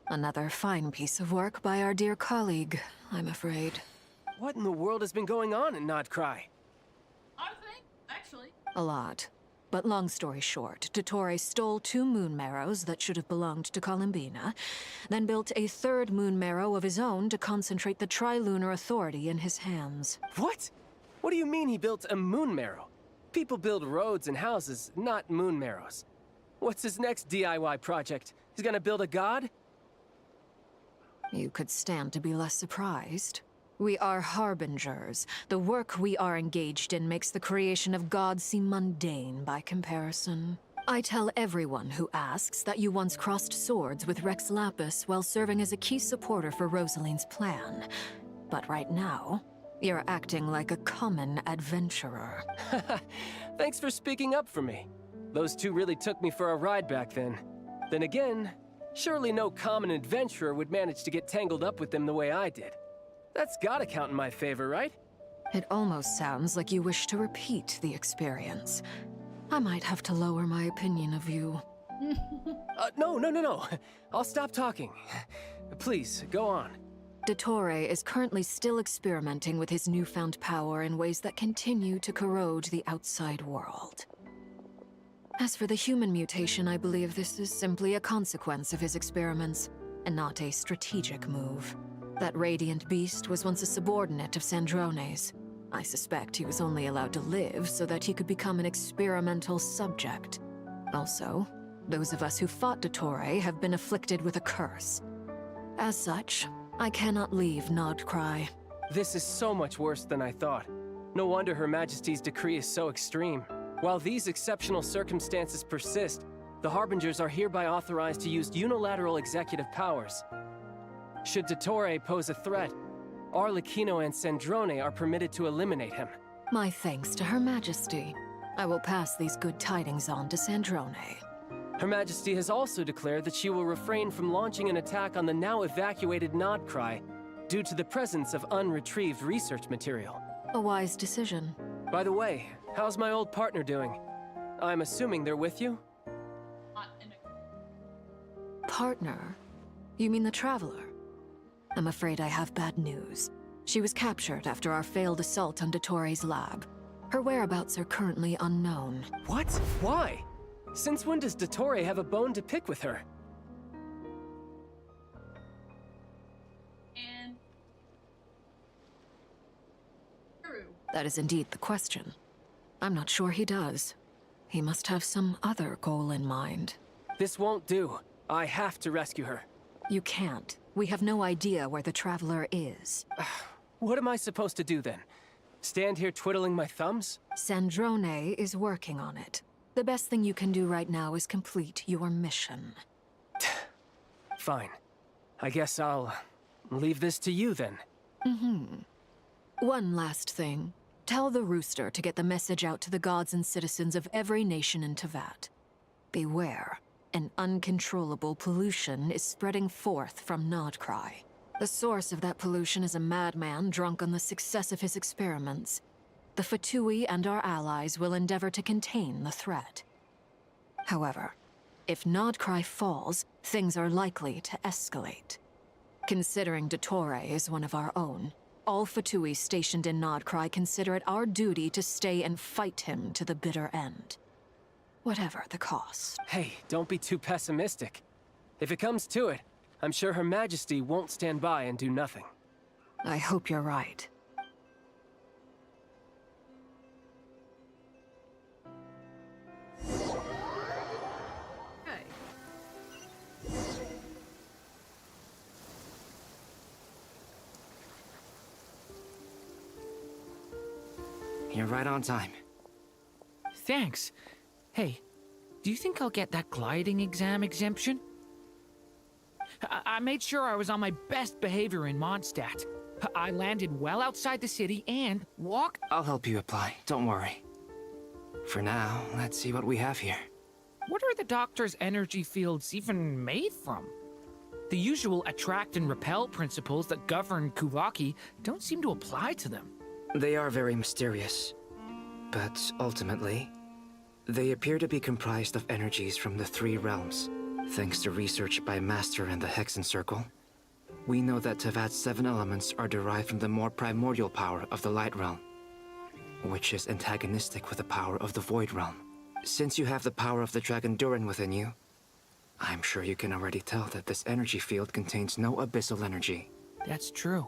Another fine piece of work by our dear colleague, I'm afraid. What in the world has been going on in Nodcry? I think, actually. A lot. But long story short, Dottore stole 2 moon marrows that should have belonged to Columbina, then built a 3rd moon marrow of his own to concentrate the Trilunar Authority in his hands. What? What do you mean he built a moon marrow? People build roads and houses, not moon marrows. What's his next DIY project? He's gonna build a god? You could stand to be less surprised. We are harbingers. The work we are engaged in makes the creation of gods seem mundane by comparison. I tell everyone who asks that you once crossed swords with Rex Lapis while serving as a key supporter for Rosaline's plan. But right now, you're acting like a common adventurer. Thanks for speaking up for me. Those 2 really took me for a ride back then. Then again, surely no common adventurer would manage to get tangled up with them the way I did. That's gotta count in my favor, right? It almost sounds like you wish to repeat the experience. I might have to lower my opinion of you. No. I'll stop talking. Please, go on. Dottore is currently still experimenting with his newfound power in ways that continue to corrode the outside world. As for the human mutation, I believe this is simply a consequence of his experiments, and not a strategic move. That radiant beast was once a subordinate of Sandrone's. I suspect he was only allowed to live so that he could become an experimental subject. Also, those of us who fought Dottore have been afflicted with a curse. As such, I cannot leave Nodcry. This is so much worse than I thought. No wonder Her Majesty's decree is so extreme. While these exceptional circumstances persist, the Harbingers are hereby authorized to use unilateral executive powers. Should Dottore pose a threat, Arlecchino and Sandrone are permitted to eliminate him. My thanks to Her Majesty. I will pass these good tidings on to Sandrone. Her Majesty has also declared that she will refrain from launching an attack on the now evacuated Nodcry due to the presence of unretrieved research material. A wise decision. By the way, how's my old partner doing? I'm assuming they're with you? Partner? You mean the Traveler? I'm afraid I have bad news. She was captured after our failed assault on Dottore's lab. Her whereabouts are currently unknown. What? Why? Since when does Dottore have a bone to pick with her? And... That is indeed the question. I'm not sure he does. He must have some other goal in mind. This won't do. I have to rescue her. You can't. We have no idea where the Traveler is. What am I supposed to do then? Stand here twiddling my thumbs? Sandrone is working on it. The best thing you can do right now is complete your mission. Fine. I guess I'll leave this to you then. One last thing. Tell the Rooster to get the message out to the gods and citizens of every nation in Teyvat. Beware. An uncontrollable pollution is spreading forth from Nodcry. The source of that pollution is a madman drunk on the success of his experiments. The Fatui and our allies will endeavor to contain the threat. However, if Nodcry falls, things are likely to escalate. Considering Dottore is one of our own, all Fatui stationed in Nodcry consider it our duty to stay and fight him to the bitter end. Whatever the cost. Hey, don't be too pessimistic. If it comes to it, I'm sure Her Majesty won't stand by and do nothing. I hope you're right. You're right on time. Thanks. Hey, do you think I'll get that gliding exam exemption? I made sure I was on my best behavior in Mondstadt. I landed well outside the city and walked... I'll help you apply, don't worry. For now, let's see what we have here. What are the doctor's energy fields even made from? The usual attract and repel principles that govern Kuvaki don't seem to apply to them. They are very mysterious, but ultimately, they appear to be comprised of energies from the 3 realms. Thanks to research by Master and the Hexen Circle, we know that Teyvat's 7 elements are derived from the more primordial power of the Light Realm, which is antagonistic with the power of the Void Realm. Since you have the power of the Dragon Durin within you, I'm sure you can already tell that this energy field contains no abyssal energy. That's true.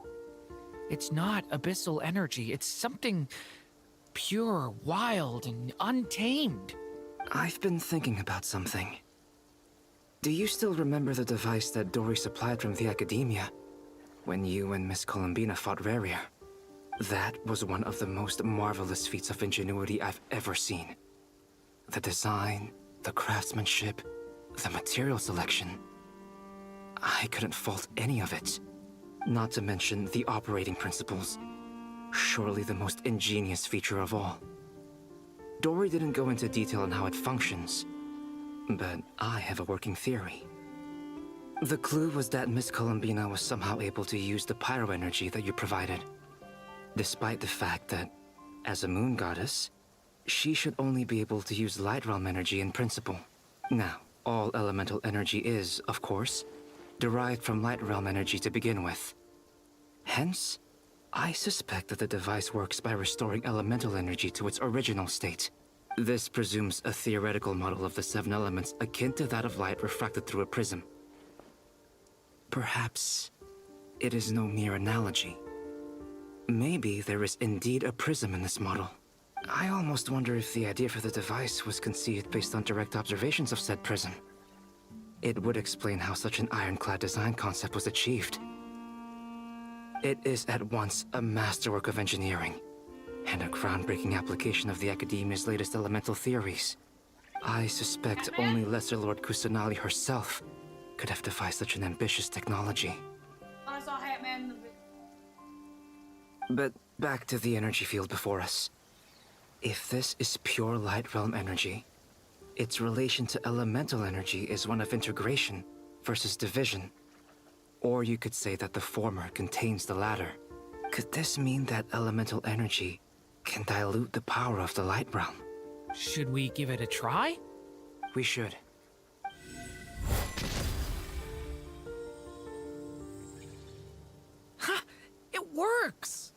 It's not abyssal energy. It's something pure, wild, and untamed. I've been thinking about something. Do you still remember the device that Dory supplied from the Academia when you and Miss Columbina fought Raria? That was one of the most marvelous feats of ingenuity I've ever seen. The design, the craftsmanship, the material selection. I couldn't fault any of it. Not to mention the operating principles. Surely the most ingenious feature of all. Dory didn't go into detail on how it functions, but I have a working theory. The clue was that Miss Columbina was somehow able to use the pyro energy that you provided, despite the fact that, as a moon goddess, she should only be able to use light realm energy in principle. Now, all elemental energy is, of course, derived from light realm energy to begin with. Hence, I suspect that the device works by restoring elemental energy to its original state. This presumes a theoretical model of the 7 elements akin to that of light refracted through a prism. Perhaps it is no mere analogy. Maybe there is indeed a prism in this model. I almost wonder if the idea for the device was conceived based on direct observations of said prism. It would explain how such an ironclad design concept was achieved. It is at once a masterwork of engineering and a groundbreaking application of the Academia's latest elemental theories. I suspect only Lesser Lord Kusanali herself could have devised such an ambitious technology. I saw Hatman. But back to the energy field before us. If this is pure light realm energy, its relation to elemental energy is one of integration versus division. Or you could say that the former contains the latter. Could this mean that elemental energy can dilute the power of the light realm? Should we give it a try? We should. Ha! It works!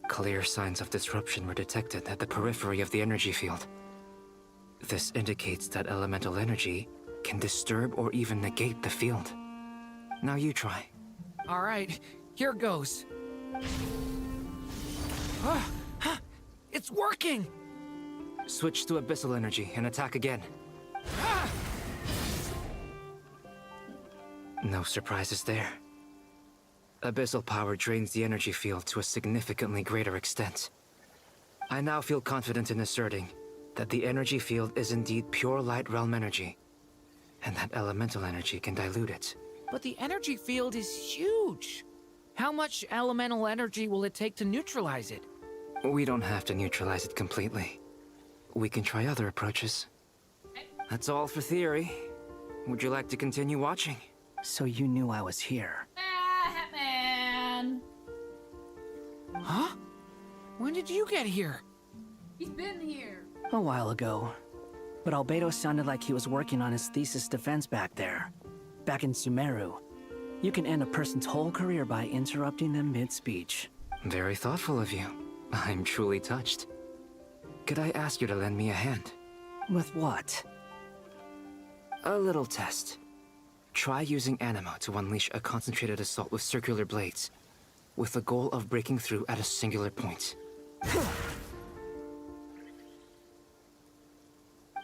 Clear signs of disruption were detected at the periphery of the energy field. This indicates that elemental energy can disturb or even negate the field. Now you try. All right, here goes. It's working! Switch to abyssal energy and attack again. No surprises there. Abyssal power drains the energy field to a significantly greater extent. I now feel confident in asserting that the energy field is indeed pure light realm energy, and that elemental energy can dilute it. But the energy field is huge. How much elemental energy will it take to neutralize it? We don't have to neutralize it completely. We can try other approaches. That's all for theory. Would you like to continue watching? So you knew I was here. Hatman. Huh? When did you get here? He's been here. A while ago. But Albedo sounded like he was working on his thesis defense back there. Back in Sumeru. You can end a person's whole career by interrupting them mid-speech. Very thoughtful of you. I'm truly touched. Could I ask you to lend me a hand? With what? A little test. Try using Anima to unleash a concentrated assault with circular blades, with the goal of breaking through at a singular point.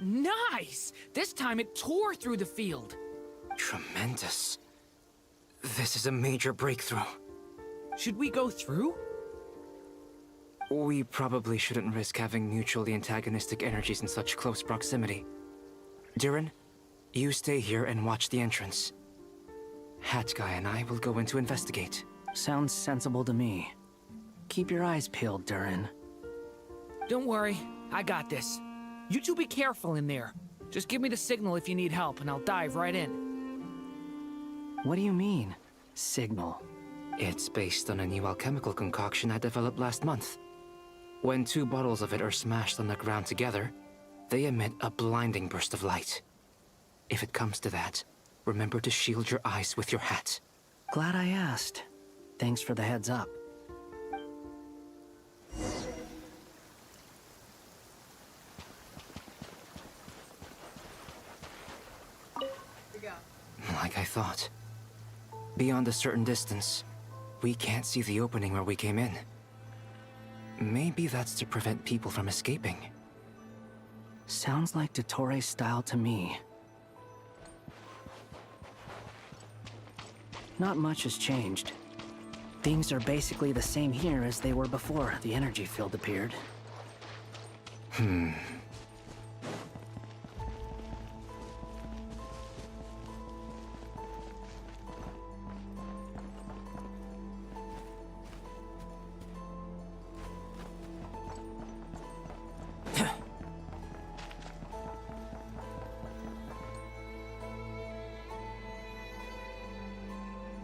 Nice! This time it tore through the field. Tremendous. This is a major breakthrough. Should we go through? We probably shouldn't risk having mutually antagonistic energies in such close proximity. Durin, you stay here and watch the entrance. Hat Guy and I will go in to investigate. Sounds sensible to me. Keep your eyes peeled, Durin. Don't worry, I got this. You two be careful in there. Just give me the signal if you need help, and I'll dive right in. What do you mean, signal? It's based on a new alchemical concoction I developed last month. When 2 bottles of it are smashed on the ground together, they emit a blinding burst of light. If it comes to that, remember to shield your eyes with your hat. Glad I asked. Thanks for the heads up. thought. Beyond a certain distance, we can't see the opening where we came in. Maybe that's to prevent people from escaping. Sounds like Dottore style to me. Not much has changed. Things are basically the same here as they were before the energy field appeared.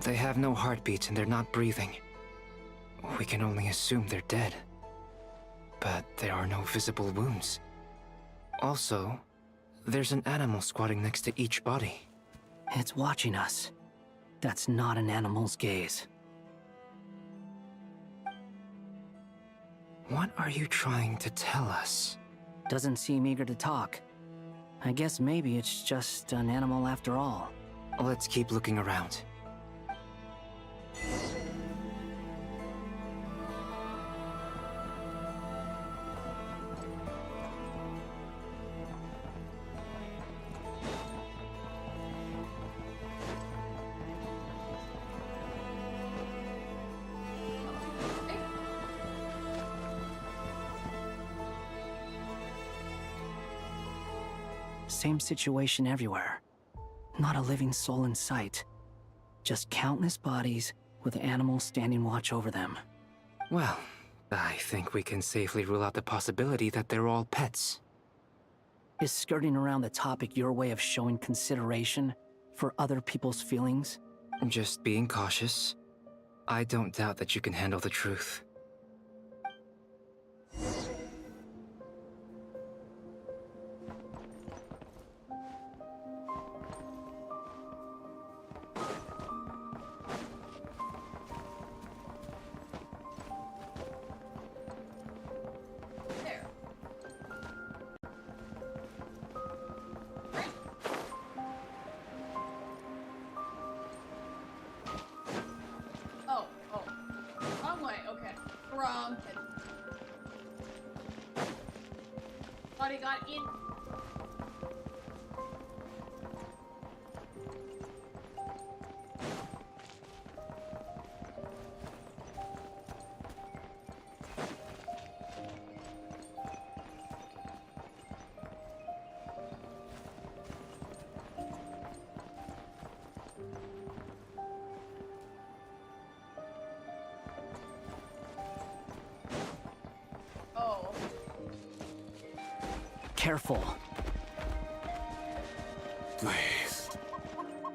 They have no heartbeats and they're not breathing. We can only assume they're dead. But there are no visible wounds. Also, there's an animal squatting next to each body. It's watching us. That's not an animal's gaze. What are you trying to tell us? Doesn't seem eager to talk. I guess maybe it's just an animal after all. Let's keep looking around. Same situation everywhere. Not a living soul in sight. Just countless bodies with animals standing watch over them. Well, I think we can safely rule out the possibility that they're all pets. Is skirting around the topic your way of showing consideration for other people's feelings? Just being cautious. I don't doubt that you can handle the truth. Got in. Oh. Careful. Please.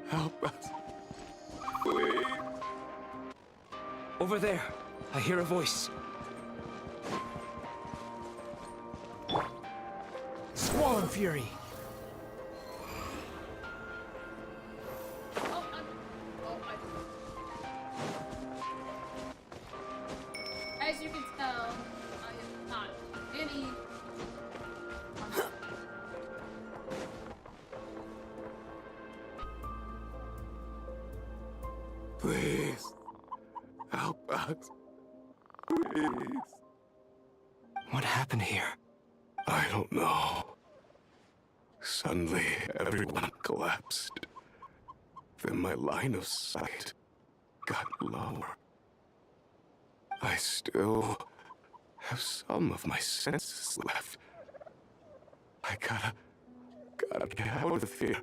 Help us. Please. Over there. I hear a voice. Swallow Fury! As you can tell, I am not any. Please. Help us. Please. What happened here? I don't know. Suddenly, everyone collapsed. Then my line of sight got lower. I still have some of my senses left. I gotta get out of here.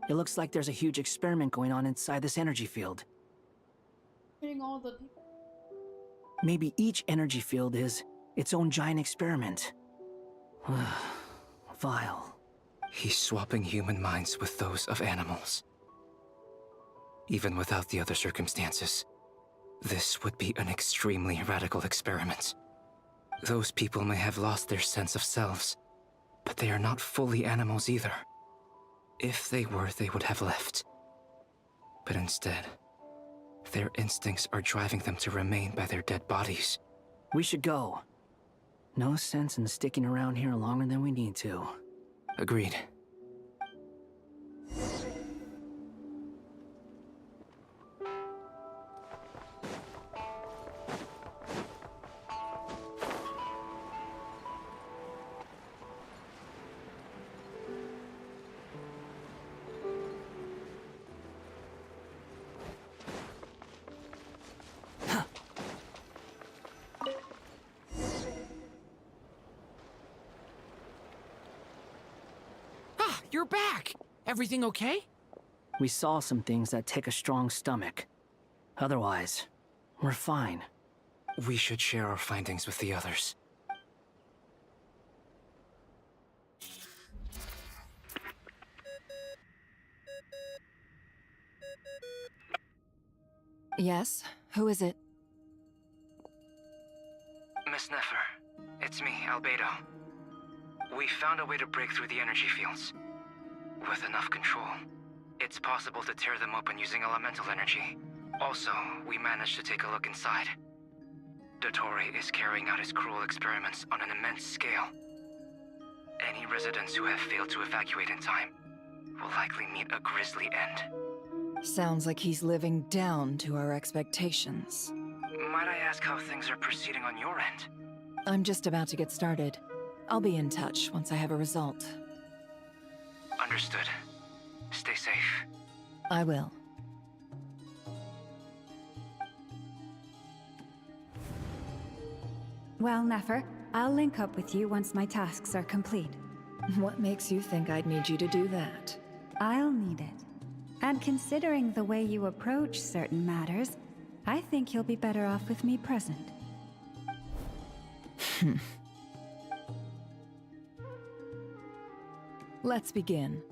It looks like there's a huge experiment going on inside this energy field. Hitting all the people. Maybe each energy field is its own giant experiment. Vile. He's swapping human minds with those of animals. Even without the other circumstances, this would be an extremely radical experiment. Those people may have lost their sense of selves, but they are not fully animals either. If they were, they would have left. But instead, their instincts are driving them to remain by their dead bodies. We should go. No sense in sticking around here longer than we need to. Agreed. You're back! Everything okay? We saw some things that take a strong stomach. Otherwise, we're fine. We should share our findings with the others. Yes? Who is it? Miss Nefer, it's me, Albedo. We found a way to break through the energy fields. With enough control, it's possible to tear them open using elemental energy. Also, we managed to take a look inside. Dottore is carrying out his cruel experiments on an immense scale. Any residents who have failed to evacuate in time will likely meet a grisly end. Sounds like he's living down to our expectations. Might I ask how things are proceeding on your end? I'm just about to get started. I'll be in touch once I have a result. Understood. Stay safe. I will. Well, Nefer, I'll link up with you once my tasks are complete. What makes you think I'd need you to do that? I'll need it. And considering the way you approach certain matters, I think you'll be better off with me present. Let's begin.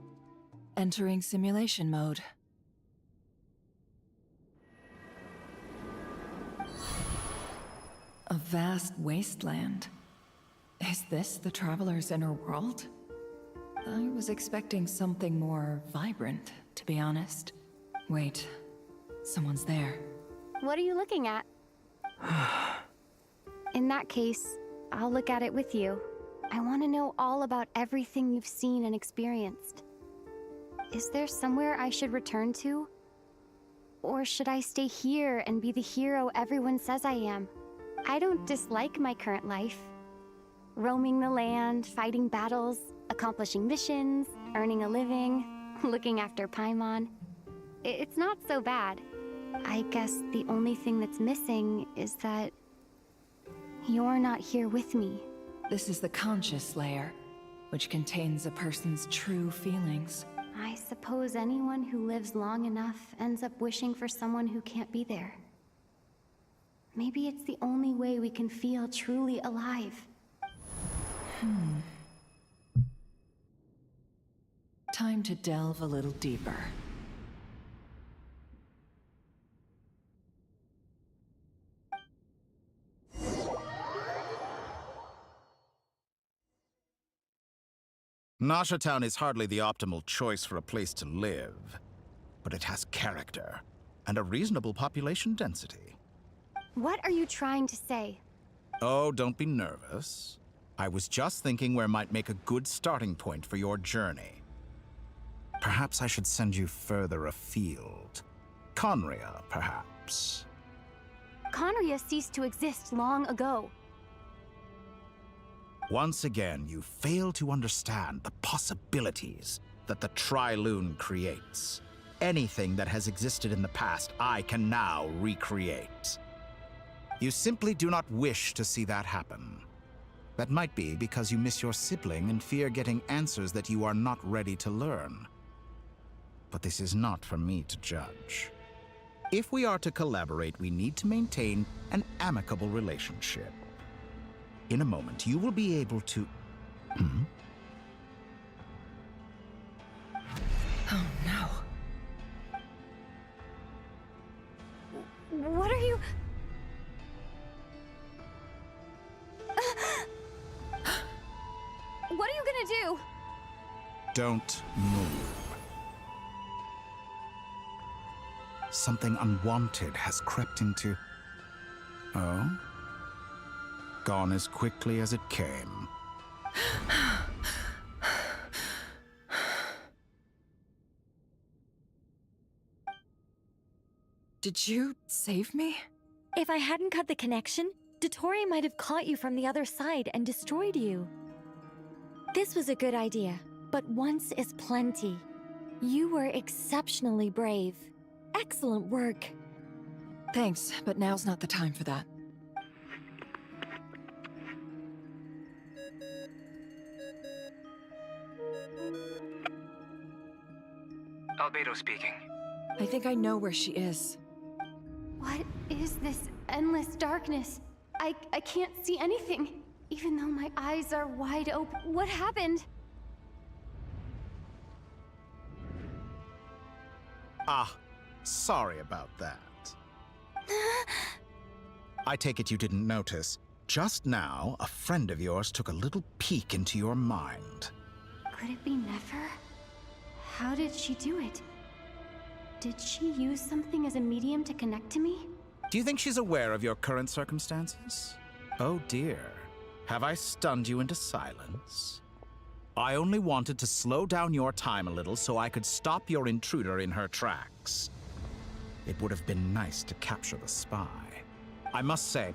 Entering simulation mode. A vast wasteland. Is this the Traveler's inner world? I was expecting something more vibrant, to be honest. Wait, someone's there. What are you looking at? In that case, I'll look at it with you. I want to know all about everything you've seen and experienced. Is there somewhere I should return to? Or should I stay here and be the hero everyone says I am? I don't dislike my current life. Roaming the land, fighting battles, accomplishing missions, earning a living, looking after Paimon. It's not so bad. I guess the only thing that's missing is that you're not here with me. This is the conscious layer, which contains a person's true feelings. I suppose anyone who lives long enough ends up wishing for someone who can't be there. Maybe it's the only way we can feel truly alive. Time to delve a little deeper. Nasha Town is hardly the optimal choice for a place to live, but it has character and a reasonable population density. What are you trying to say? Oh, don't be nervous. I was just thinking where might make a good starting point for your journey. Perhaps I should send you further afield. Conria, perhaps. Conria ceased to exist long ago. Once again, you fail to understand the possibilities that the Tri-Lune creates. Anything that has existed in the past, I can now recreate. You simply do not wish to see that happen. That might be because you miss your sibling and fear getting answers that you are not ready to learn. But this is not for me to judge. If we are to collaborate, we need to maintain an amicable relationship. In a moment, you will be able to... Oh no. What are you... What are you gonna do? Don't move. Something unwanted has crept into... Oh? gone as quickly as it came. Did you save me? If I hadn't cut the connection, Dottore might have caught you from the other side and destroyed you. This was a good idea, but once is plenty. You were exceptionally brave. Excellent work. Thanks, but now's not the time for that. Albedo speaking. I think I know where she is. What is this endless darkness? I can't see anything, even though my eyes are wide open. What happened? Ah, sorry about that. I take it you didn't notice. Just now, a friend of yours took a little peek into your mind. Could it be Nefer? How did she do it? Did she use something as a medium to connect to me? Do you think she's aware of your current circumstances? Oh dear. Have I stunned you into silence? I only wanted to slow down your time a little so I could stop your intruder in her tracks. It would have been nice to capture the spy. I must say,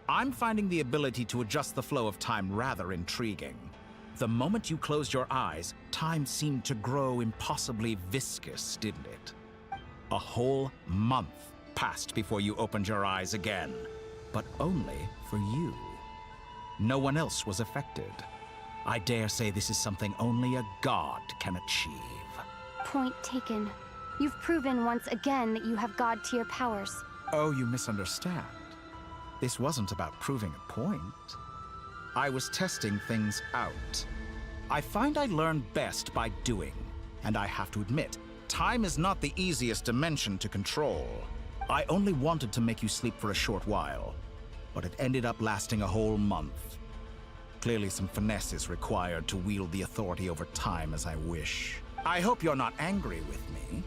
I'm finding the ability to adjust the flow of time rather intriguing. The moment you closed your eyes, time seemed to grow impossibly viscous, didn't it? A whole month passed before you opened your eyes again, but only for you. No one else was affected. I dare say this is something only a god can achieve. Point taken. You've proven once again that you have god-tier powers. Oh, you misunderstand. This wasn't about proving a point. I was testing things out. I find I learn best by doing, and I have to admit, time is not the easiest dimension to control. I only wanted to make you sleep for a short while, but it ended up lasting a whole month. Clearly some finesse is required to wield the authority over time as I wish. I hope you're not angry with me.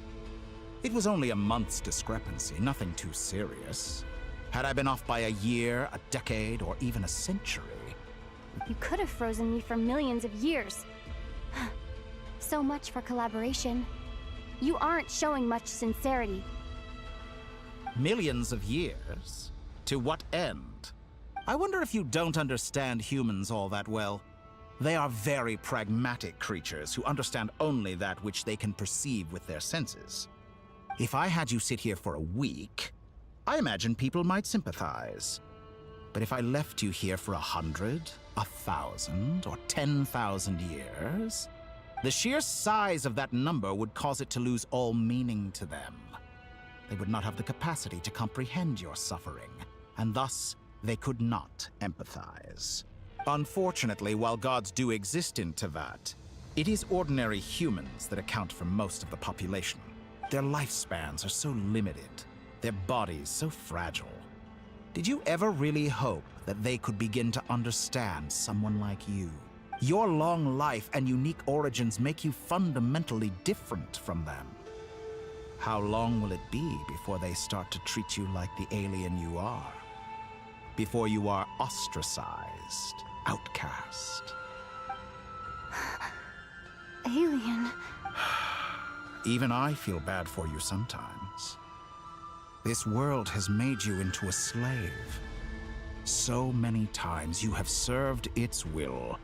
It was only a month's discrepancy, nothing too serious. Had I been off by a year, a decade, or even a century... You could have frozen me for millions of years. So much for collaboration. You aren't showing much sincerity. Millions of years? To what end? I wonder if you don't understand humans all that well. They are very pragmatic creatures who understand only that which they can perceive with their senses. If I had you sit here for a week, I imagine people might sympathize. But if I left you here for 100, 1,000, or 10,000 years, the sheer size of that number would cause it to lose all meaning to them. They would not have the capacity to comprehend your suffering, and thus they could not empathize. Unfortunately, while gods do exist in Tevat, it is ordinary humans that account for most of the population. Their lifespans are so limited, their bodies so fragile. Did you ever really hope that they could begin to understand someone like you? Your long life and unique origins make you fundamentally different from them. How long will it be before they start to treat you like the alien you are? Before you are ostracized, outcast? Alien. Even I feel bad for you sometimes. This world has made you into a slave. So many times you have served its will,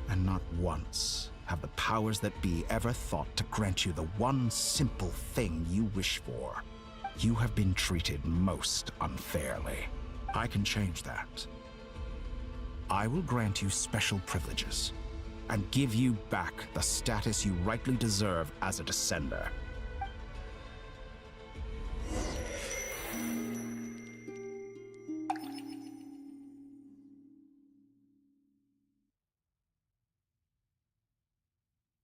and not once have the powers that be ever thought to grant you the one simple thing you wish for. You have been treated most unfairly. I can change that. I will grant you special privileges, and give you back the status you rightly deserve as a descender.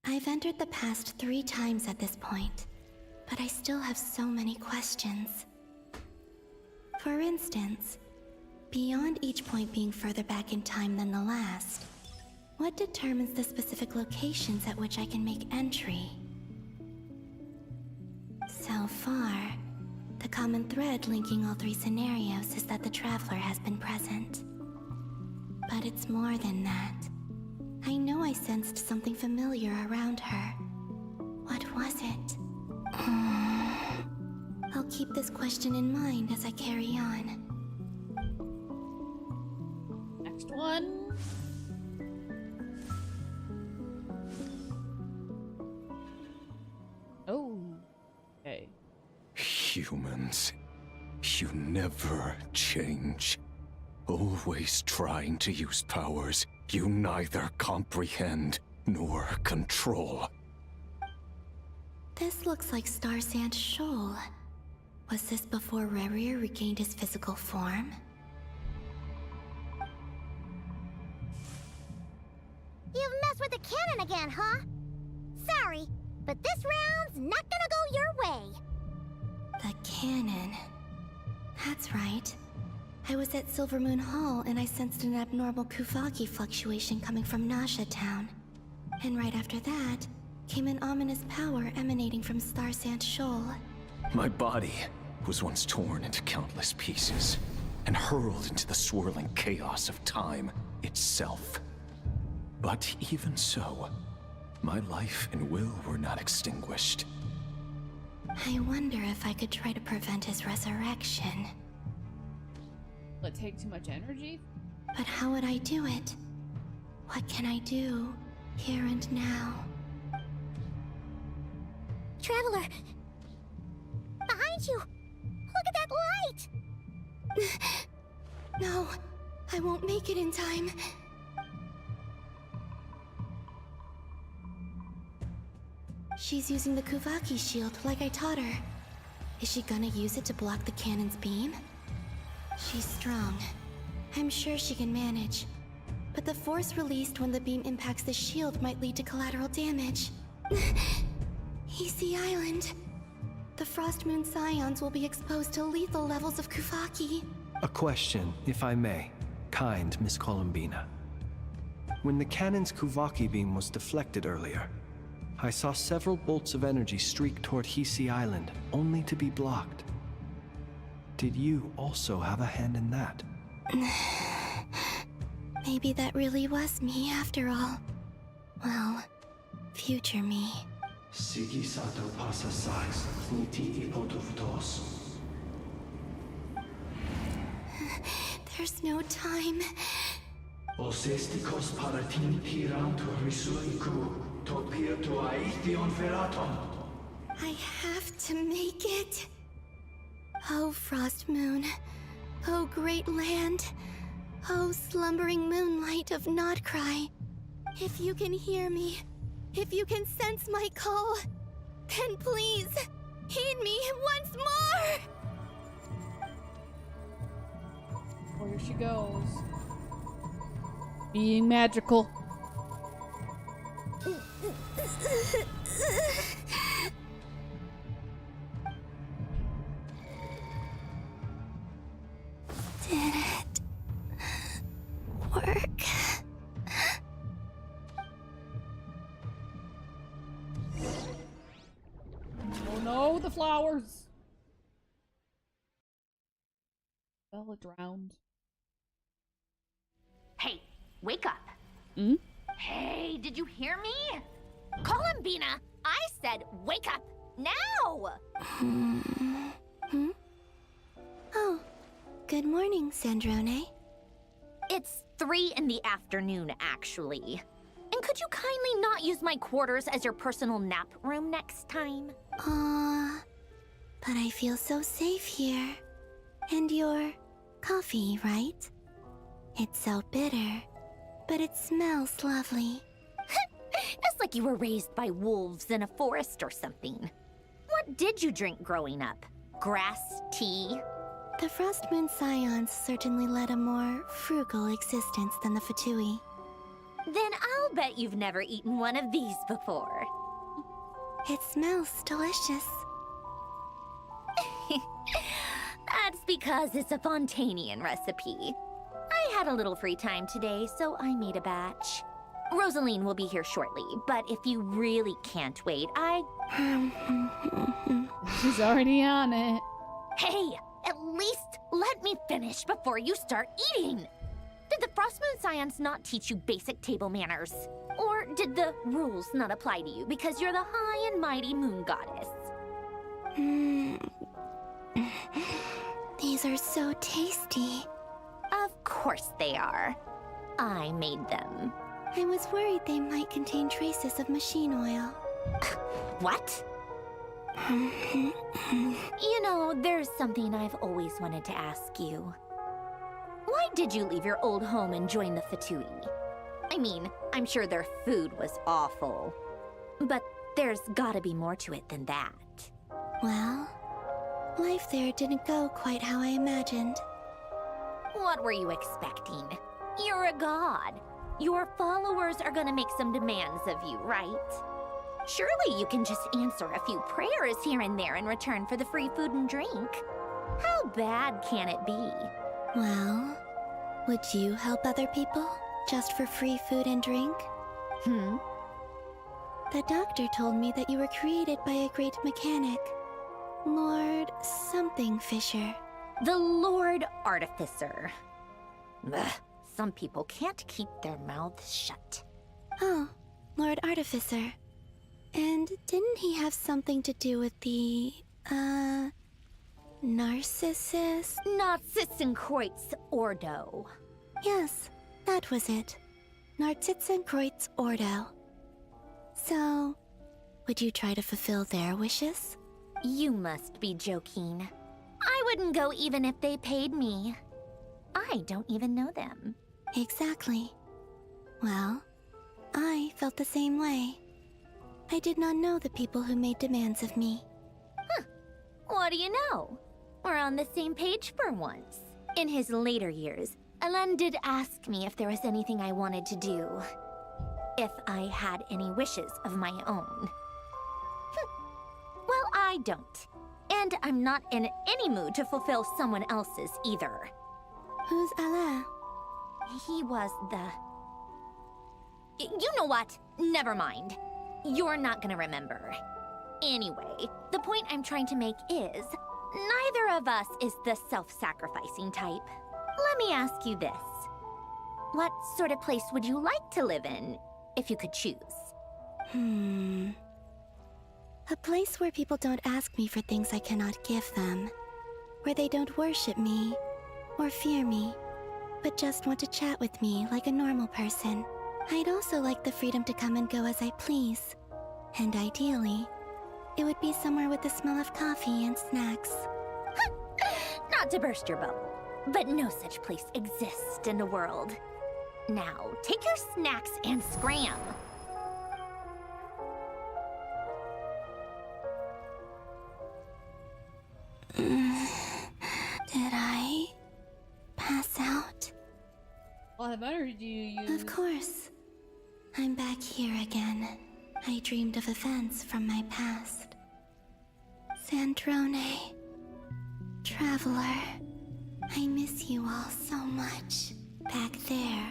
I've entered the past 3 times at this point, but I still have so many questions. For instance, beyond each point being further back in time than the last, what determines the specific locations at which I can make entry? So far, the common thread linking all 3 scenarios is that the Traveler has been present. But it's more than that. I know I sensed something familiar around her. What was it? I'll keep this question in mind as I carry on. Next one. Oh. Okay. Humans, you never change. Always trying to use powers you neither comprehend nor control. This looks like Star Sand Shoal. Was this before Rerir regained his physical form? You've messed with the cannon again, huh? Sorry, but this round's not gonna go your way. The cannon. That's right. I was at Silver Moon Hall and I sensed an abnormal Kuvaki fluctuation coming from Nasha Town. And right after that, came an ominous power emanating from Star Sand Shoal. My body was once torn into countless pieces and hurled into the swirling chaos of time itself. But even so, my life and will were not extinguished. I wonder if I could try to prevent his resurrection. Will it take too much energy? But how would I do it? What can I do, here and now? Traveler! Behind you! Look at that light! No, I won't make it in time. She's using the Kuvaki shield like I taught her. Is she gonna use it to block the cannon's beam? She's strong. I'm sure she can manage. But the force released when the beam impacts the shield might lead to collateral damage. Easy Island. The Frost Moon Scions will be exposed to lethal levels of Kuvaki. A question, if I may. Kind Miss Columbina. When the cannon's Kuvaki beam was deflected earlier, I saw several bolts of energy streak toward Hisi Island, only to be blocked. Did you also have a hand in that? Maybe that really was me after all. Well, future me. Sigi sato pasa sax, niti ipotuvtos. There's no time. Osestikos paratin tirantur risuiku, topir to aithion feraton. I have to make it. Oh, Frost Moon. Oh, great land. Oh, slumbering moonlight of Nodcry. If you can hear me, if you can sense my call, then please, heed me once more! Oh, here she goes. Being magical. Did it work? Oh no, the flowers! Bella drowned. Hey, wake up. Hmm? Hey, did you hear me? Columbina, I said wake up now! Oh, good morning, Sandrone. It's 3 in the afternoon, actually. And could you kindly not use my quarters as your personal nap room next time? But I feel so safe here. And your coffee, right? It's so bitter, but it smells lovely. It's like you were raised by wolves in a forest or something. What did you drink growing up? Grass tea? The Frost Moon Scions certainly led a more frugal existence than the Fatui. Then I'll bet you've never eaten one of these before. It smells delicious. That's because it's a Fontanian recipe. I had a little free time today, so I made a batch. Rosaline will be here shortly, but if you really can't wait, She's already on it. Hey, at least let me finish before you start eating. Did the Frost Moon Scions not teach you basic table manners? Or did the rules not apply to you because you're the high and mighty moon goddess? These are so tasty. Of course they are. I made them. I was worried they might contain traces of machine oil. What? You know, there's something I've always wanted to ask you. Why did you leave your old home and join the Fatui? I mean, I'm sure their food was awful. But there's gotta be more to it than that. Well, life there didn't go quite how I imagined. What were you expecting? You're a god. Your followers are gonna make some demands of you, right? Surely you can just answer a few prayers here and there in return for the free food and drink. How bad can it be? Well, would you help other people just for free food and drink? The doctor told me that you were created by a great mechanic, Lord something Fisher. The Lord Artificer. Ugh, some people can't keep their mouths shut. Oh, Lord Artificer. And didn't he have something to do with the, Narcissus? Narcissenkreuz Ordo. Yes, that was it. Narcissenkreuz Ordo. So, would you try to fulfill their wishes? You must be joking. I wouldn't go even if they paid me. I don't even know them. Exactly. Well, I felt the same way. I did not know the people who made demands of me. Huh. What do you know? We're on the same page for once. In his later years, Alan did ask me if there was anything I wanted to do. If I had any wishes of my own. Well, I don't. And I'm not in any mood to fulfill someone else's either. Who's Alain? He was the... You know what? Never mind. You're not gonna remember. Anyway, the point I'm trying to make is, neither of us is the self-sacrificing type. Let me ask you this. What sort of place would you like to live in, if you could choose? A place where people don't ask me for things I cannot give them. Where they don't worship me, or fear me, but just want to chat with me like a normal person. I'd also like the freedom to come and go as I please. And ideally, it would be somewhere with the smell of coffee and snacks. Not to burst your bubble, but no such place exists in the world. Now, take your snacks and scram. Did I pass out? What better do you use? Of course. I'm back here again. I dreamed of events from my past. Sandrone. Traveler. I miss you all so much. Back there.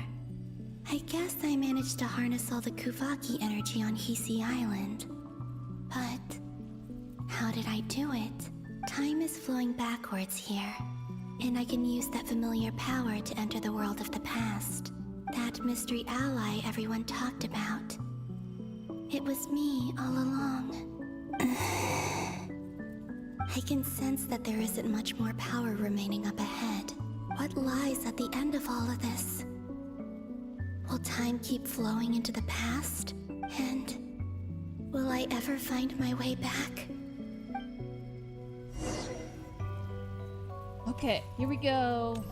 I guess I managed to harness all the Kuvaki energy on Hisi Island. But how did I do it? Time is flowing backwards here, and I can use that familiar power to enter the world of the past. That mystery ally everyone talked about. It was me all along. I can sense that there isn't much more power remaining up ahead. What lies at the end of all of this? Will time keep flowing into the past? And will I ever find my way back? Okay, here we go.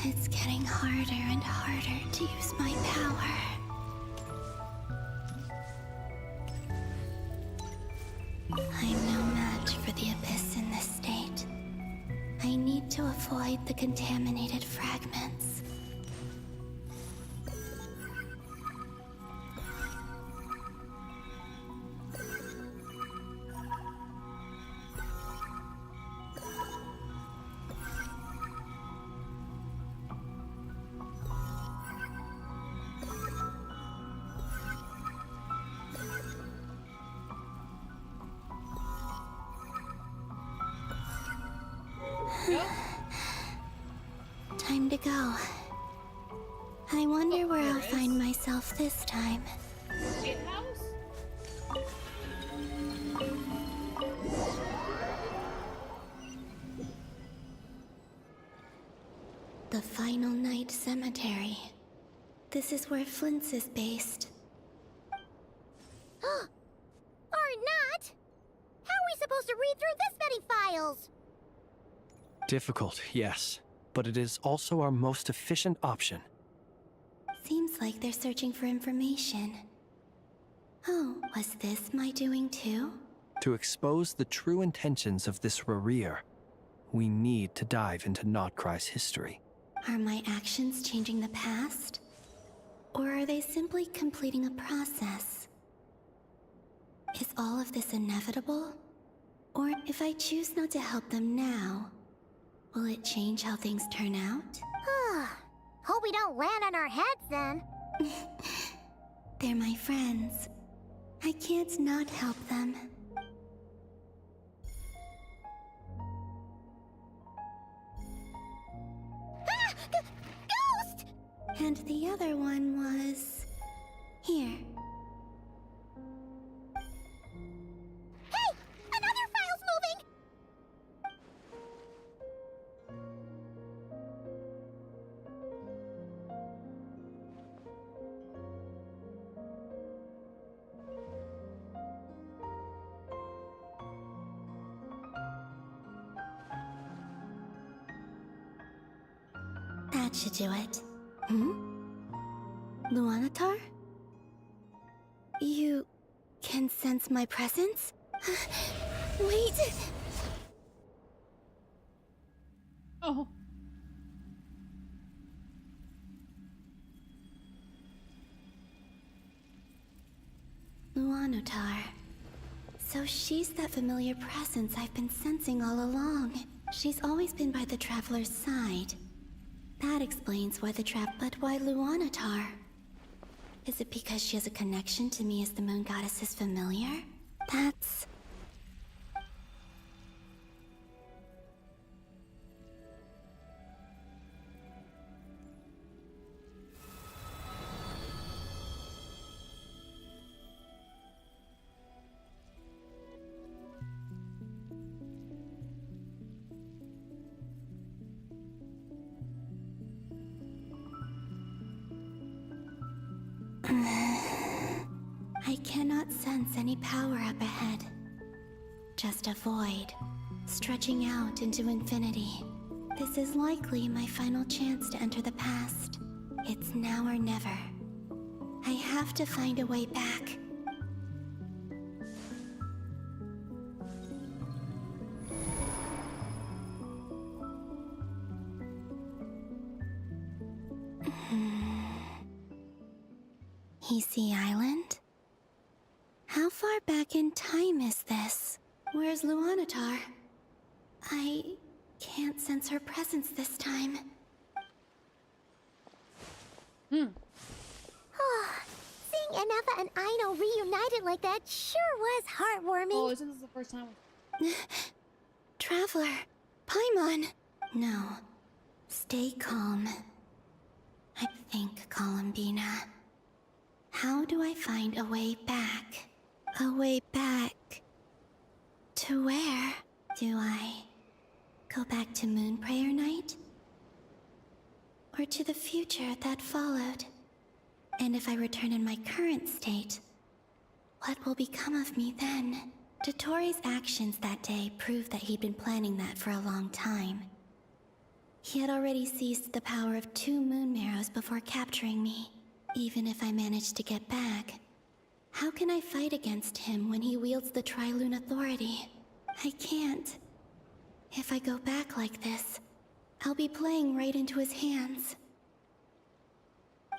It's getting harder and harder to use my power. I'm no match for the Abyss in this state. I need to avoid the contaminated fragments. Go. Time to go. I wonder where I'll find myself this time. Gatehouse? The Final Night Cemetery. This is where Flint's is based. Or not! How are we supposed to read through this many files? Difficult, yes, but it is also our most efficient option. Seems like they're searching for information. Oh, was this my doing too? To expose the true intentions of this Rarir, we need to dive into Notcry's history. Are my actions changing the past? Or are they simply completing a process? Is all of this inevitable? Or if I choose not to help them now, will it change how things turn out? Hope we don't land on our heads then. They're my friends. I can't not help them. Ghost! And the other one was... here. Hey! Another file's moving! That should do it. Luanatar? You can sense my presence? Wait! Oh. Luanatar. So she's that familiar presence I've been sensing all along. She's always been by the Traveler's side. That explains why the trap, but why Luanatar? Is it because she has a connection to me as the Moon Goddess's familiar? That's... I cannot sense any power up ahead. Just a void, stretching out into infinity. This is likely my final chance to enter the past. It's now or never. I have to find a way back. Hisi Island? How far back in time is this? Where's Luanatar? I can't sense her presence this time. Seeing Anafa and Aino reunited like that sure was heartwarming. Oh, isn't this the first time? Traveler, Paimon. No, stay calm. I think, Columbina. How do I find a way back? A way back... to where? Do I go back to Moon Prayer Night? Or to the future that followed? And if I return in my current state, what will become of me then? Dotori's actions that day proved that he'd been planning that for a long time. He had already seized the power of 2 Moon Marrows before capturing me. Even if I manage to get back, how can I fight against him when he wields the Tri-Lune Authority? I can't. If I go back like this, I'll be playing right into his hands.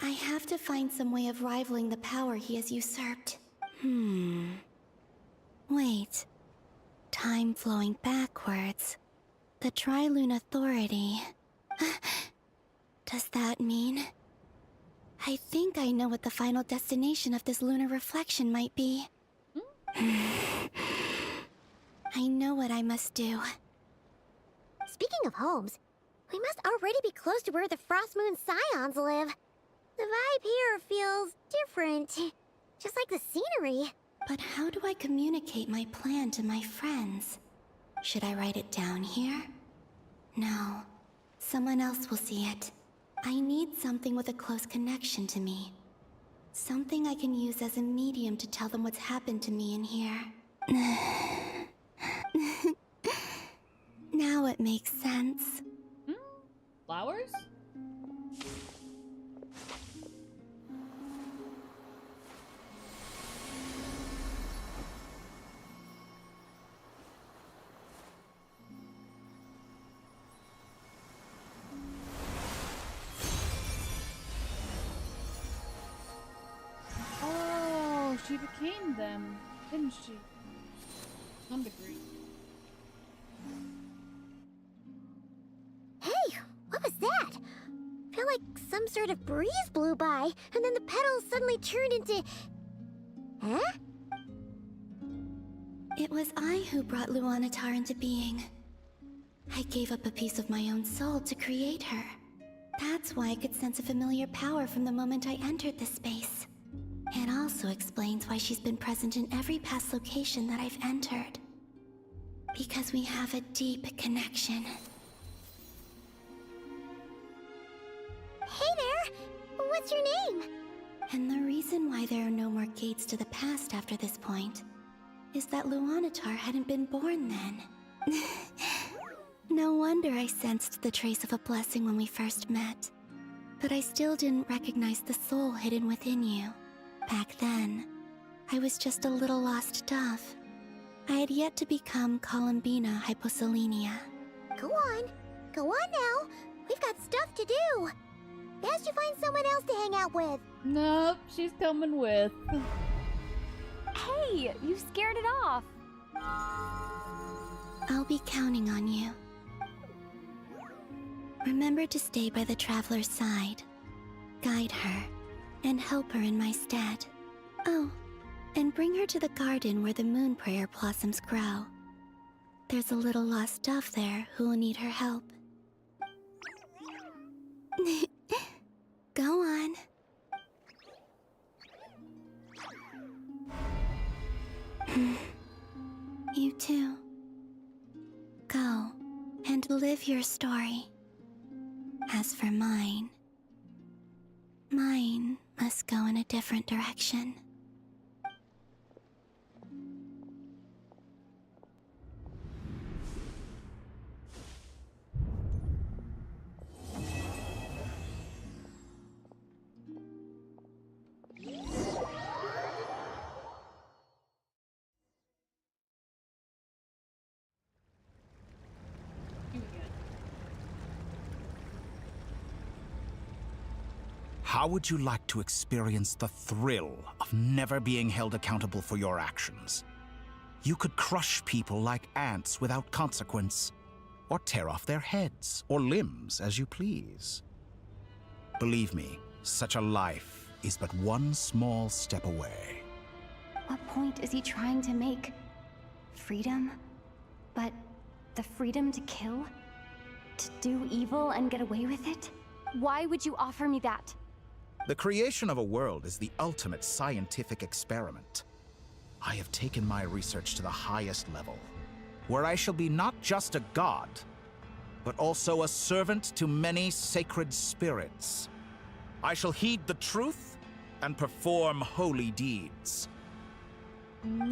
I have to find some way of rivaling the power he has usurped. Wait. Time flowing backwards. The Tri-Lune Authority. Does that mean... I think I know what the final destination of this lunar reflection might be. I know what I must do. Speaking of homes, we must already be close to where the Frost Moon Scions live. The vibe here feels different, just like the scenery. But how do I communicate my plan to my friends? Should I write it down here? No. Someone else will see it. I need something with a close connection to me. Something I can use as a medium to tell them what's happened to me in here. Now it makes sense. Flowers? Oh, she became them, didn't she? To some degree. Hey, what was that? I feel like some sort of breeze blew by, and then the petals suddenly turned into... Huh? It was I who brought Luanatar into being. I gave up a piece of my own soul to create her. That's why I could sense a familiar power from the moment I entered this space. It also explains why she's been present in every past location that I've entered. Because we have a deep connection. Hey there! What's your name? And the reason why there are no more gates to the past after this point is that Luanatar hadn't been born then. No wonder I sensed the trace of a blessing when we first met. But I still didn't recognize the soul hidden within you. Back then, I was just a little lost dove. I had yet to become Columbina Hyposelenia. Go on now. We've got stuff to do. Best you find someone else to hang out with. Nope, she's coming with. Hey, you scared it off. I'll be counting on you. Remember to stay by the traveler's side, guide her, and help her in my stead. Oh, and bring her to the garden where the moon prayer blossoms grow. There's a little lost dove there who will need her help. Go on. You too. Go and live your story. As for mine must go in a different direction. How would you like to experience the thrill of never being held accountable for your actions? You could crush people like ants without consequence, or tear off their heads or limbs as you please. Believe me, such a life is but one small step away. What point is he trying to make? Freedom? But the freedom to kill? To do evil and get away with it? Why would you offer me that? The creation of a world is the ultimate scientific experiment. I have taken my research to the highest level, where I shall be not just a god, but also a servant to many sacred spirits. I shall heed the truth and perform holy deeds.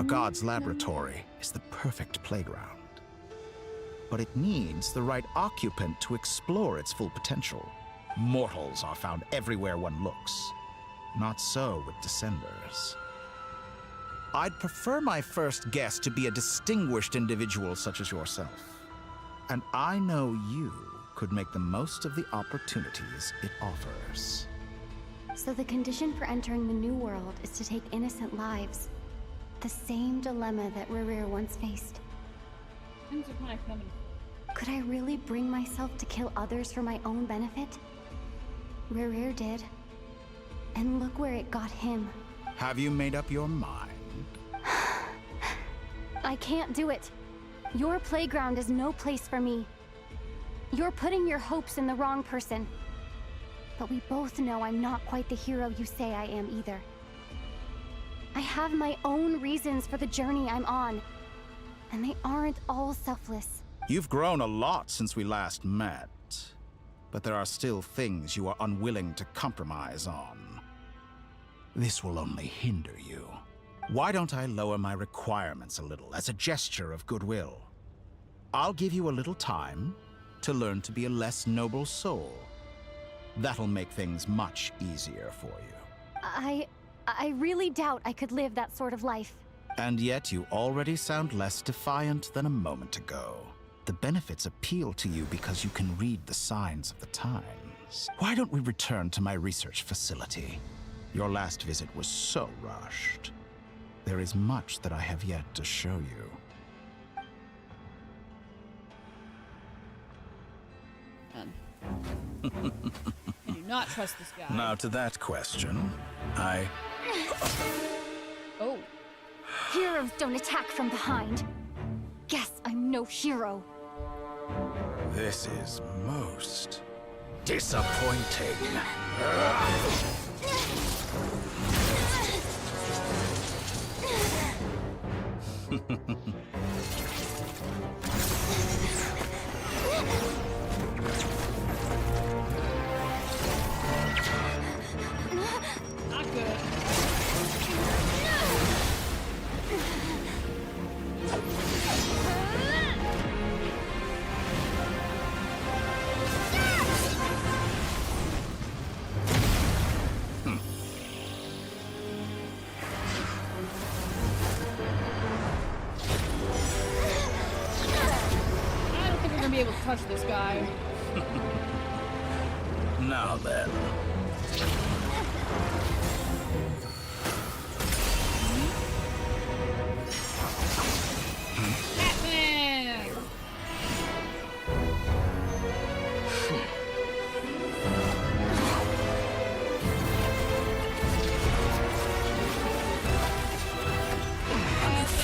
A god's laboratory is the perfect playground, but it needs the right occupant to explore its full potential. Mortals are found everywhere one looks. Not so with Descenders. I'd prefer my first guest to be a distinguished individual such as yourself. And I know you could make the most of the opportunities it offers. So the condition for entering the new world is to take innocent lives. The same dilemma that Rerir once faced. Things are kind of coming. Could I really bring myself to kill others for my own benefit? Rerir did. And look where it got him. Have you made up your mind? I can't do it. Your playground is no place for me. You're putting your hopes in the wrong person. But we both know I'm not quite the hero you say I am either. I have my own reasons for the journey I'm on, and they aren't all selfless. You've grown a lot since we last met, but there are still things you are unwilling to compromise on. This will only hinder you. Why don't I lower my requirements a little as a gesture of goodwill? I'll give you a little time to learn to be a less noble soul. That'll make things much easier for you. I really doubt I could live that sort of life. And yet you already sound less defiant than a moment ago. The benefits appeal to you because you can read the signs of the times. Why don't we return to my research facility? Your last visit was so rushed. There is much that I have yet to show you. I do not trust this guy. Now to that question, Oh. Heroes don't attack from behind. Guess I'm no hero. This is most disappointing. Not good. I don't think we're gonna be able to touch this guy. Now then. Batman!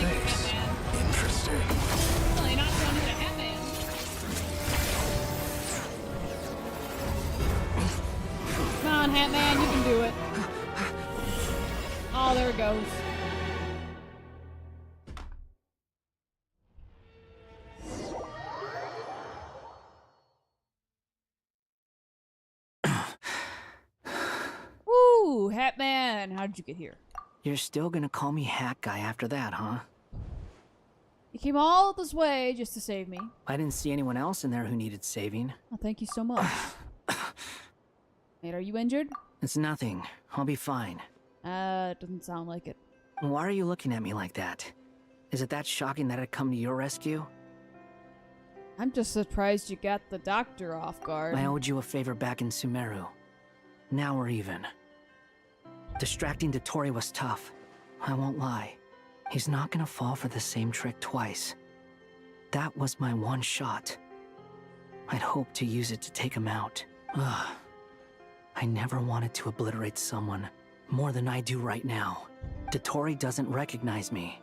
Face. Interesting. Really not throwing him a Batman. Come on, Hatman, you can do it. Oh, there it goes. Woo, Hatman, how did you get here? You're still gonna call me Hat Guy after that, huh? You came all this way just to save me. I didn't see anyone else in there who needed saving. Oh, thank you so much. Mate, are you injured? It's nothing. I'll be fine. It doesn't sound like it. Why are you looking at me like that? Is it that shocking that I'd come to your rescue? I'm just surprised you got the doctor off guard. I owed you a favor back in Sumeru. Now we're even. Distracting Dotori was tough. I won't lie. He's not gonna fall for the same trick twice. That was my one shot. I'd hoped to use it to take him out. Ugh. I never wanted to obliterate someone more than I do right now. Dotori doesn't recognize me.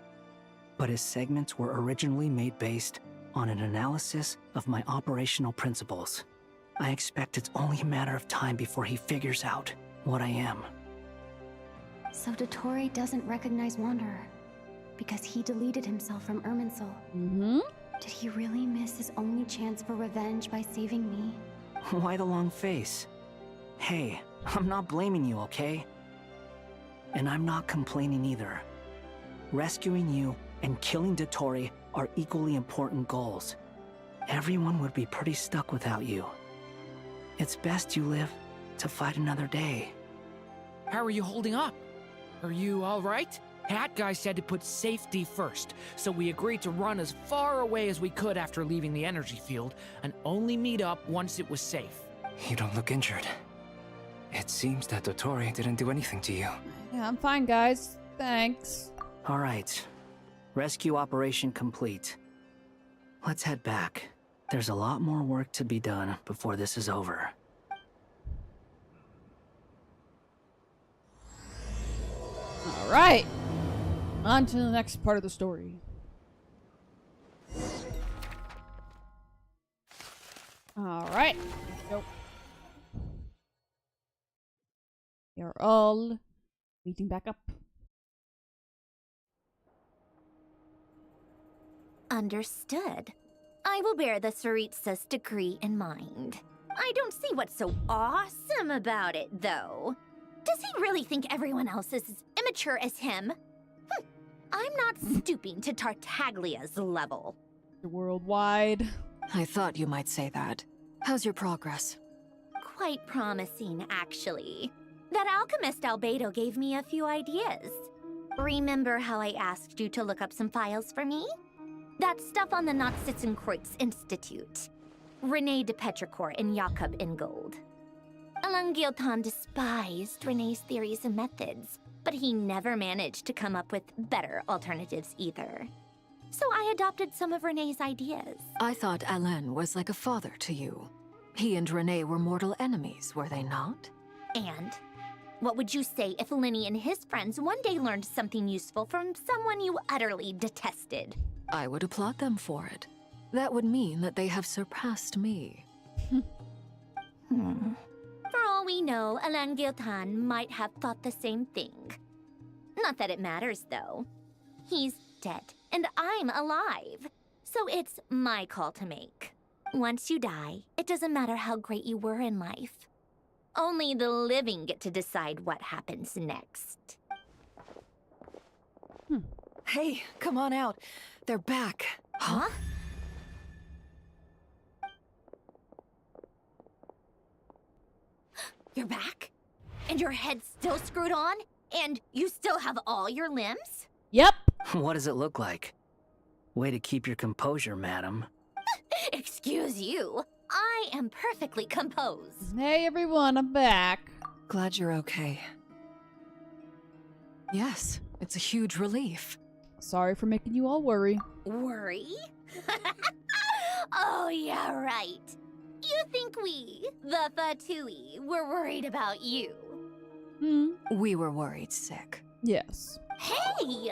But his segments were originally made based on an analysis of my operational principles. I expect it's only a matter of time before he figures out what I am. So Dotori doesn't recognize Wanderer because he deleted himself from Irminsul. Mm-hmm. Did he really miss his only chance for revenge by saving me? Why the long face? Hey, I'm not blaming you, okay? And I'm not complaining either. Rescuing you and killing Dotori are equally important goals. Everyone would be pretty stuck without you. It's best you live to fight another day. How are you holding up? Are you all right? Hat Guy said to put safety first, so we agreed to run as far away as we could after leaving the energy field, and only meet up once it was safe. You don't look injured. It seems that Dotori didn't do anything to you. Yeah, I'm fine, guys. Thanks. All right. Rescue operation complete. Let's head back. There's a lot more work to be done before this is over. All right. On to the next part of the story. Alright. Go. You're all meeting back up. Understood. I will bear the Tsaritsa's degree in mind. I don't see what's so awesome about it, though. Does he really think everyone else is as immature as him? I'm not stooping to Tartaglia's level. Worldwide. I thought you might say that. How's your progress? Quite promising, actually. That alchemist Albedo gave me a few ideas. Remember how I asked you to look up some files for me? That stuff on the Nazi-Kreuz Institute. René de Petrichor and Jakob Ingold. Alain Guillotin despised René's theories and methods, but he never managed to come up with better alternatives either. So I adopted some of René's ideas. I thought Alain was like a father to you. He and René were mortal enemies, were they not? And what would you say if Lenny and his friends one day learned something useful from someone you utterly detested? I would applaud them for it. That would mean that they have surpassed me. For all we know, Alain Guillotin might have thought the same thing. Not that it matters, though. He's dead, and I'm alive. So it's my call to make. Once you die, it doesn't matter how great you were in life. Only the living get to decide what happens next. Hey, come on out. They're back. Huh? You're back? And your head's still screwed on? And you still have all your limbs? Yep. What does it look like? Way to keep your composure, madam. Excuse you. I am perfectly composed. Hey everyone, I'm back. Glad you're okay. Yes, it's a huge relief. Sorry for making you all worry. Worry? Oh, yeah, right. You think we, the Fatui, were worried about you? We were worried sick. Yes. Hey!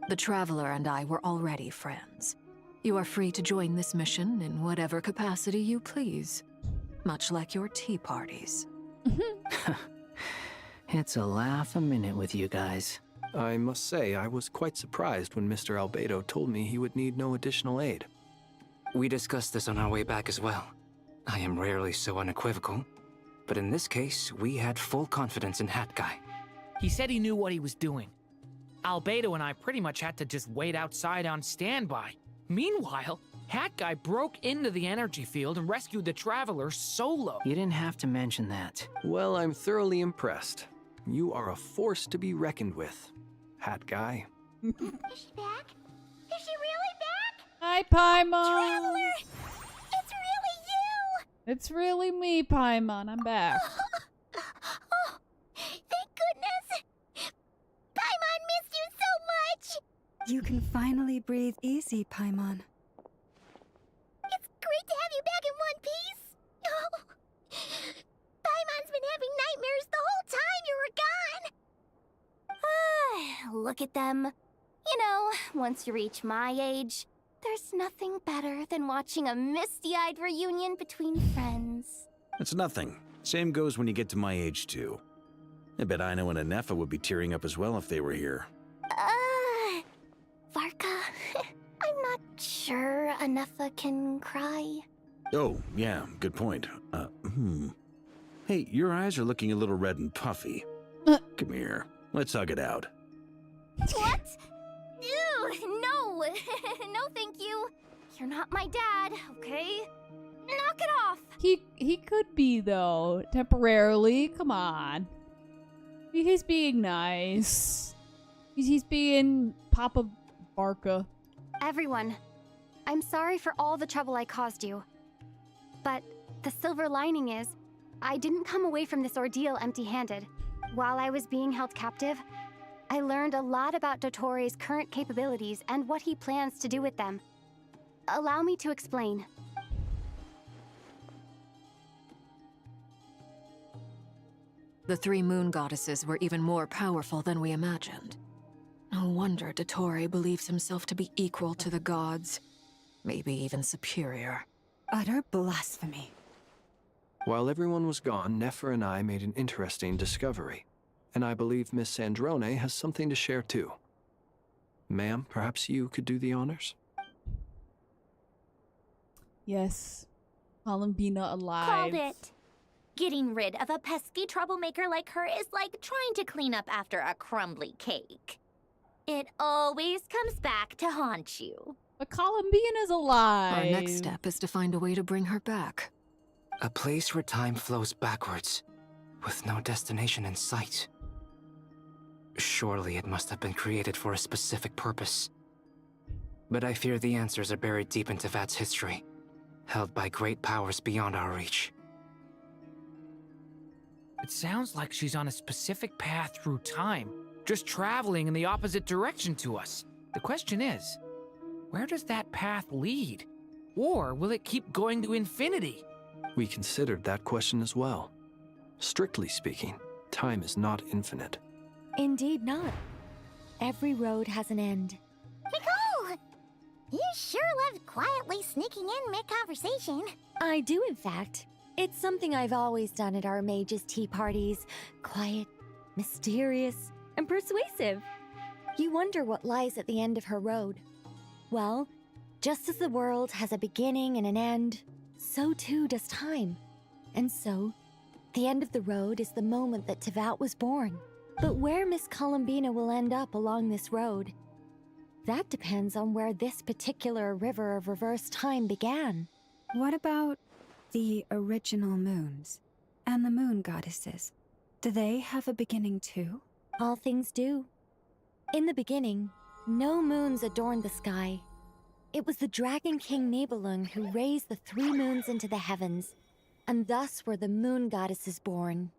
The Traveler and I were already friends. You are free to join this mission in whatever capacity you please. Much like your tea parties. It's a laugh a minute with you guys. I must say, I was quite surprised when Mr. Albedo told me he would need no additional aid. We discussed this on our way back as well. I am rarely so unequivocal, but in this case, we had full confidence in Hat Guy. He said he knew what he was doing. Albedo and I pretty much had to just wait outside on standby. Meanwhile, Hat Guy broke into the energy field and rescued the Traveler solo. You didn't have to mention that. Well, I'm thoroughly impressed. You are a force to be reckoned with, Hat Guy. Is she back? Is she really back? Hi, Paimon. Traveler! It's really you! It's really me, Paimon. I'm back. Oh, thank goodness! Paimon missed you so much! You can finally breathe easy, Paimon. It's great to have you back in one piece! Oh, Paimon's been having nightmares the whole time you were gone! Look at them. You know, once you reach my age, there's nothing better than watching a misty-eyed reunion between friends. It's nothing. Same goes when you get to my age, too. I bet Ino and Anefa would be tearing up as well if they were here. Varka, I'm not sure Anefa can cry. Oh, yeah, good point. Hey, your eyes are looking a little red and puffy. Come here. Let's hug it out. What? Ew, no. No, thank you. You're not my dad, okay? Knock it off. He could be, though, temporarily. Come on. He's being nice. He's being Papa Barca. Everyone, I'm sorry for all the trouble I caused you. But the silver lining is, I didn't come away from this ordeal empty-handed. While I was being held captive, I learned a lot about Dottoro's current capabilities and what he plans to do with them. Allow me to explain. The three moon goddesses were even more powerful than we imagined. No wonder Dottore believes himself to be equal to the gods. Maybe even superior. utter blasphemy. While everyone was gone, Nefer and I made an interesting discovery, and I believe Miss Sandrone has something to share too. Ma'am, perhaps you could do the honors? Yes. Columbina alive. Called it. Getting rid of a pesky troublemaker like her is like trying to clean up after a crumbly cake. It always comes back to haunt you. But Columbina's alive. Our next step is to find a way to bring her back. A place where time flows backwards, with no destination in sight. Surely it must have been created for a specific purpose. But I fear the answers are buried deep in Tevat's history, held by great powers beyond our reach. It sounds like she's on a specific path through time, just traveling in the opposite direction to us. The question is, where does that path lead? Or will it keep going to infinity? We considered that question as well. Strictly speaking, time is not infinite. Indeed not. Every road has an end. Nicole! You sure love quietly sneaking in mid-conversation. I do, in fact. It's something I've always done at our mages' tea parties. Quiet, mysterious, and persuasive. You wonder what lies at the end of her road. Well, just as the world has a beginning and an end, so too does time. And so, the end of the road is the moment that Tevat was born. But where Miss Columbina will end up along this road, that depends on where this particular river of reverse time began. What about the original moons and the moon goddesses? Do they have a beginning too? All things do. In the beginning, no moons adorned the sky. It was the Dragon King Nibelung who raised the 3 moons into the heavens, and thus were the moon goddesses born.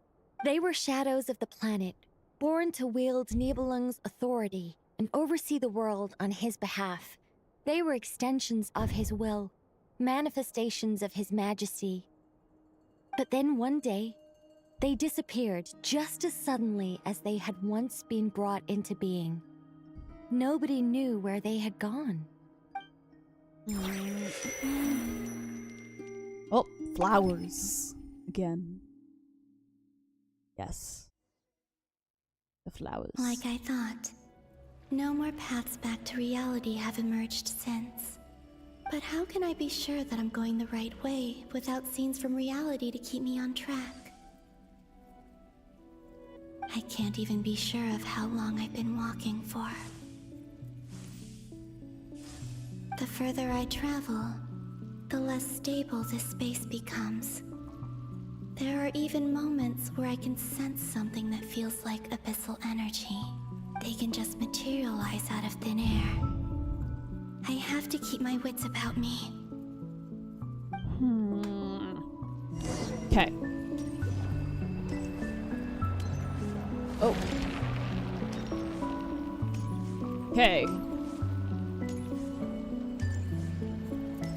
They were shadows of the planet, born to wield Nibelung's authority and oversee the world on his behalf. They were extensions of his will, manifestations of his majesty. But then one day, they disappeared just as suddenly as they had once been brought into being. Nobody knew where they had gone. Oh, flowers. Again. Yes. The flowers. Like I thought. No more paths back to reality have emerged since. But how can I be sure that I'm going the right way without scenes from reality to keep me on track? I can't even be sure of how long I've been walking for. The further I travel, the less stable this space becomes. There are even moments where I can sense something that feels like abyssal energy. They can just materialize out of thin air. I have to keep my wits about me. Okay. Oh. Okay.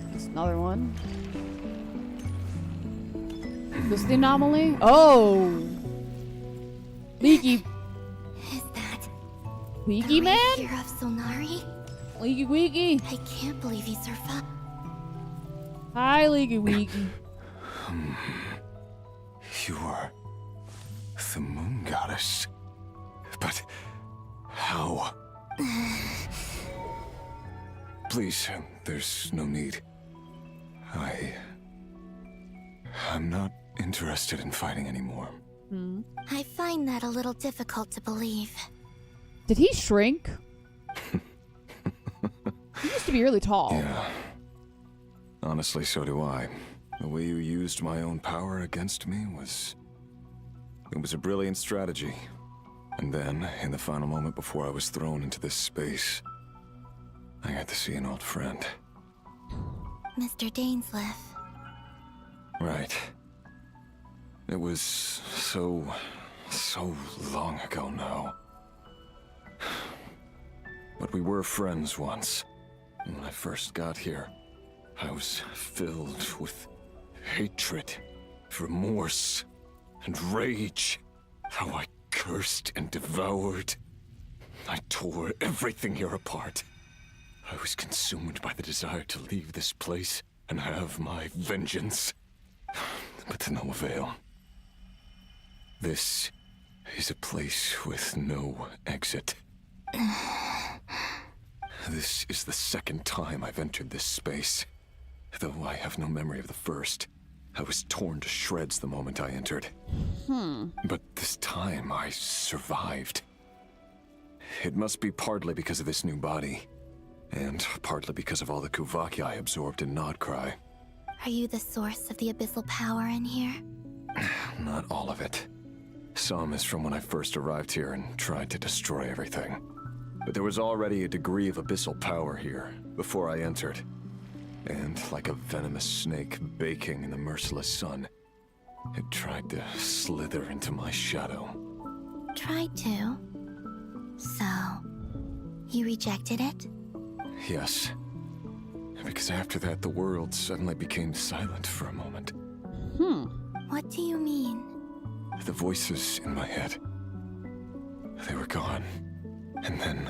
There's another one. This is the anomaly? Oh! Leaky. Is that Leaky man? Here of Solnari? Leaky Weaky. I can't believe he survived. Hi, Leaky Weaky. You are the moon goddess. But how? Please, there's no need. I'm not interested in fighting anymore. I find that a little difficult to believe. Did he shrink? He used to be really tall. Yeah. Honestly, so do I. The way you used my own power against me was... It was a brilliant strategy. And then, in the final moment before I was thrown into this space, I got to see an old friend. Mr. Dainsleif. Right. It was so long ago now. But we were friends once. And when I first got here, I was filled with hatred, remorse, and rage. How I cursed and devoured. I tore everything here apart. I was consumed by the desire to leave this place and have my vengeance. But to no avail. This is a place with no exit. This is the second time I've entered this space. Though I have no memory of the first. I was torn to shreds the moment I entered. But this time I survived. It must be partly because of this new body, and partly because of all the Kuvaki I absorbed in Nodcry. Are you the source of the abyssal power in here? Not all of it. Some is from when I first arrived here and tried to destroy everything. But there was already a degree of abyssal power here before I entered. And like a venomous snake baking in the merciless sun, it tried to slither into my shadow. Tried to? So, you rejected it? Yes. Because after that, the world suddenly became silent for a moment. What do you mean? The voices in my head, they were gone. And then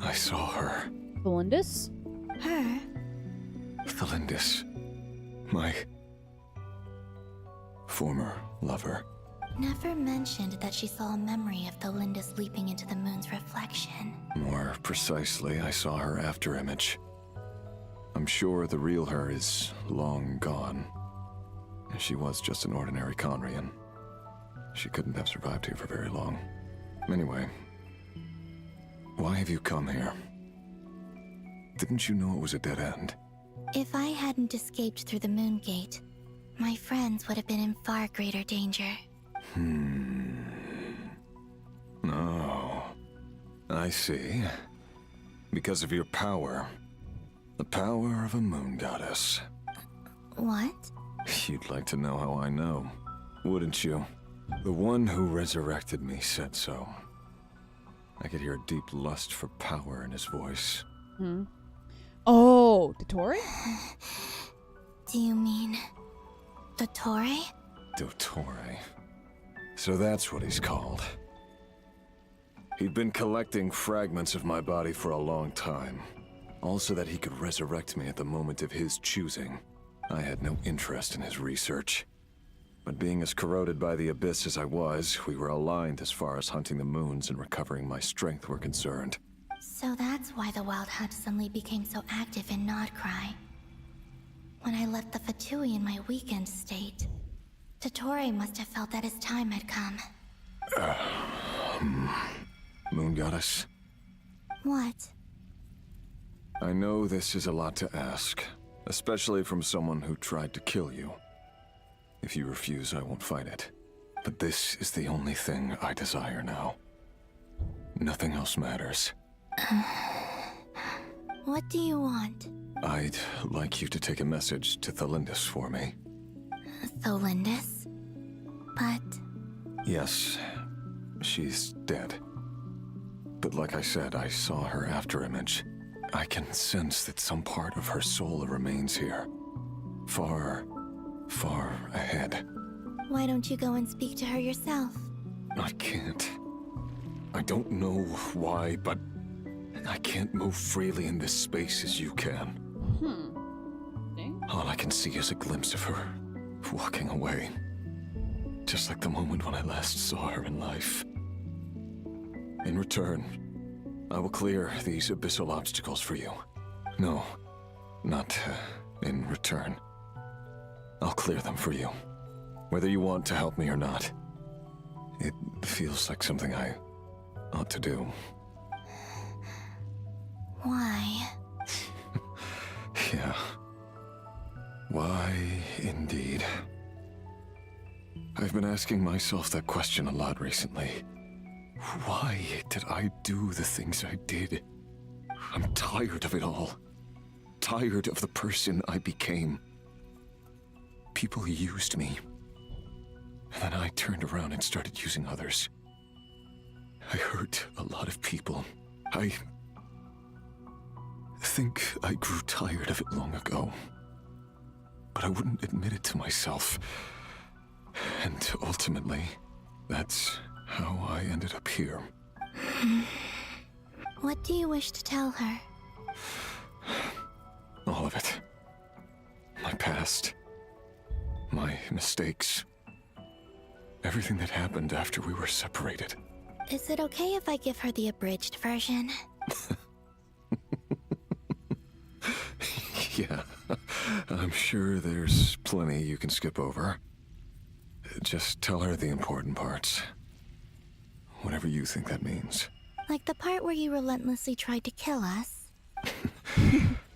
I saw her. Thalindis? Her? Thalindis. My former lover. Never mentioned that she saw a memory of Thalindis leaping into the moon's reflection. More precisely, I saw her afterimage. I'm sure the real her is long gone. She was just an ordinary Conrian. She couldn't have survived here for very long. Anyway, why have you come here? Didn't you know it was a dead end? If I hadn't escaped through the moon gate, my friends would have been in far greater danger. No. I see. Because of your power. The power of a moon goddess. What? You'd like to know how I know, wouldn't you? The one who resurrected me said so. I could hear a deep lust for power in his voice. Oh, Dottore? Do you mean... Dottore? Dottore. So that's what he's called. He'd been collecting fragments of my body for a long time. All so that he could resurrect me at the moment of his choosing. I had no interest in his research. But being as corroded by the abyss as I was, we were aligned as far as hunting the moons and recovering my strength were concerned. So that's why the Wild Hunt suddenly became so active in Nodcry. When I left the Fatui in my weakened state, Dottore must have felt that his time had come. Moon Goddess? What? I know this is a lot to ask, especially from someone who tried to kill you. If you refuse, I won't fight it. But this is the only thing I desire now. Nothing else matters. What do you want? I'd like you to take a message to Thalindis for me. Thalindis? But... Yes, she's dead. But like I said, I saw her afterimage. I can sense that some part of her soul remains here. Far, far ahead. Why don't you go and speak to her yourself? I can't. I don't know why, but I can't move freely in this space as you can. All I can see is a glimpse of her, walking away. Just like the moment when I last saw her in life. In return, I will clear these abyssal obstacles for you. No, not in return. I'll clear them for you. Whether you want to help me or not. It feels like something I ought to do. Why? Yeah. Why, indeed. I've been asking myself that question a lot recently. Why did I do the things I did? I'm tired of it all. Tired of the person I became. People used me. And then I turned around and started using others. I hurt a lot of people. I think I grew tired of it long ago. But I wouldn't admit it to myself. And ultimately, that's how I ended up here. What do you wish to tell her? All of it. past, my mistakes, everything that happened after we were separated. Is it okay if I give her the abridged version? Yeah, I'm sure there's plenty you can skip over. Just tell her the important parts. Whatever you think that means. Like the part where you relentlessly tried to kill us?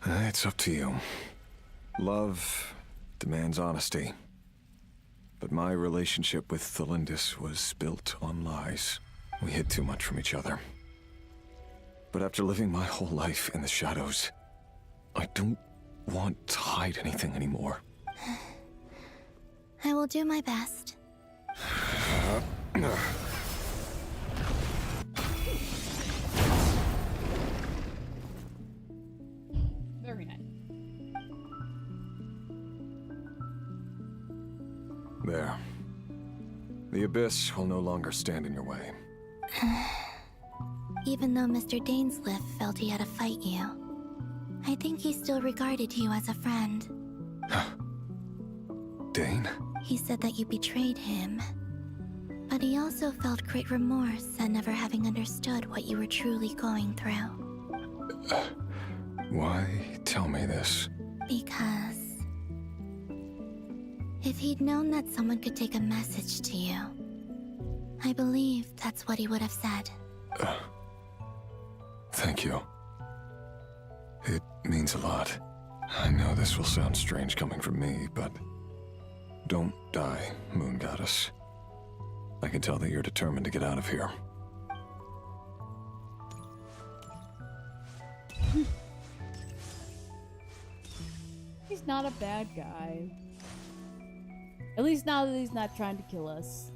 It's up to you. Love demands honesty. But my relationship with Thelindis was built on lies. We hid too much from each other. But after living my whole life in the shadows, I don't want to hide anything anymore. I will do my best. Very nice. There. The Abyss will no longer stand in your way. Even though Mr. Dainsliff felt he had to fight you, I think he still regarded you as a friend. Dane? He said that you betrayed him, but he also felt great remorse at never having understood what you were truly going through. Why tell me this? Because if he'd known that someone could take a message to you, I believe that's what he would have said. Thank you. It means a lot. I know this will sound strange coming from me, but don't die, Moon Goddess. I can tell that you're determined to get out of here. He's not a bad guy. At least now that he's not trying to kill us.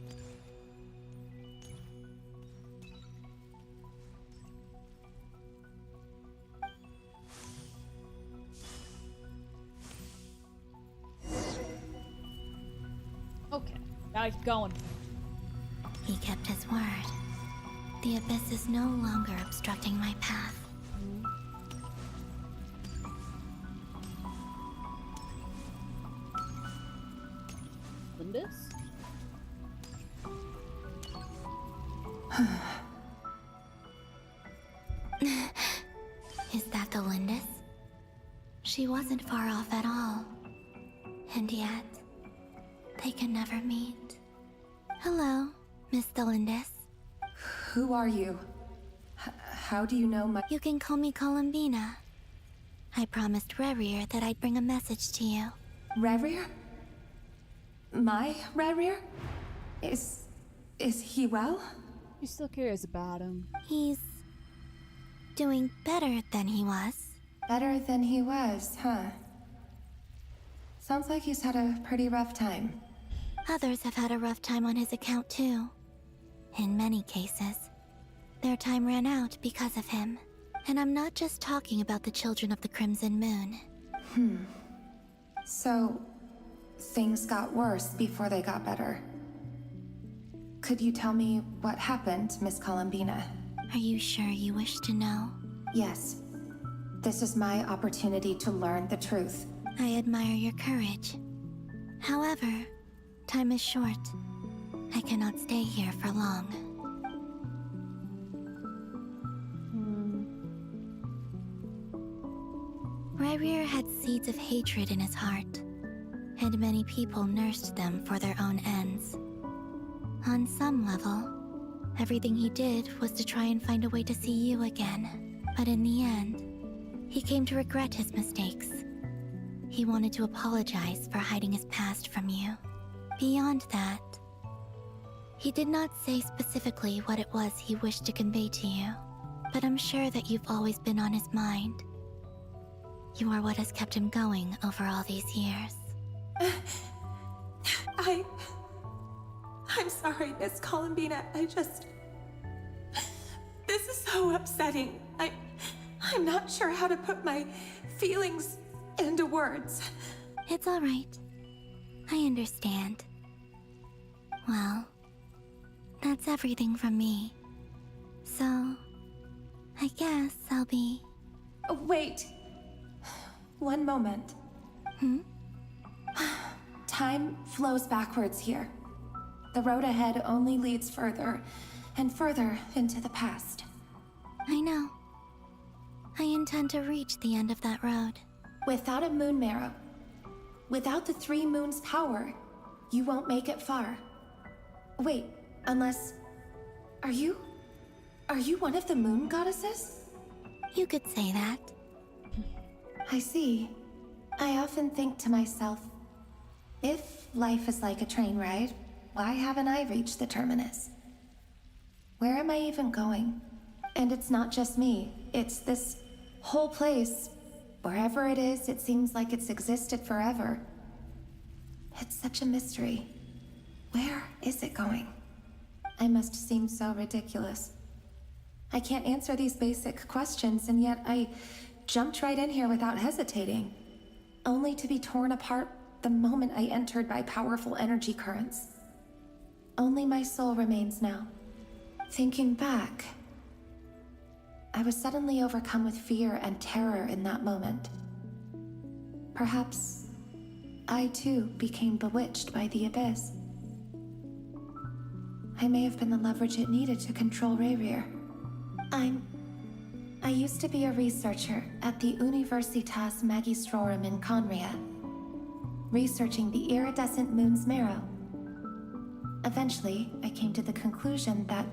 Okay, gotta keep going. He kept his word. The Abyss is no longer obstructing my path. Lindis? Is that the Lindis? She wasn't far off at all. And yet, they can never meet. Hello, Miss Thelindis. Who are you? How do you know my— You can call me Columbina. I promised Rerir that I'd bring a message to you. Rerir? My Rerir? Is he well? You're still curious about him. He's doing better than he was. Better than he was, huh? Sounds like he's had a pretty rough time. Others have had a rough time on his account too. In many cases, their time ran out because of him. And I'm not just talking about the children of the Crimson Moon. So, things got worse before they got better. Could you tell me what happened, Miss Columbina? Are you sure you wish to know? Yes. This is my opportunity to learn the truth. I admire your courage. However, time is short. I cannot stay here for long. Rerir had seeds of hatred in his heart, and many people nursed them for their own ends. On some level, everything he did was to try and find a way to see you again. But in the end, he came to regret his mistakes. He wanted to apologize for hiding his past from you. Beyond that, he did not say specifically what it was he wished to convey to you, but I'm sure that you've always been on his mind. You are what has kept him going over all these years. I'm sorry, Miss Columbina. This is so upsetting. I'm not sure how to put my feelings into words. It's all right. I understand. Well, that's everything from me. So, I guess I'll be... Wait. One moment. Time flows backwards here. The road ahead only leads further and further into the past. I know. I intend to reach the end of that road. Without a moon marrow, without the 3 moons' power, you won't make it far. Wait, unless... Are you one of the moon goddesses? You could say that. I see. I often think to myself, if life is like a train ride, why haven't I reached the terminus? Where am I even going? And it's not just me, it's this whole place. Wherever it is, it seems like it's existed forever. It's such a mystery. Where is it going? I must seem so ridiculous. I can't answer these basic questions, and yet I jumped right in here without hesitating, only to be torn apart the moment I entered by powerful energy currents. Only my soul remains now. Thinking back, I was suddenly overcome with fear and terror in that moment. Perhaps I too became bewitched by the abyss. I may have been the leverage it needed to control Rayrir. I used to be a researcher at the Universitas Magistrorum in Conria, researching the iridescent moon's marrow. Eventually, I came to the conclusion that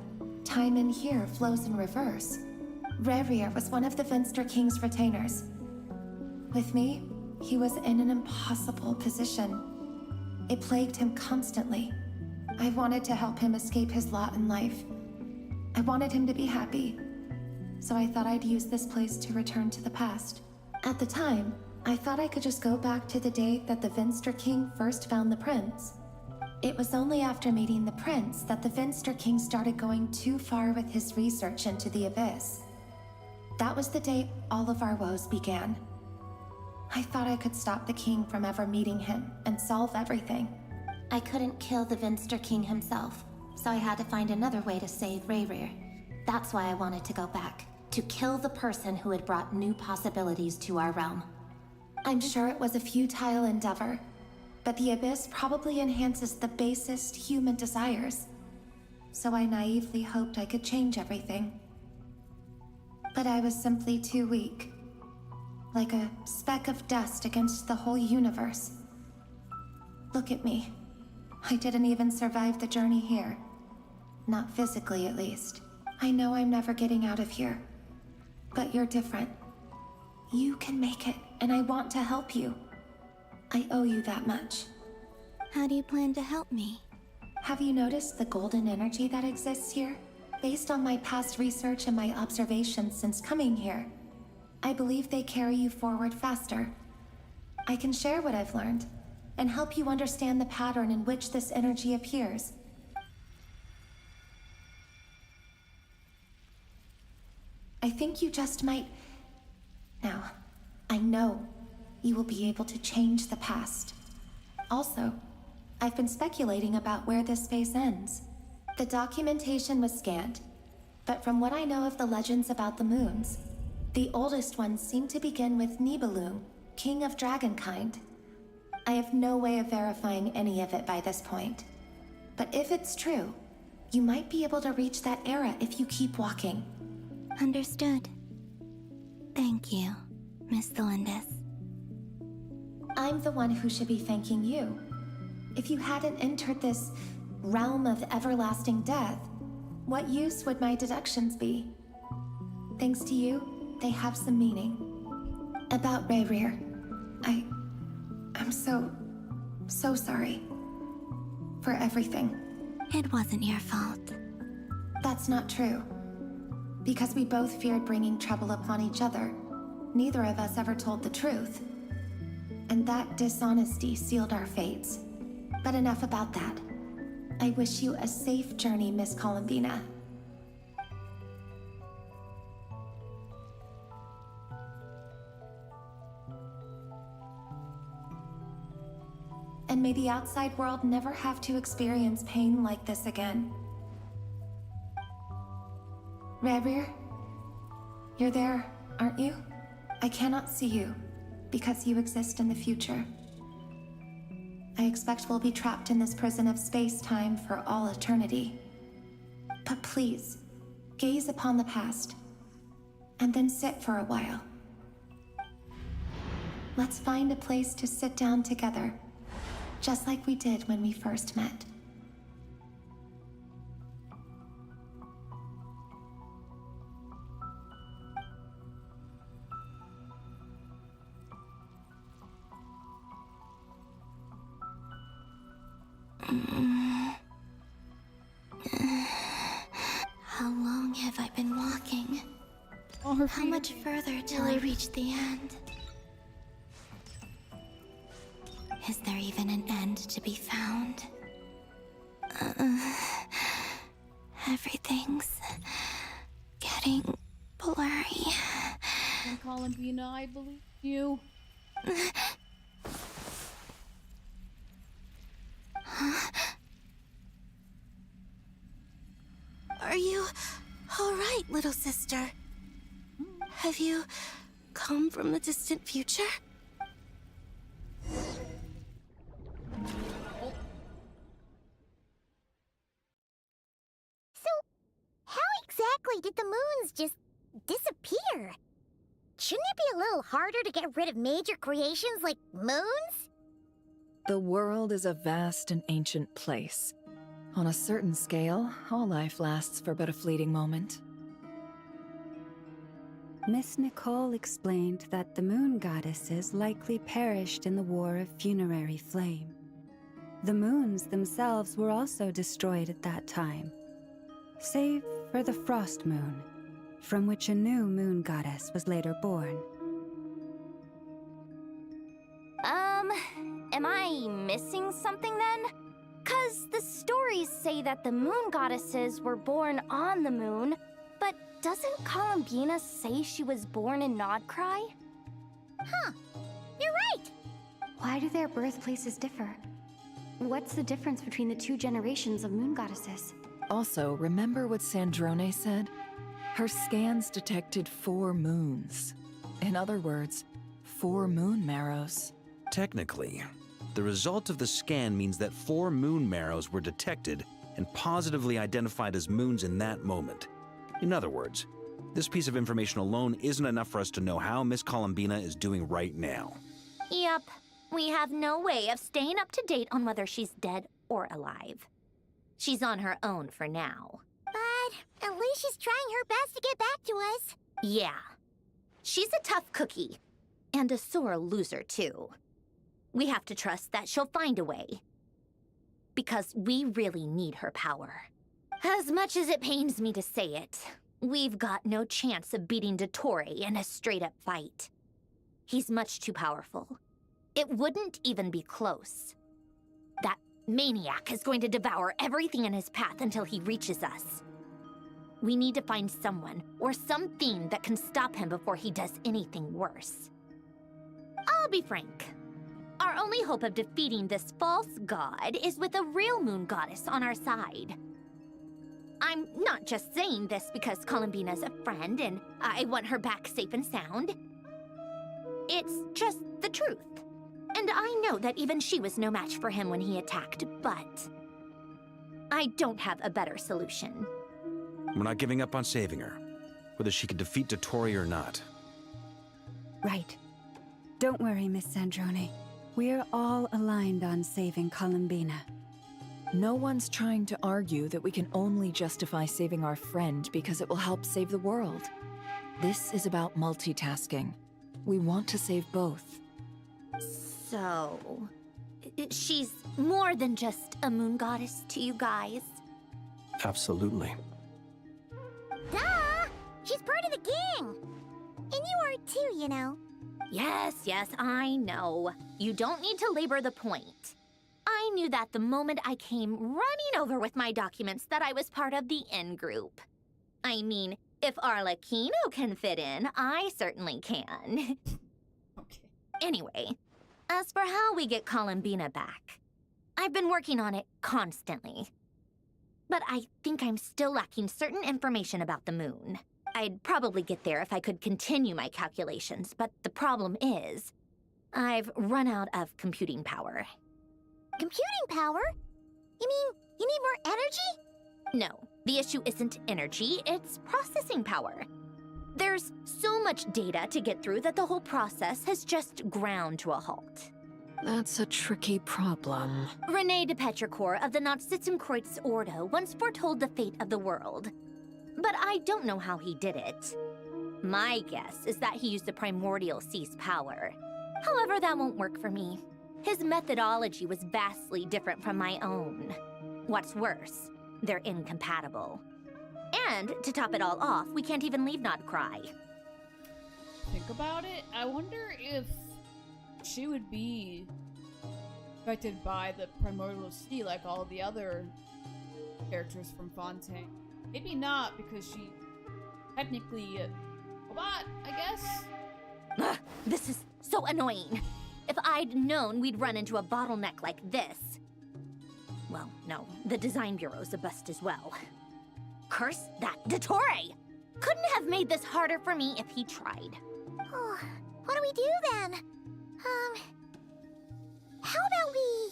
time in here flows in reverse. Rayrir was one of the Venster King's retainers. With me, he was in an impossible position. It plagued him constantly. I wanted to help him escape his lot in life. I wanted him to be happy, so I thought I'd use this place to return to the past. At the time, I thought I could just go back to the day that the Venster King first found the prince. It was only after meeting the prince that the Venster King started going too far with his research into the abyss. That was the day all of our woes began. I thought I could stop the king from ever meeting him and solve everything. I couldn't kill the Venster King himself, so I had to find another way to save Rayrir. That's why I wanted to go back, to kill the person who had brought new possibilities to our realm. I'm sure it was a futile endeavor, but the abyss probably enhances the basest human desires. So I naively hoped I could change everything. But I was simply too weak. Like a speck of dust against the whole universe. Look at me. I didn't even survive the journey here. Not physically, at least. I know I'm never getting out of here. But you're different. You can make it, and I want to help you. I owe you that much. How do you plan to help me? Have you noticed the golden energy that exists here? Based on my past research and my observations since coming here, I believe they carry you forward faster. I can share what I've learned, and help you understand the pattern in which this energy appears. I think you just might... Now, I know you will be able to change the past. Also, I've been speculating about where this space ends. The documentation was scanned, but from what I know of the legends about the moons, the oldest ones seem to begin with Nibelung, king of dragonkind. I have no way of verifying any of it by this point. But if it's true, you might be able to reach that era if you keep walking. Understood. Thank you, Miss Thelindis. I'm the one who should be thanking you. If you hadn't entered this realm of everlasting death, what use would my deductions be? Thanks to you, they have some meaning. About Rayrir, I'm so sorry. For everything. It wasn't your fault. That's not true. Because we both feared bringing trouble upon each other, neither of us ever told the truth. And that dishonesty sealed our fates. But enough about that. I wish you a safe journey, Miss Columbina. And may the outside world never have to experience pain like this again. Rayrir, you're there, aren't you? I cannot see you, because you exist in the future. I I expect we'll be trapped in this prison of space-time for all eternity. But please, gaze upon the past, and then sit for a while. Let's find a place to sit down together, just like we did when we first met. How long have I been walking? How much further till I reach the end? Is there even an end to be found? Everything's getting blurry. And Columbina, I believe you. Are you all right, little sister? Have you come from the distant future? So, how exactly did the moons just disappear? Shouldn't it be a little harder to get rid of major creations like moons? The world is a vast and ancient place. On a certain scale, all life lasts for but a fleeting moment. Miss Nicole explained that the moon goddesses likely perished in the War of Funerary Flame. The moons themselves were also destroyed at that time, save for the Frost Moon, from which a new moon goddess was later born. Am I missing something then? 'Cause the stories say that the moon goddesses were born on the moon, but doesn't Columbina say she was born in Nodcry? Huh, you're right! Why do their birthplaces differ? What's the difference between the two generations of moon goddesses? Also, remember what Sandrone said? Her scans detected 4 moons. In other words, 4 moon marrows. Technically, the result of the scan means that 4 moon marrows were detected and positively identified as moons in that moment. In other words, this piece of information alone isn't enough for us to know how Miss Columbina is doing right now. Yep, we have no way of staying up to date on whether she's dead or alive. She's on her own for now. But at least she's trying her best to get back to us. Yeah. She's a tough cookie. And a sore loser, too. We have to trust that she'll find a way. Because we really need her power. As much as it pains me to say it, we've got no chance of beating Dottore in a straight-up fight. He's much too powerful. It wouldn't even be close. That maniac is going to devour everything in his path until he reaches us. We need to find someone or something that can stop him before he does anything worse. I'll be frank. Our only hope of defeating this false god is with a real moon goddess on our side. I'm not just saying this because Columbina's a friend and I want her back safe and sound. It's just the truth. And I know that even she was no match for him when he attacked, but I don't have a better solution. We're not giving up on saving her, whether she can defeat Dottore or not. Right. Don't worry, Miss Sandrone. We're all aligned on saving Columbina. No one's trying to argue that we can only justify saving our friend because it will help save the world. This is about multitasking. We want to save both. So, she's more than just a moon goddess to you guys? Absolutely. Duh! She's part of the gang! And you are too, you know. Yes, I know. You don't need to labor the point. I knew that the moment I came running over with my documents that I was part of the in-group. I mean, if Arlecchino can fit in, I certainly can. Okay. Anyway, as for how we get Columbina back, I've been working on it constantly. But I think I'm still lacking certain information about the moon. I'd probably get there if I could continue my calculations, but the problem is, I've run out of computing power. computing power? You mean you need more energy? No, the issue isn't energy, it's processing power. There's so much data to get through that the whole process has just ground to a halt. That's a tricky problem. René de Petrichor of the Nazissenkreuz Ordo once foretold the fate of the world. But I don't know how he did it. My guess is that he used the primordial sea's power. However, that won't work for me. His methodology was vastly different from my own. What's worse, they're incompatible. And, to top it all off, we can't even leave Nodcry. Think about it. I wonder if she would be affected by the primordial sea like all the other characters from Fontaine. Maybe not, because she technically a robot, I guess? Ugh, this is so annoying. If I'd known we'd run into a bottleneck like this. Well, no, the design bureau's a bust as well. Curse that Dottore! Couldn't have made this harder for me if he tried. Oh, what do we do then? How about we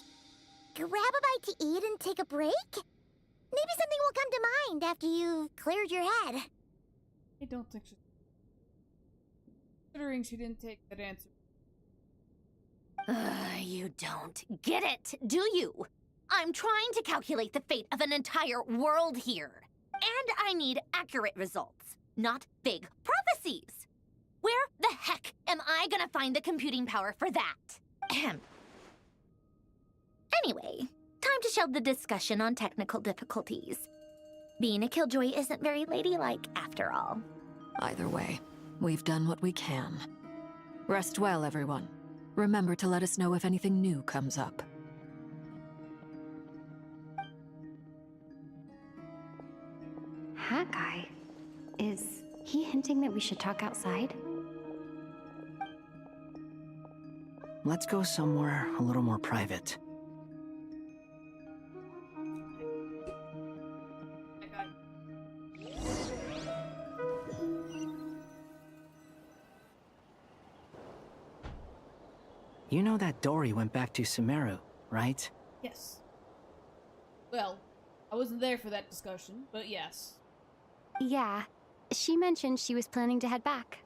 grab a bite to eat and take a break? Maybe something will come to mind after you've cleared your head. I don't think she... Considering she didn't take that answer. You don't get it, do you? I'm trying to calculate the fate of an entire world here. And I need accurate results, not big prophecies. Where the heck am I gonna find the computing power for that? Ahem. Anyway, time to shelve the discussion on technical difficulties. Being a killjoy isn't very ladylike, after all. Either way, we've done what we can. Rest well, everyone. Remember to let us know if anything new comes up. Hawkeye? Is he hinting that we should talk outside? Let's go somewhere a little more private. You know that Dory went back to Sumeru, right? Yes. Well, I wasn't there for that discussion, but yes. Yeah. She mentioned she was planning to head back.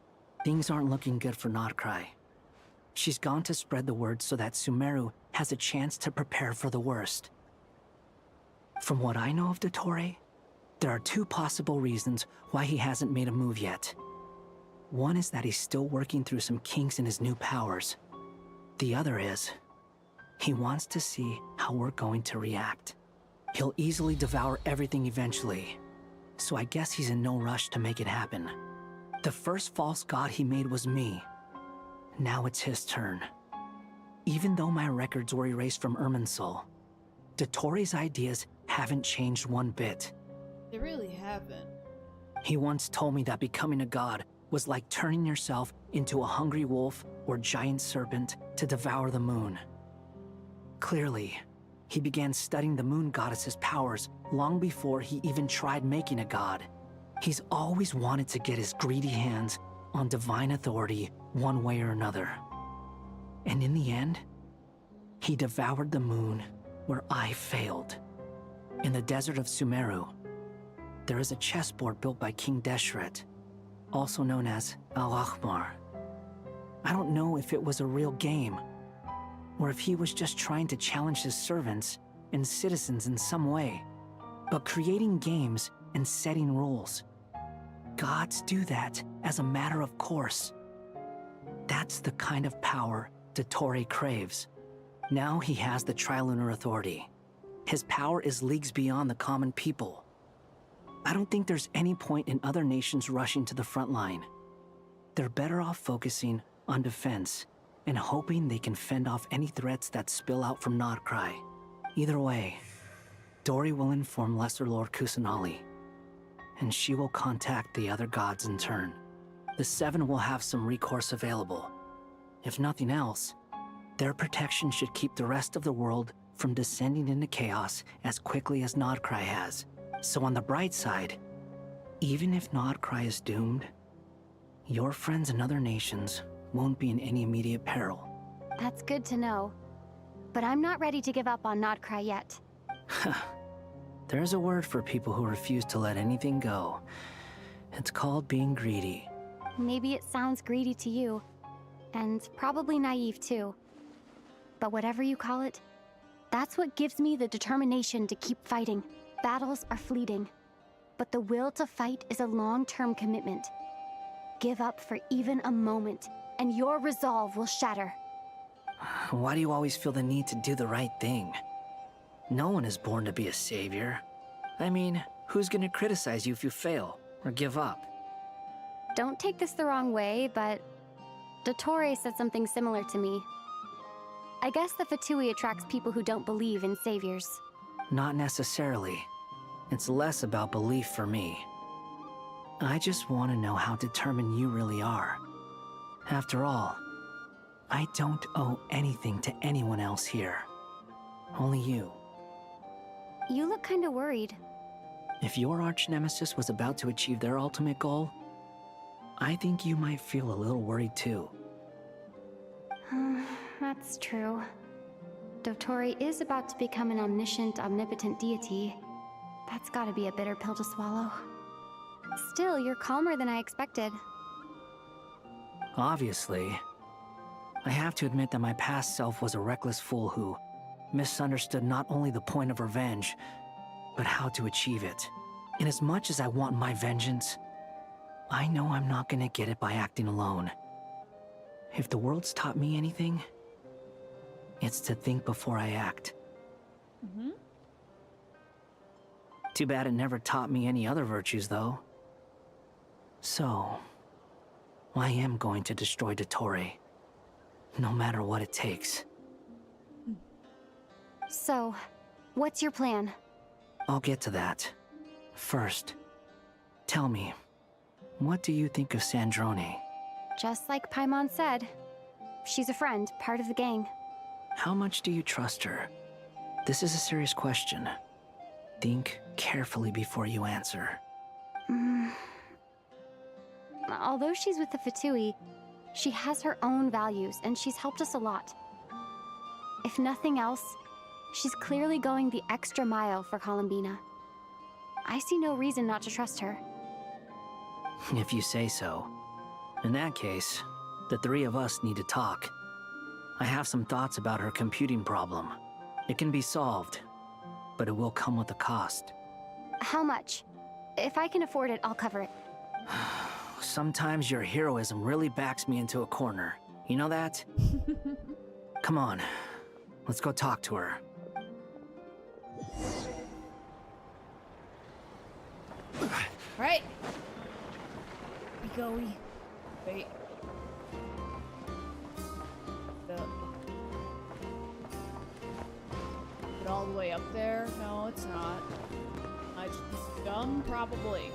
Things aren't looking good for Nodcry. She's gone to spread the word so that Sumeru has a chance to prepare for the worst. From what I know of Dottore, there are two possible reasons why he hasn't made a move yet. One is that he's still working through some kinks in his new powers. The other is, he wants to see how we're going to react. He'll easily devour everything eventually, so I guess he's in no rush to make it happen. The first false god he made was me. Now it's his turn. Even though my records were erased from Irminsul, Dottore's ideas haven't changed one bit. They really haven't. He once told me that becoming a god was like turning yourself into a hungry wolf or giant serpent to devour the moon. Clearly, he began studying the moon goddess's powers long before he even tried making a god. He's always wanted to get his greedy hands on divine authority one way or another. And in the end, he devoured the moon where I failed. In the desert of Sumeru, there is a chessboard built by King Deshret, also known as Al-Ahmar. I don't know if it was a real game, or if he was just trying to challenge his servants and citizens in some way. But creating games and setting rules, gods do that as a matter of course. That's the kind of power Dottore craves. Now he has the Trilunar Authority. His power is leagues beyond the common people. I don't think there's any point in other nations rushing to the front line. They're better off focusing on defense and hoping they can fend off any threats that spill out from Nodcry. Either way, Dory will inform Lesser Lord Kusanali, and she will contact the other gods in turn. The Seven will have some recourse available. If nothing else, their protection should keep the rest of the world from descending into chaos as quickly as Nodcry has. So on the bright side, even if Nodcry is doomed, your friends in other nations won't be in any immediate peril. That's good to know. but I'm not ready to give up on Nodcry yet. There's a word for people who refuse to let anything go. It's called being greedy. Maybe it sounds greedy to you, and probably naive too. But whatever you call it, that's what gives me the determination to keep fighting. Battles are fleeting, but the will to fight is a long-term commitment. Give up for even a moment, and your resolve will shatter. Why do you always feel the need to do the right thing? No one is born to be a savior. I mean, who's gonna criticize you if you fail or give up? Don't take this the wrong way, but Dottore said something similar to me. I guess the Fatui attracts people who don't believe in saviors. Not necessarily. It's less about belief for me. I just want to know how determined you really are. After all, I don't owe anything to anyone else here. Only you. You look kinda worried. If your arch-nemesis was about to achieve their ultimate goal, I think you might feel a little worried too. That's true. Dottore is about to become an omniscient, omnipotent deity. That's gotta be a bitter pill to swallow. Still, you're calmer than I expected. Obviously. I have to admit that my past self was a reckless fool who misunderstood not only the point of revenge, but how to achieve it. And as much as I want my vengeance, I know I'm not gonna get it by acting alone. If the world's taught me anything, it's to think before I act. Too bad it never taught me any other virtues, though. So, I am going to destroy Dottore, no matter what it takes. So, what's your plan? I'll get to that. First, tell me, what do you think of Sandrone? Just like Paimon said, she's a friend, part of the gang. How much do you trust her? This is a serious question. Think carefully before you answer. Although she's with the Fatui, she has her own values, and she's helped us a lot. If nothing else, she's clearly going the extra mile for Columbina. I see no reason not to trust her. If you say so. In that case, the three of us need to talk. I have some thoughts about her computing problem. It can be solved, but it will come with a cost. How much? If I can afford it, I'll cover it. Sometimes your heroism really backs me into a corner. You know that? Come on, let's go talk to her. Right. We go. Wait. Get all the way up there? No, it's not. I just dumb, probably.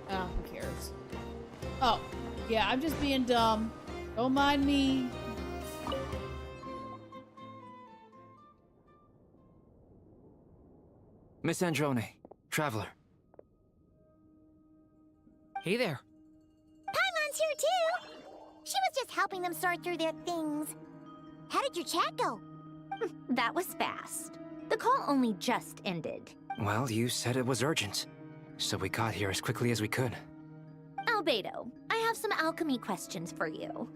Oh, who cares? Oh, yeah, I'm just being dumb. Don't mind me. Miss Androne, Traveler. Hey there. Paimon's here too! She was just helping them sort through their things. How did your chat go? That was fast. The call only just ended. Well, you said it was urgent, so we got here as quickly as we could. Albedo, I have some alchemy questions for you.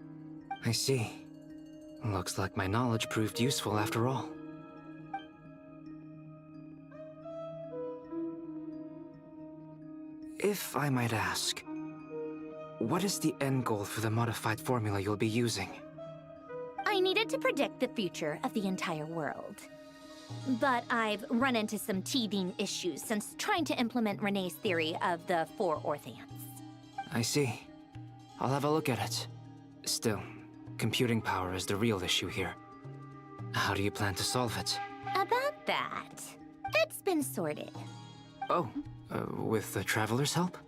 I see. Looks like my knowledge proved useful after all. If I might ask, what is the end goal for the modified formula you'll be using? I needed to predict the future of the entire world. But I've run into some teething issues since trying to implement Renee's theory of the 4 Orthants. I see. I'll have a look at it. Still, computing power is the real issue here. How do you plan to solve it? About that, it's been sorted. Oh, with the Traveler's help?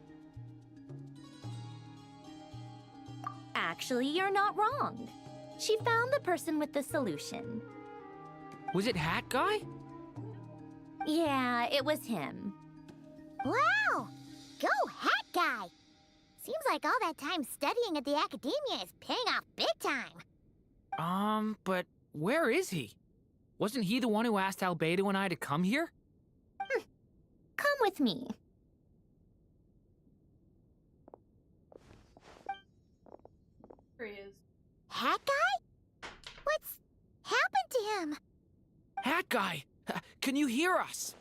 Actually, you're not wrong. She found the person with the solution. Was it Hat Guy? Yeah, it was him. Wow! Go Hat Guy! Seems like all that time studying at the academia is paying off big time. But where is he? Wasn't he the one who asked Albedo and I to come here? Come with me. Here he is. Hat guy? What's happened to him? Hat guy, can you hear us?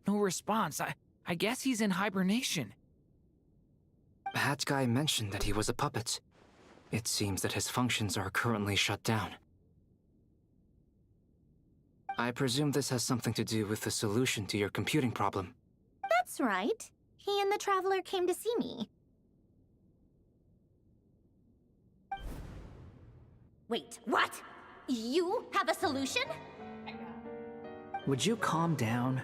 No response. I guess he's in hibernation. Hat Guy mentioned that he was a puppet. It seems that his functions are currently shut down. I presume this has something to do with the solution to your computing problem. That's right. He and the Traveler came to see me. Wait, what? You have a solution? Would you calm down?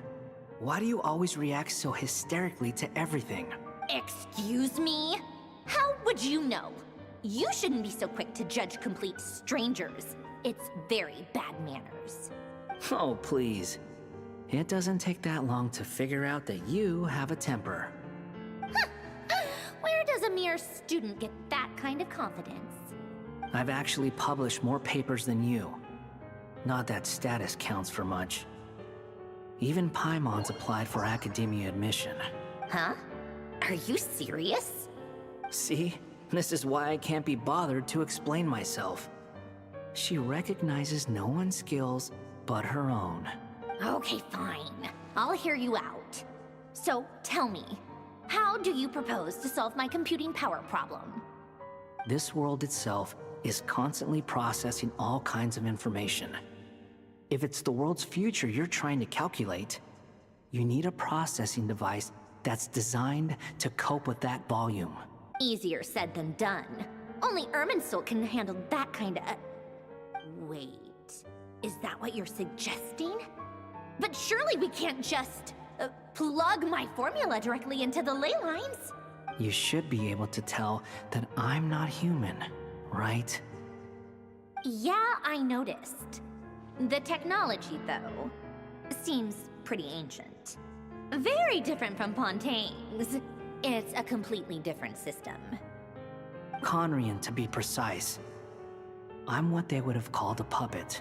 Why do you always react so hysterically to everything? Excuse me? How would you know? You shouldn't be so quick to judge complete strangers. It's very bad manners. Oh, please. It doesn't take that long to figure out that you have a temper. Where does a mere student get that kind of confidence? I've actually published more papers than you. Not that status counts for much. Even Paimon's applied for academia admission. Huh? Are you serious? See? This is why I can't be bothered to explain myself. She recognizes no one's skills but her own. Okay, fine. I'll hear you out. So, tell me, how do you propose to solve my computing power problem? This world itself is constantly processing all kinds of information. If it's the world's future you're trying to calculate, you need a processing device that's designed to cope with that volume. Easier said than done. Only Irminsul can handle that kind of... Wait, is that what you're suggesting? But surely we can't just plug my formula directly into the ley lines. You should be able to tell that I'm not human, right? Yeah, I noticed. The technology, though, seems pretty ancient. Very different from Pontaine's. It's a completely different system. Conrian, to be precise. I'm what they would have called a puppet.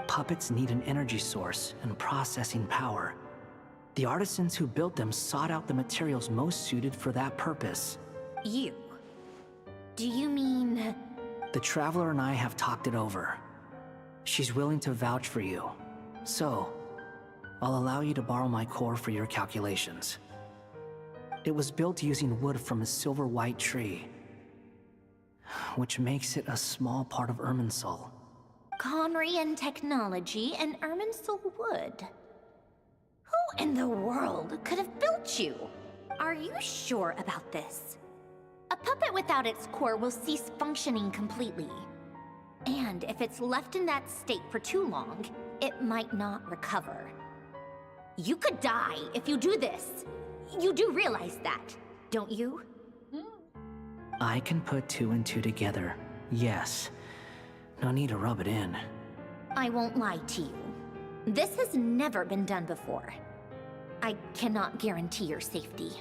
Puppets need an energy source and processing power. The artisans who built them sought out the materials most suited for that purpose. You? Do you mean... The Traveler and I have talked it over. She's willing to vouch for you. So, I'll allow you to borrow my core for your calculations. It was built using wood from a silver white tree, which makes it a small part of Irminsul. Conrian technology and Irminsul wood. Who in the world could have built you? Are you sure about this? A puppet without its core will cease functioning completely. And if it's left in that state for too long, it might not recover. You could die if you do this. You do realize that, don't you? I can put two and two together, yes. No need to rub it in. I won't lie to you. This has never been done before. I cannot guarantee your safety.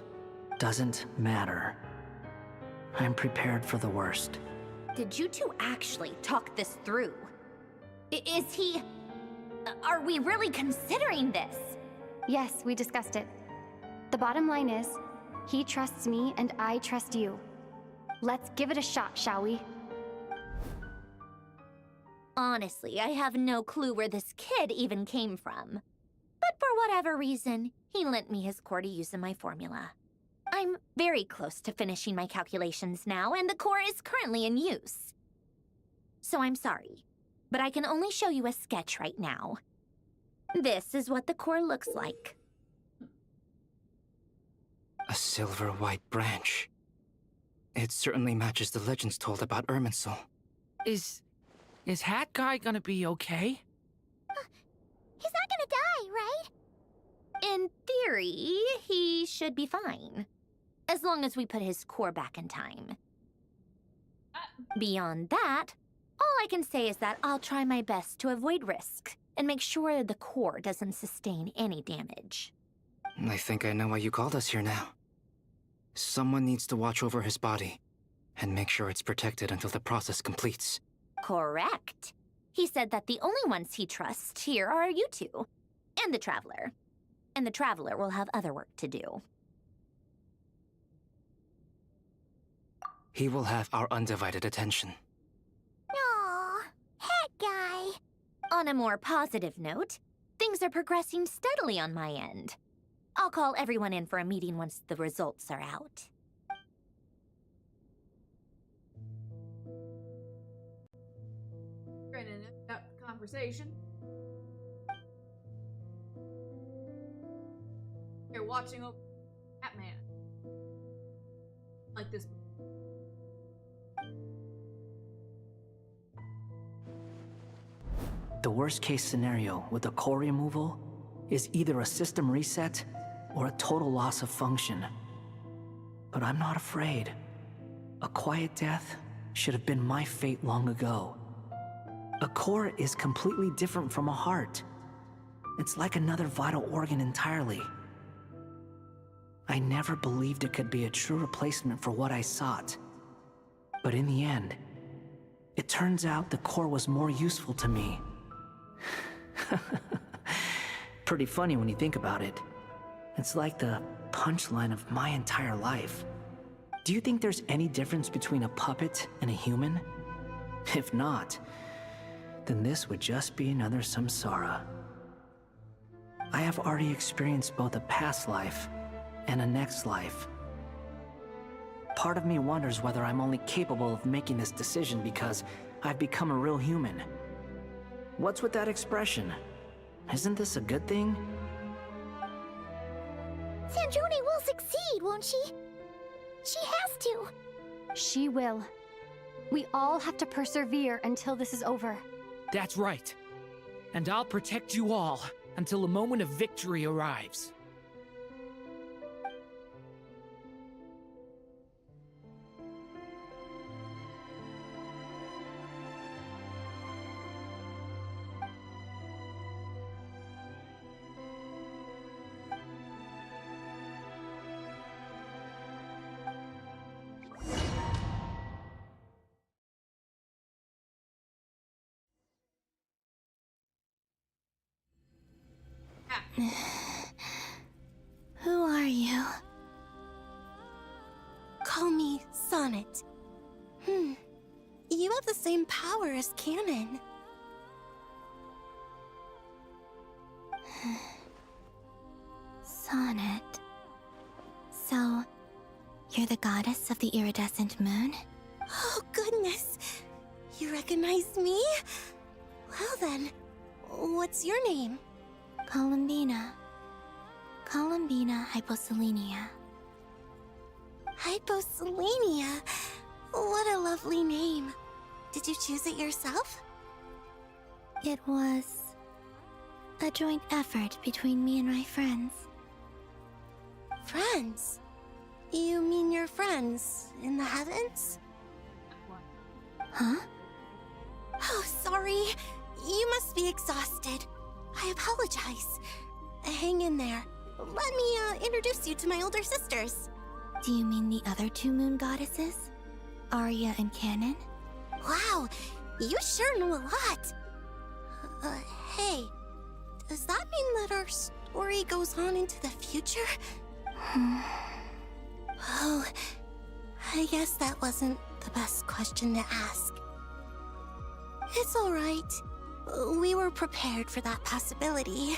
Doesn't matter. I'm prepared for the worst. Did you two actually talk this through? Is he... Are we really considering this? Yes, we discussed it. The bottom line is, he trusts me and I trust you. Let's give it a shot, shall we? Honestly, I have no clue where this kid even came from. But for whatever reason, he lent me his core to use in my formula. I'm very close to finishing my calculations now, and the core is currently in use. So I'm sorry, but I can only show you a sketch right now. This is what the core looks like. A silver white branch. It certainly matches the legends told about Irminsul. Is Hat Guy gonna be okay? He's not gonna die, right? In theory, he should be fine. As long as we put his core back in time. Beyond that, all I can say is that I'll try my best to avoid risk and make sure the core doesn't sustain any damage. I think I know why you called us here now. Someone needs to watch over his body. and make sure it's protected until the process completes. Correct. He said that the only ones he trusts here are you two, and the Traveler. And the Traveler will have other work to do. He will have our undivided attention. Aww, head guy. On a more positive note, things are progressing steadily on my end. I'll call everyone in for a meeting once the results are out. Brennan, about the conversation. You're watching over Batman. Like this. The worst case scenario with the core removal is either a system reset or a total loss of function. But I'm not afraid. A quiet death should have been my fate long ago. A core is completely different from a heart. It's like another vital organ entirely. I never believed it could be a true replacement for what I sought. But in the end, it turns out the core was more useful to me. Pretty funny when you think about it. It's like the punchline of my entire life. Do you think there's any difference between a puppet and a human? If not, then this would just be another samsara. I have already experienced both a past life and a next life. Part of me wonders whether I'm only capable of making this decision because I've become a real human. What's with that expression? Isn't this a good thing? Sandrone will succeed, won't she? She has to. She will. We all have to persevere until this is over. That's right. And I'll protect you all until a moment of victory arrives. Who are you? Call me Sonnet. You have the same power as Canon. Sonnet. So, you're the goddess of the iridescent moon? Oh, goodness. You recognize me? Well then, what's your name? Columbina. Columbina Hyposelenia. Hyposelenia? What a lovely name. Did you choose it yourself? It was a joint effort between me and my friends. Friends? You mean your friends in the heavens? Huh? Oh, sorry. You must be exhausted. I apologize. Hang in there. Let me introduce you to my older sisters. Do you mean the other two moon goddesses? Arya and Canon? Wow, you sure know a lot. Hey, does that mean that our story goes on into the future? Oh, I guess that wasn't the best question to ask. It's all right. We were prepared for that possibility.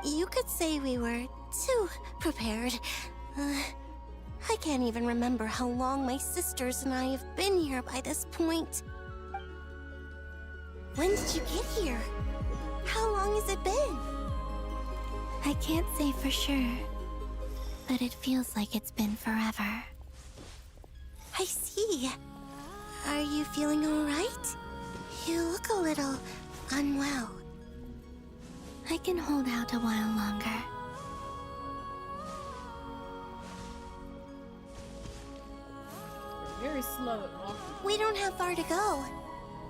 You could say we were too prepared. I can't even remember how long my sisters and I have been here by this point. When did you get here? How long has it been? I can't say for sure, but it feels like it's been forever. I see. Are you feeling all right? You look a little unwell. I can hold out a while longer. Very slow at walking. We don't have far to go.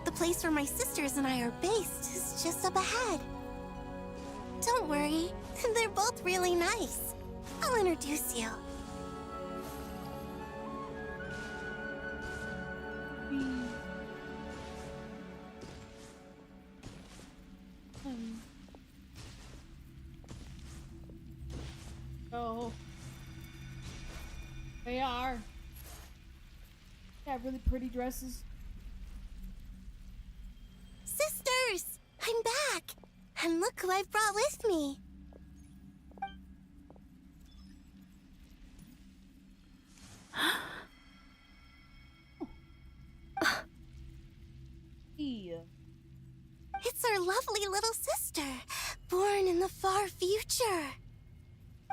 The place where my sisters and I are based is just up ahead. Don't worry, they're both really nice. I'll introduce you. Oh. They are. They have really pretty dresses. Sisters! I'm back! And look who I've brought with me! Yeah. It's our lovely little sister, born in the far future.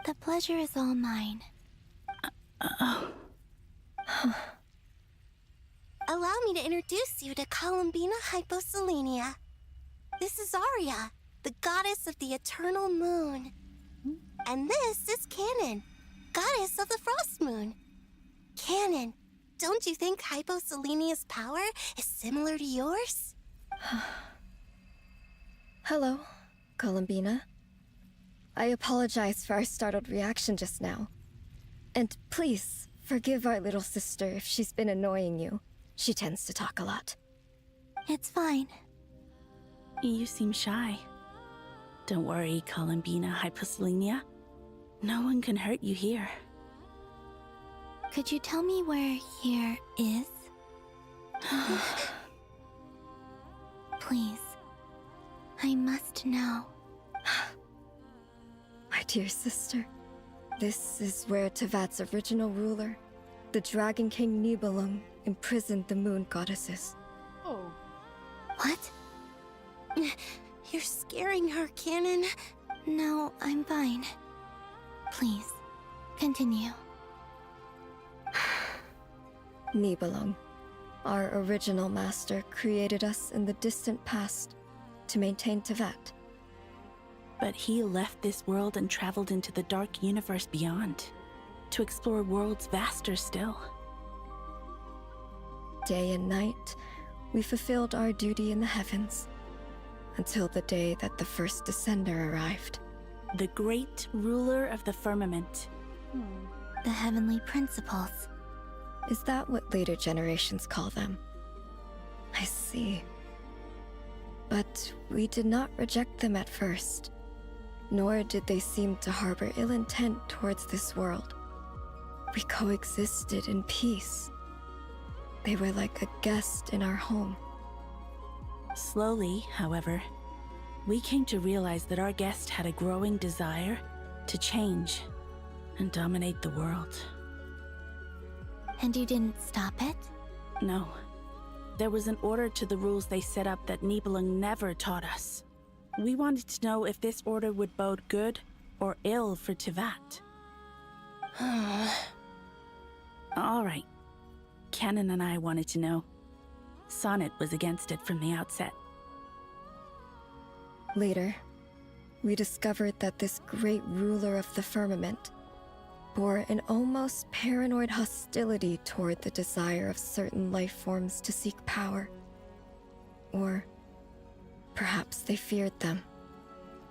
The pleasure is all mine. Allow me to introduce you to Columbina Hyposelenia. This is Arya, the goddess of the eternal moon. And this is Canon, goddess of the frost moon. Canon, don't you think Hyposelenia's power is similar to yours? Hello, Columbina. I apologize for our startled reaction just now. And please, forgive our little sister if she's been annoying you. She tends to talk a lot. It's fine. You seem shy. Don't worry, Columbina Hyposelenia. No one can hurt you here. Could you tell me where here is? Please. I must know. My dear sister, this is where Tevat's original ruler, the Dragon King Nibelung, imprisoned the moon goddesses. Oh. What? You're scaring her, Canon. No, I'm fine. Please, continue. Nibelung, our original master, created us in the distant past to maintain Tevat. But he left this world and traveled into the dark universe beyond, to explore worlds vaster still. Day and night, we fulfilled our duty in the heavens, until the day that the first Descender arrived. The great ruler of the firmament. The heavenly principles. Is that what later generations call them? I see. But we did not reject them at first, nor did they seem to harbor ill intent towards this world. We coexisted in peace. They were like a guest in our home. Slowly, however, we came to realize that our guest had a growing desire to change and dominate the world. And you didn't stop it? No. There was an order to the rules they set up that Nibelung never taught us. We wanted to know if this order would bode good or ill for Tevat. All right. Canon and I wanted to know. Sonnet was against it from the outset. Later, we discovered that this great ruler of the firmament bore an almost paranoid hostility toward the desire of certain life forms to seek power. Or perhaps they feared them.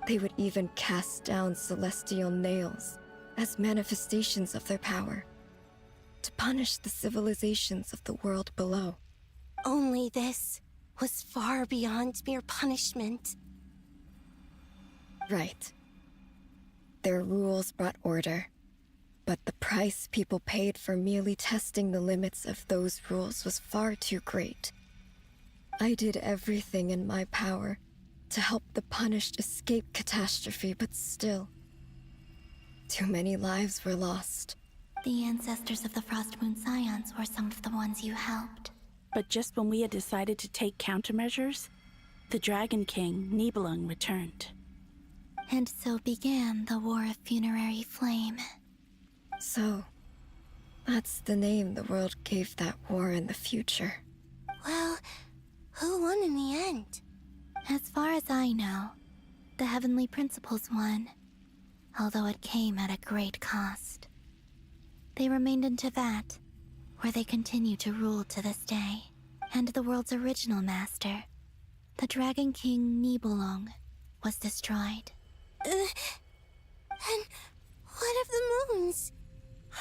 They would even cast down celestial nails as manifestations of their power, to punish the civilizations of the world below. Only this was far beyond mere punishment. Right. Their rules brought order, but the price people paid for merely testing the limits of those rules was far too great. I did everything in my power to help the punished escape catastrophe, but still, too many lives were lost. The ancestors of the Frost Moon Scions were some of the ones you helped. But just when we had decided to take countermeasures, the Dragon King, Nibelung, returned. And so began the War of Funerary Flame. So, that's the name the world gave that war in the future. Well, who won in the end? As far as I know, the Heavenly Principles won, although it came at a great cost. They remained in Tevat, where they continue to rule to this day. And the world's original master, the Dragon King Nibelung, was destroyed. And what of the moons?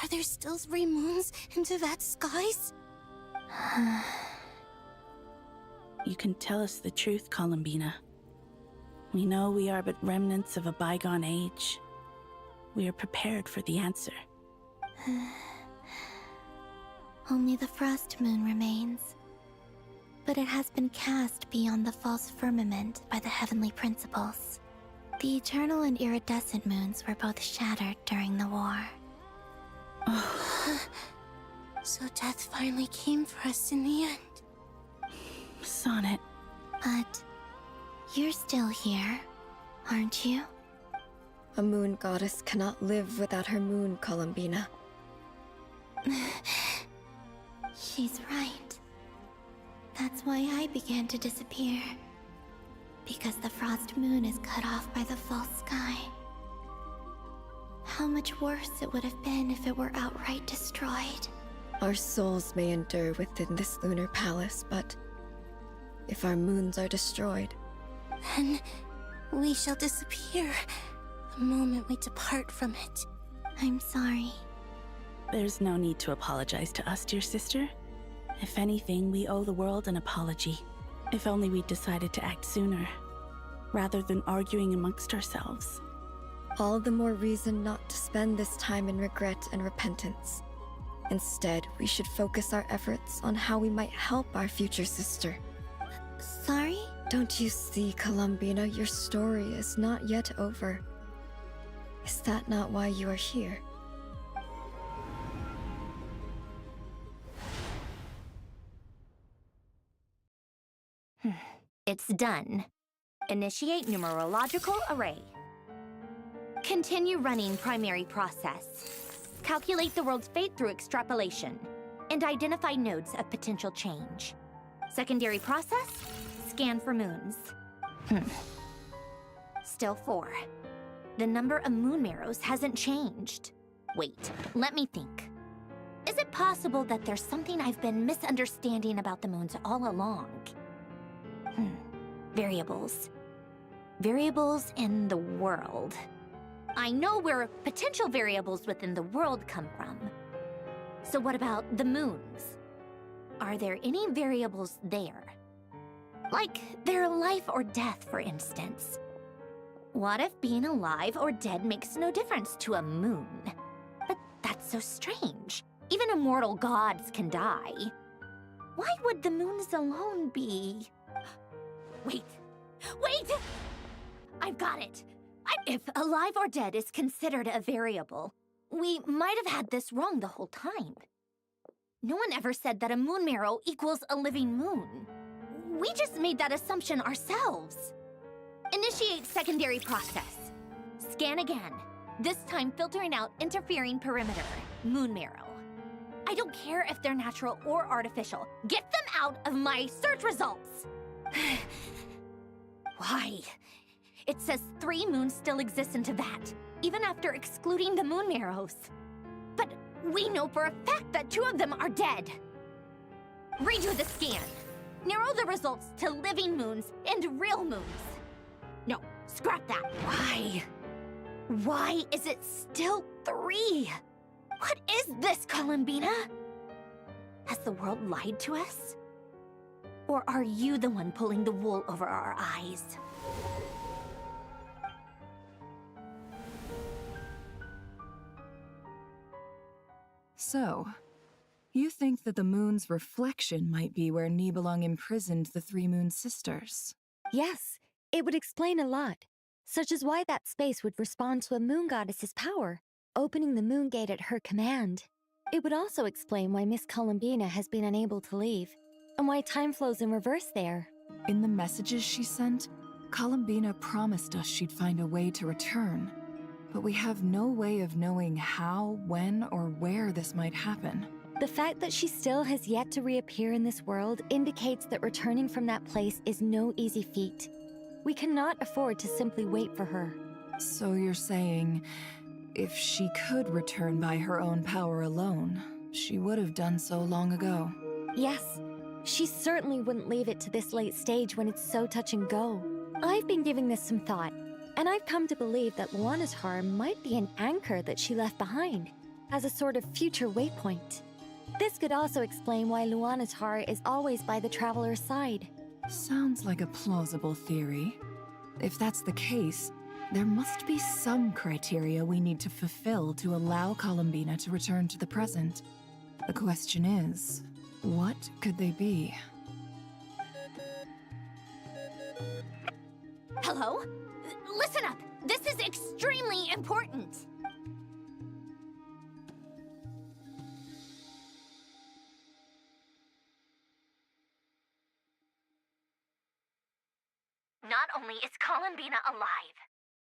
Are there still 3 moons in Tevat's skies? You can tell us the truth, Columbina. We know we are but remnants of a bygone age. We are prepared for the answer. Only the frost moon remains. But it has been cast beyond the false firmament by the heavenly principles. The eternal and iridescent moons were both shattered during the war. So death finally came for us in the end. Sonnet. But you're still here, aren't you? A moon goddess cannot live without her moon, Columbina. She's right. That's why I began to disappear. Because the frost moon is cut off by the false sky. How much worse it would have been if it were outright destroyed. Our souls may endure within this lunar palace, but if our moons are destroyed, then we shall disappear the moment we depart from it. I'm sorry. There's no need to apologize to us, dear sister. If anything, we owe the world an apology. If only we'd decided to act sooner, rather than arguing amongst ourselves. all the more reason not to spend this time in regret and repentance. Instead, we should focus our efforts on how we might help our future sister. Sorry? Don't you see, Columbina, your story is not yet over. Is that not why you are here? It's done. Initiate numerological array. Continue running primary process. Calculate the world's fate through extrapolation. And identify nodes of potential change. Secondary process, scan for moons. Still 4. The number of moon marrows hasn't changed. Wait, let me think. Is it possible that there's something I've been misunderstanding about the moons all along? Variables. Variables in the world. I know where potential variables within the world come from. So what about the moons? Are there any variables there? Like their life or death, for instance. What if being alive or dead makes no difference to a moon? But that's so strange. Even immortal gods can die. Why would the moons alone be... Wait! I've got it! If alive or dead is considered a variable, we might have had this wrong the whole time. No one ever said that a moon marrow equals a living moon. We just made that assumption ourselves. Initiate secondary process. Scan again, this time filtering out interfering perimeter, moon marrow. I don't care if they're natural or artificial. Get them out of my search results! Why? It says 3 moons still exist in Teyvat, even after excluding the moon marrows. But we know for a fact that 2 of them are dead. Redo the scan. Narrow the results to living moons and real moons. No, scrap that. Why? Why is it still 3? What is this, Columbina? Has the world lied to us? Or are you the one pulling the wool over our eyes? So, you think that the moon's reflection might be where Nibelung imprisoned the 3 moon sisters? Yes, it would explain a lot, such as why that space would respond to a moon goddess's power, opening the moon gate at her command. It would also explain why Miss Columbina has been unable to leave, and why time flows in reverse there. In the messages she sent, Columbina promised us she'd find a way to return. But we have no way of knowing how, when, or where this might happen. The fact that she still has yet to reappear in this world indicates that returning from that place is no easy feat. We cannot afford to simply wait for her. So you're saying, if she could return by her own power alone, she would have done so long ago? Yes, she certainly wouldn't leave it to this late stage when it's so touch and go. I've been giving this some thought, and I've come to believe that Luana's harm might be an anchor that she left behind, as a sort of future waypoint. This could also explain why Luana's heart is always by the traveler's side. Sounds like a plausible theory. If that's the case, there must be some criteria we need to fulfill to allow Columbina to return to the present. The question is, what could they be? Hello? Listen up! This is extremely important! Not only is Columbina alive,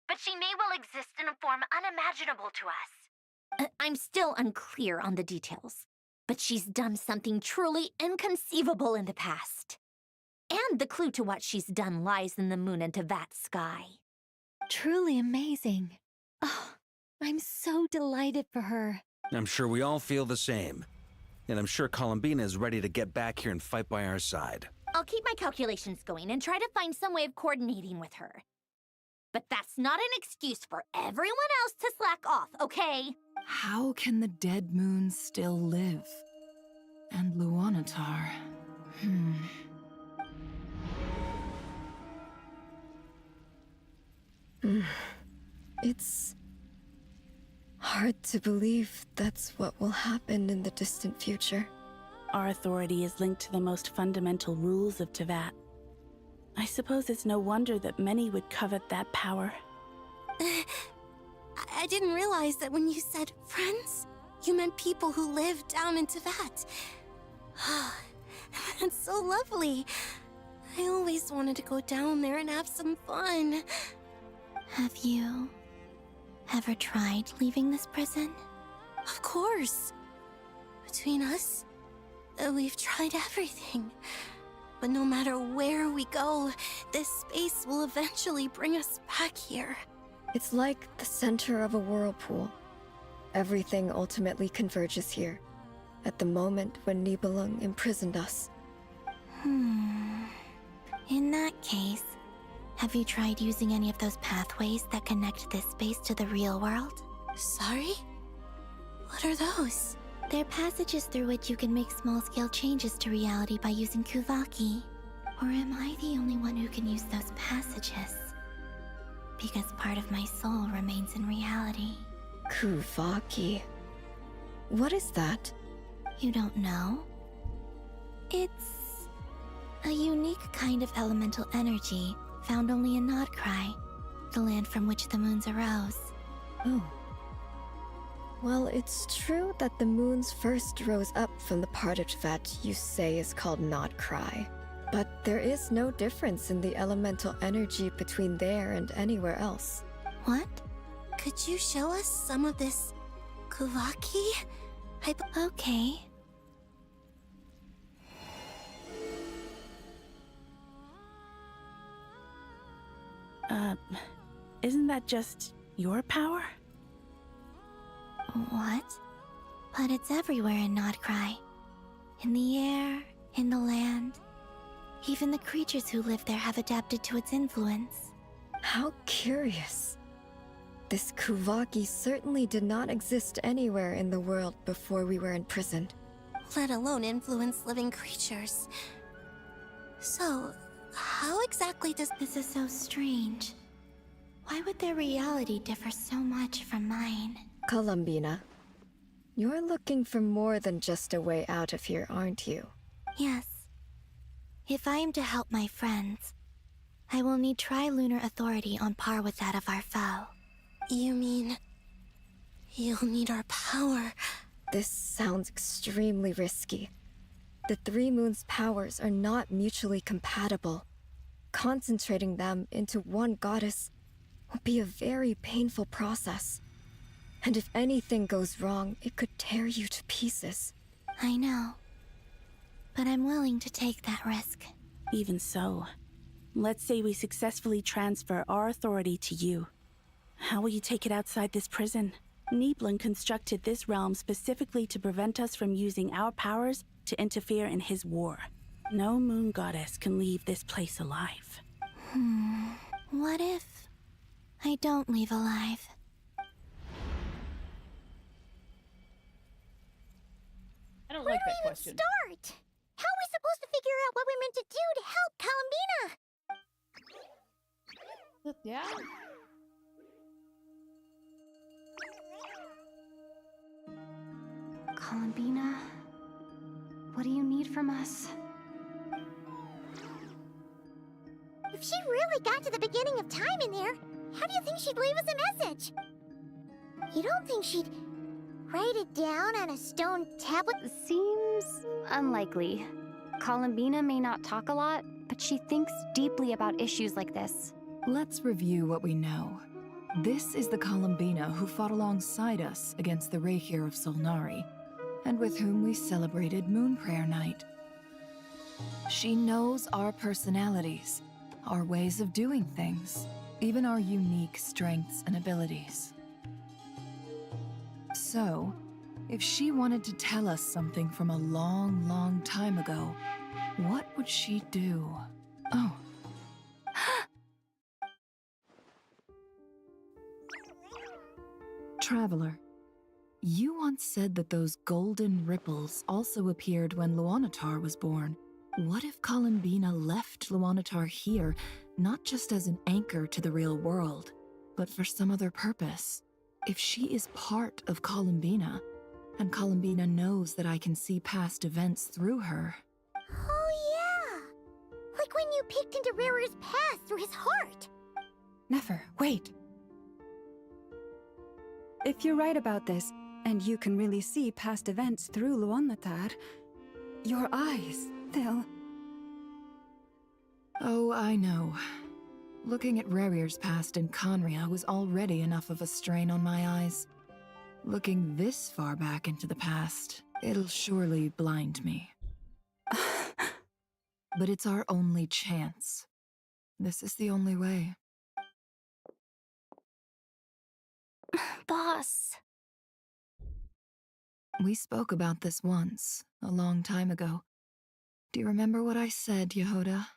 but she may well exist in a form unimaginable to us. I'm still unclear on the details, but she's done something truly inconceivable in the past. And the clue to what she's done lies in the moon and Tevat sky. Truly amazing. Oh, I'm so delighted for her. I'm sure we all feel the same. And I'm sure Columbina is ready to get back here and fight by our side. I'll keep my calculations going and try to find some way of coordinating with her. But that's not an excuse for everyone else to slack off, okay? How can the dead moon still live? And Luanatar... It's hard to believe that's what will happen in the distant future. Our authority is linked to the most fundamental rules of Tevat. I suppose it's no wonder that many would covet that power. I didn't realize that when you said friends, you meant people who live down in Tevat. That's so lovely. I always wanted to go down there and have some fun. Have you ever tried leaving this prison? Of course. Between us, we've tried everything. But no matter where we go, this space will eventually bring us back here. It's like the center of a whirlpool. Everything ultimately converges here, at the moment when Nibelung imprisoned us. In that case, have you tried using any of those pathways that connect this space to the real world? Sorry? What are those? They're passages through which you can make small-scale changes to reality by using Kuvaki. Or am I the only one who can use those passages? Because part of my soul remains in reality. Kuvaki. What is that? You don't know? It's a unique kind of elemental energy found only in Nodcry, the land from which the moons arose. Oh. Well, it's true that the moons first rose up from the part of Tevat you say is called Nodcry. But there is no difference in the elemental energy between there and anywhere else. What? Could you show us some of this Kuvaki? Okay. Isn't that just your power? What? But it's everywhere in Nodcry. In the air, in the land. Even the creatures who live there have adapted to its influence. How curious. This Kuvaki certainly did not exist anywhere in the world before we were imprisoned. Let alone influence living creatures. So, how exactly does this is so strange? Why would their reality differ so much from mine? Columbina, you're looking for more than just a way out of here, aren't you? Yes. If I am to help my friends, I will need tri-lunar authority on par with that of our foe. You mean... you'll need our power? This sounds extremely risky. The three moons' powers are not mutually compatible. Concentrating them into one goddess will be a very painful process. And if anything goes wrong, it could tear you to pieces. I know. But I'm willing to take that risk. Even so, let's say we successfully transfer our authority to you. How will you take it outside this prison? Nibelung constructed this realm specifically to prevent us from using our powers to interfere in his war. No moon goddess can leave this place alive. What if I don't leave alive? I don't like that question. Start? How are we supposed to figure out what we're meant to do to help Columbina? Yeah. Columbina, what do you need from us? If she really got to the beginning of time in there, how do you think she'd leave us a message? You don't think she'd write it down on a stone tablet? Seems unlikely. Columbina may not talk a lot, but she thinks deeply about issues like this. Let's review what we know. This is the Columbina who fought alongside us against the Rahir of Solnari, and with whom we celebrated Moon Prayer Night. She knows our personalities, our ways of doing things, even our unique strengths and abilities. So, if she wanted to tell us something from a long, long time ago, what would she do? Oh. Traveler, you once said that those golden ripples also appeared when Luanatar was born. What if Columbina left Luanatar here, not just as an anchor to the real world, but for some other purpose? If she is part of Columbina, and Columbina knows that I can see past events through her. Oh yeah! Like when you peeked into Rarir's past through his heart! Nefer, wait! If you're right about this, and you can really see past events through Luanatar, your eyes, they'll... Oh, I know. Looking at Rarir's past in Conria was already enough of a strain on my eyes. Looking this far back into the past, it'll surely blind me. But it's our only chance. This is the only way. Boss. We spoke about this once, a long time ago. Do you remember what I said, Yehoda?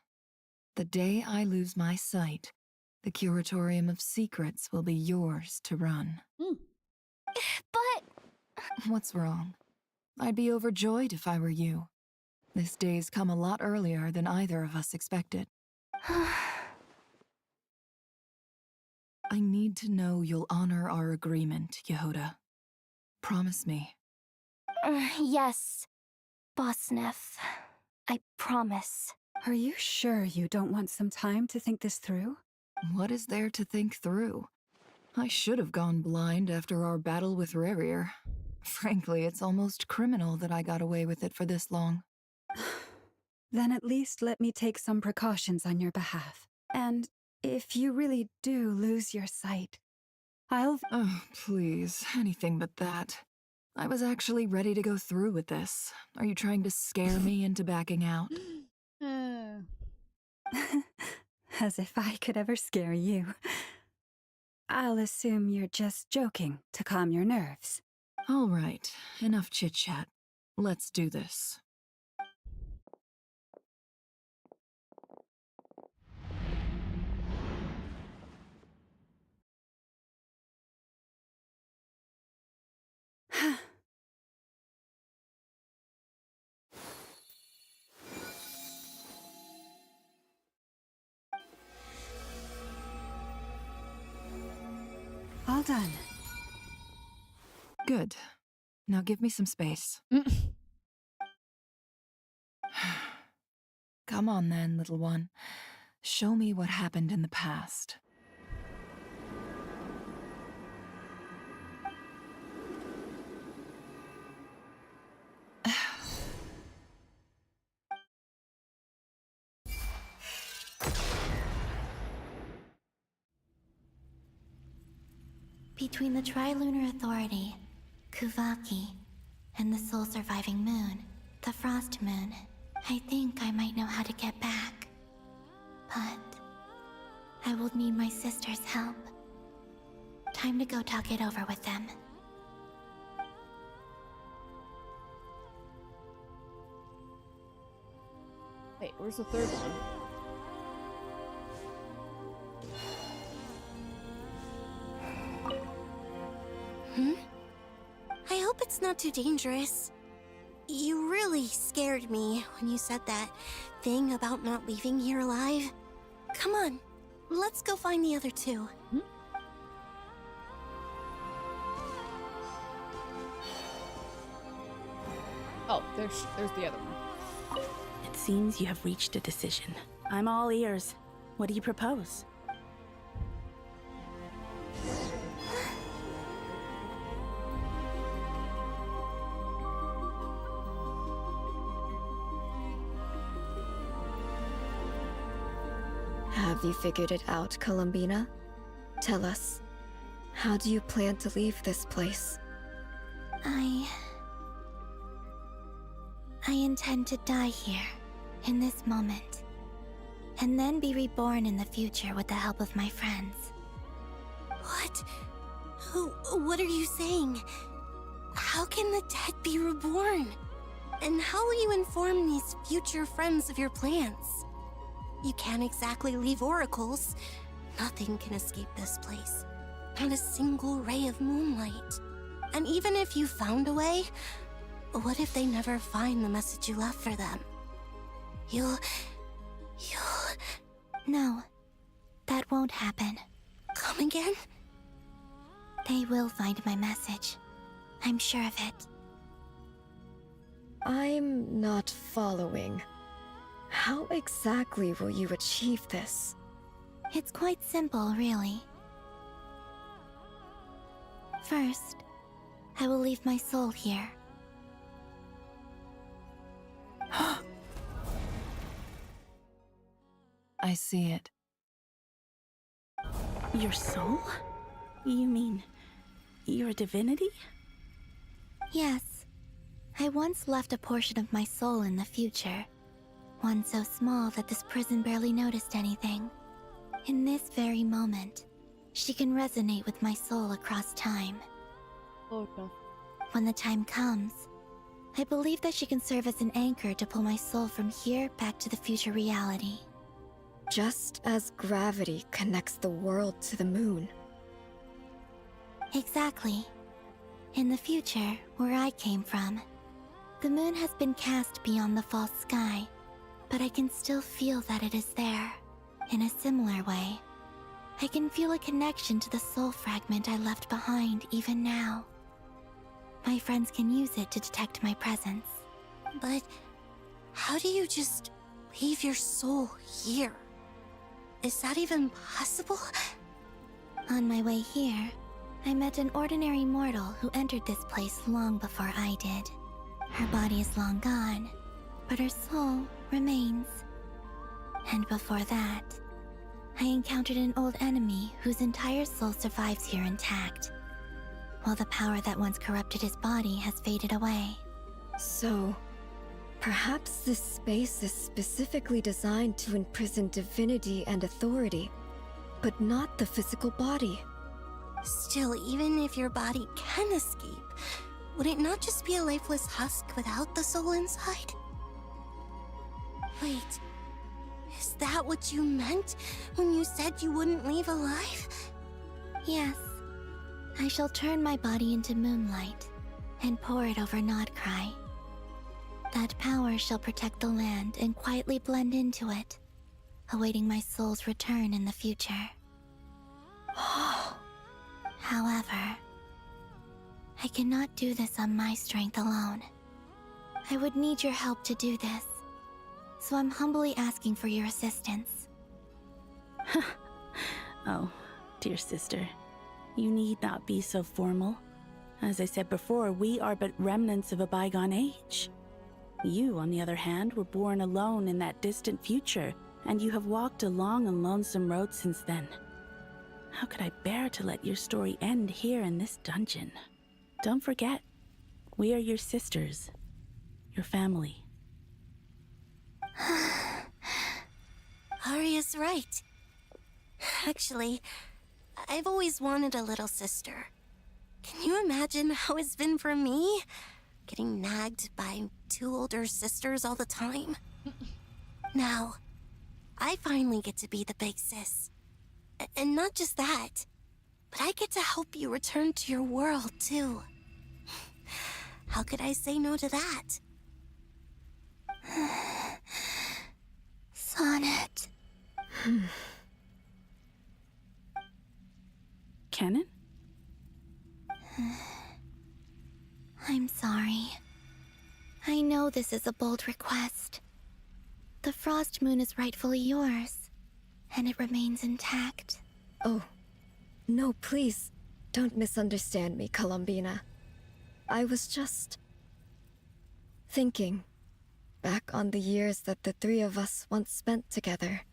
The day I lose my sight, the Curatorium of Secrets will be yours to run. But... What's wrong? I'd be overjoyed if I were you. This day's come a lot earlier than either of us expected. I need to know you'll honor our agreement, Yehoda. Promise me. Yes, Boss Neff. I promise. Are you sure you don't want some time to think this through? What is there to think through? I should have gone blind after our battle with Rarir. Frankly, it's almost criminal that I got away with it for this long. Then at least let me take some precautions on your behalf. And if you really do lose your sight, I'll... Oh, please, anything but that. I was actually ready to go through with this. Are you trying to scare me into backing out? As if I could ever scare you. I'll assume you're just joking to calm your nerves. All right, enough chit-chat. Let's do this. All done. Good. Now give me some space. Come on then, little one. Show me what happened in the past. Between the Trilunar Authority, Kuvaki, and the soul-surviving moon, the Frost Moon, I think I might know how to get back. But I will need my sister's help. Time to go talk it over with them. Wait, where's the third one? I hope it's not too dangerous. You really scared me when you said that thing about not leaving here alive. Come on, let's go find the other two. Oh, there's the other one. It seems you have reached a decision. I'm all ears. What do you propose? Have you figured it out, Columbina? Tell us, how do you plan to leave this place? I intend to die here, in this moment, and then be reborn in the future with the help of my friends. What? What are you saying? How can the dead be reborn? And how will you inform these future friends of your plans? You can't exactly leave oracles. Nothing can escape this place. Not a single ray of moonlight. And even if you found a way, what if they never find the message you left for them? You'll... No, that won't happen. Come again? They will find my message. I'm sure of it. I'm not following. How exactly will you achieve this? It's quite simple, really. First, I will leave my soul here. I see it. Your soul? You mean you're a divinity? Yes. I once left a portion of my soul in the future. One so small that this prison barely noticed anything. In this very moment, she can resonate with my soul across time. Okay. When the time comes, I believe that she can serve as an anchor to pull my soul from here back to the future reality. Just as gravity connects the world to the moon. Exactly. In the future, where I came from, the moon has been cast beyond the false sky, but I can still feel that it is there. In a similar way, I can feel a connection to the soul fragment I left behind even now. My friends can use it to detect my presence. But how do you just leave your soul here? Is that even possible? On my way here, I met an ordinary mortal who entered this place long before I did. Her body is long gone, but her soul remains. And before that, I encountered an old enemy whose entire soul survives here intact, while the power that once corrupted his body has faded away. So, perhaps this space is specifically designed to imprison divinity and authority, but not the physical body. Still, even if your body can escape, would it not just be a lifeless husk without the soul inside? Wait, is that what you meant when you said you wouldn't leave alive? Yes. I shall turn my body into moonlight and pour it over Nodcry. That power shall protect the land and quietly blend into it, awaiting my soul's return in the future. However, I cannot do this on my strength alone. I would need your help to do this, so I'm humbly asking for your assistance. Oh, dear sister, you need not be so formal. As I said before, we are but remnants of a bygone age. You, on the other hand, were born alone in that distant future, and you have walked a long and lonesome road since then. How could I bear to let your story end here in this dungeon? Don't forget, we are your sisters, your family. Arya's right. Actually, I've always wanted a little sister. Can you imagine how it's been for me? Getting nagged by two older sisters all the time. Now, I finally get to be the big sis. And not just that, but I get to help you return to your world, too. How could I say no to that? Sonnet. Canon? I'm sorry. I know this is a bold request. The Frost Moon is rightfully yours, and it remains intact. Oh, no, please. Don't misunderstand me, Columbina. I was just thinking back on the years that the three of us once spent together.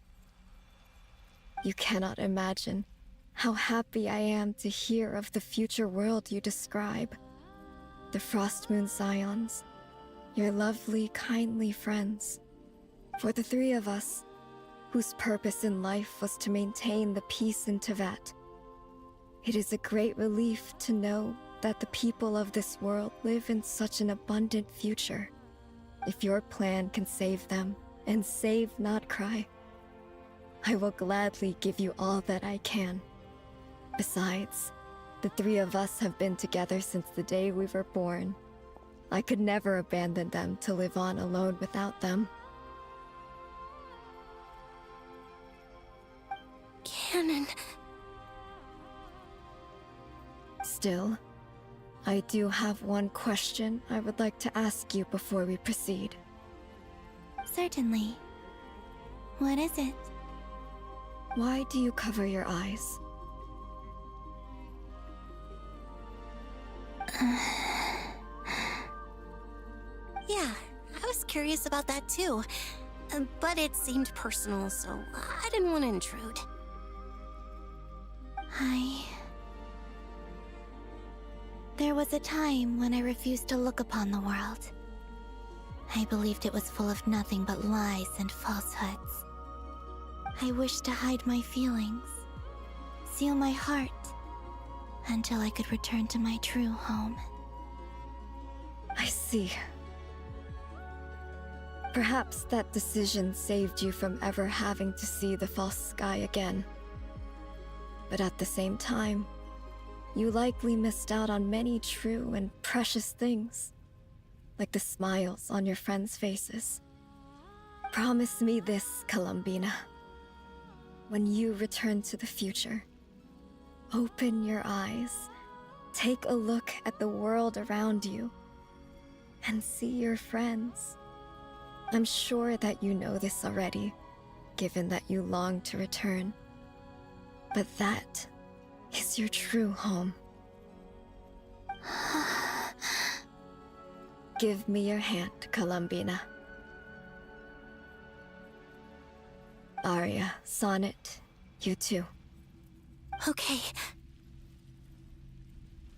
You cannot imagine how happy I am to hear of the future world you describe. The Frost Moon Scions, your lovely, kindly friends. For the three of us, whose purpose in life was to maintain the peace in Teyvat, it is a great relief to know that the people of this world live in such an abundant future. If your plan can save them, and save not cry, I will gladly give you all that I can. Besides, the three of us have been together since the day we were born. I could never abandon them to live on alone without them. Canon. Still, I do have one question I would like to ask you before we proceed. Certainly. What is it? Why do you cover your eyes? Yeah, I was curious about that too. But it seemed personal, so I didn't want to intrude. There was a time when I refused to look upon the world. I believed it was full of nothing but lies and falsehoods. I wished to hide my feelings, seal my heart, until I could return to my true home. I see. Perhaps that decision saved you from ever having to see the false sky again. But at the same time, you likely missed out on many true and precious things, like the smiles on your friends' faces. Promise me this, Columbina. When you return to the future, open your eyes, take a look at the world around you, and see your friends. I'm sure that you know this already, given that you long to return. But that is your true home. Give me your hand, Columbina. Arya, Sonnet, you too. Okay.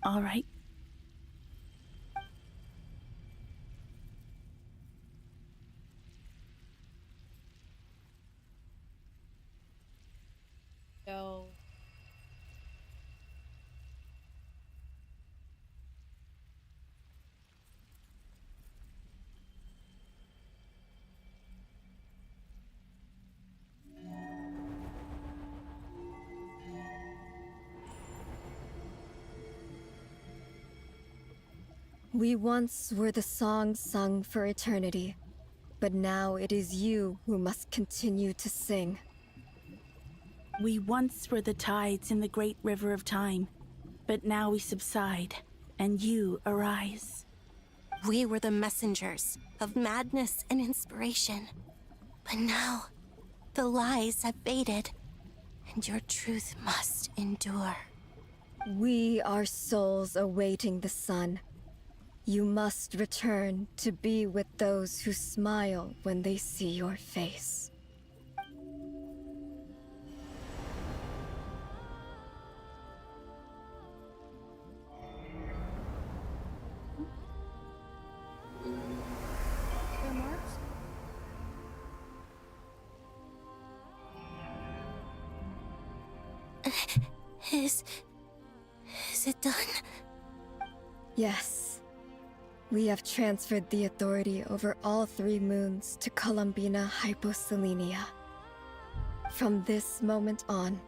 All right. Yo. We once were the songs sung for eternity, but now it is you who must continue to sing. We once were the tides in the great river of time, but now we subside, and you arise. We were the messengers of madness and inspiration. But now, the lies have faded, and your truth must endure. We are souls awaiting the sun. You must return to be with those who smile when they see your face. Is it done? Yes. We have transferred the authority over all 3 moons to Columbina Hyposelenia. From this moment on,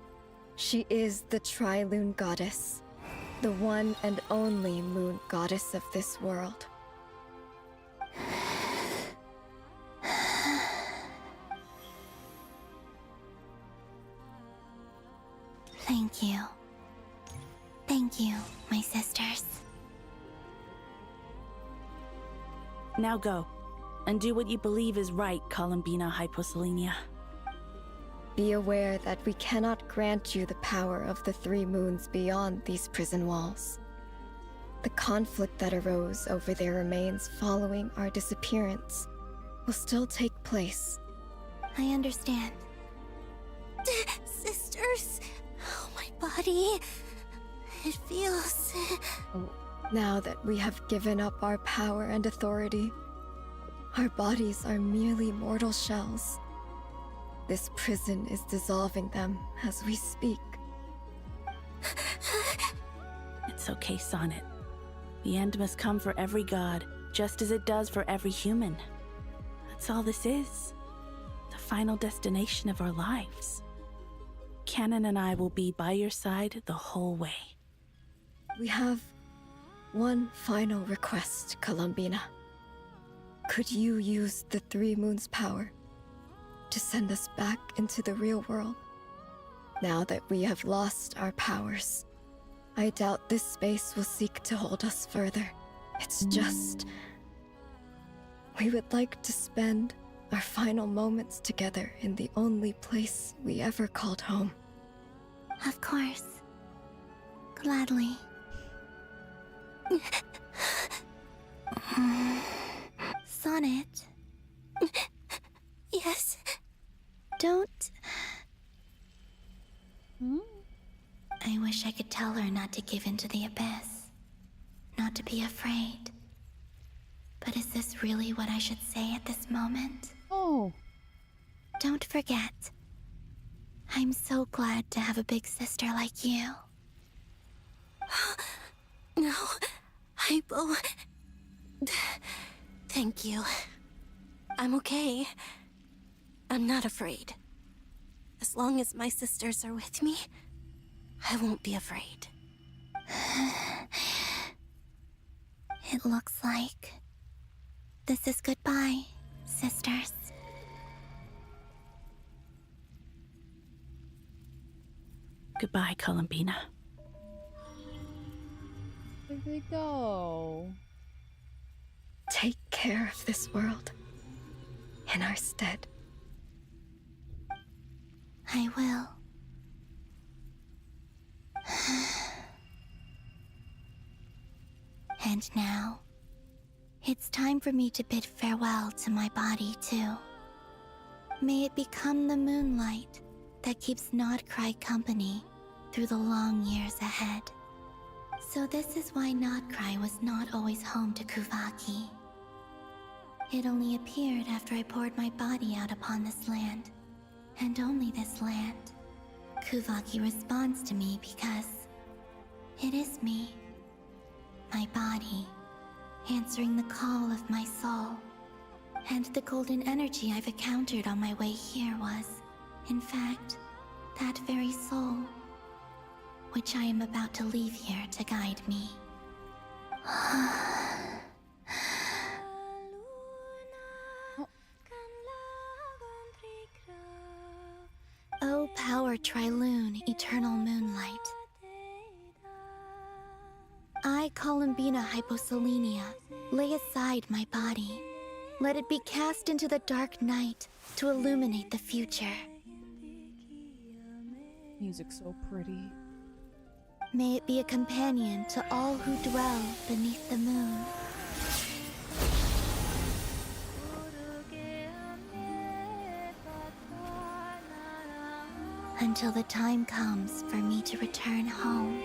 she is the Tri-Lune Goddess, the one and only moon goddess of this world. Thank you. Thank you, my sisters. Now go, and do what you believe is right, Columbina Hyposelenia. Be aware that we cannot grant you the power of the three moons beyond these prison walls. The conflict that arose over their remains following our disappearance will still take place. I understand. Sisters, oh, my body. It feels... Now that we have given up our power and authority, our bodies are merely mortal shells. This prison is dissolving them as we speak. It's okay, Sonnet. The end must come for every god, just as it does for every human. That's all this is. The final destination of our lives. Canon and I will be by your side the whole way. We have one final request, Columbina. Could you use the Three Moons' power to send us back into the real world? Now that we have lost our powers, I doubt this space will seek to hold us further. It's just... we would like to spend our final moments together in the only place we ever called home. Of course. Gladly. Sonnet. Yes. Don't... I wish I could tell her not to give in to the abyss. Not to be afraid. But is this really what I should say at this moment? Oh. Don't forget. I'm so glad to have a big sister like you. No, Hypo. Thank you. I'm okay. I'm not afraid. As long as my sisters are with me, I won't be afraid. It looks like this is goodbye, sisters. Goodbye, Columbina. Where'd they go? Take care of this world in our stead. I will. And now, it's time for me to bid farewell to my body, too. May it become the moonlight that keeps Nodcry company through the long years ahead. So this is why Nodcry was not always home to Kuvaki. It only appeared after I poured my body out upon this land, and only this land. Kuvaki responds to me because it is me, my body, answering the call of my soul. And the golden energy I've encountered on my way here was, in fact, that very soul, which I am about to leave here to guide me. O power Trilune, eternal moonlight. I, Columbina Hyposelenia, lay aside my body. Let it be cast into the dark night to illuminate the future. Music so pretty. May it be a companion to all who dwell beneath the moon. Until the time comes for me to return home.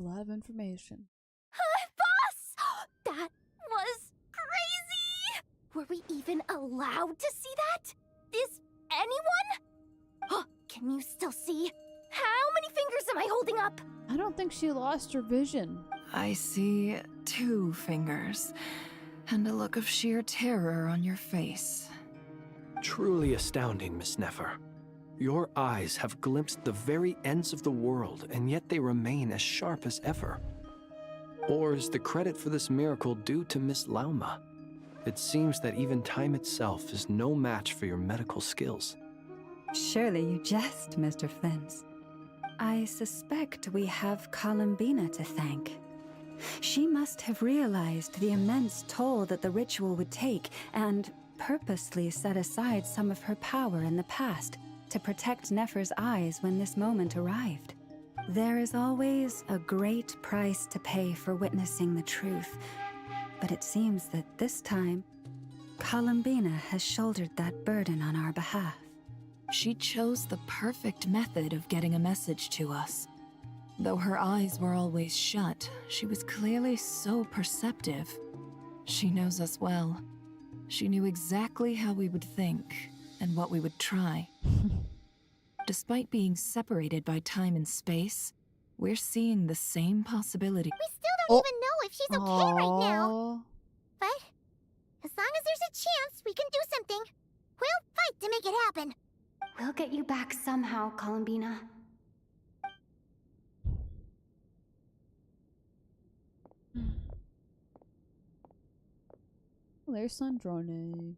a lot of information. Boss! That was crazy! Were we even allowed to see that? Is anyone? Can you still see? How many fingers am I holding up? I don't think she lost her vision. I see 2 fingers, and a look of sheer terror on your face. Truly astounding, Miss Nefer. Your eyes have glimpsed the very ends of the world, and yet they remain as sharp as ever. Or is the credit for this miracle due to Miss Lauma? It seems that even time itself is no match for your medical skills. Surely you jest, Mr. Flint. I suspect we have Columbina to thank. She must have realized the immense toll that the ritual would take and purposely set aside some of her power in the past to protect Nefer's eyes when this moment arrived. There is always a great price to pay for witnessing the truth, but it seems that this time, Columbina has shouldered that burden on our behalf. She chose the perfect method of getting a message to us. Though her eyes were always shut, she was clearly so perceptive. She knows us well. She knew exactly how we would think and what we would try. Despite being separated by time and space, we're seeing the same possibility. We still don't even know if she's okay right now. But as long as there's a chance we can do something, we'll fight to make it happen. We'll get you back somehow, Columbina. There's Sandrone.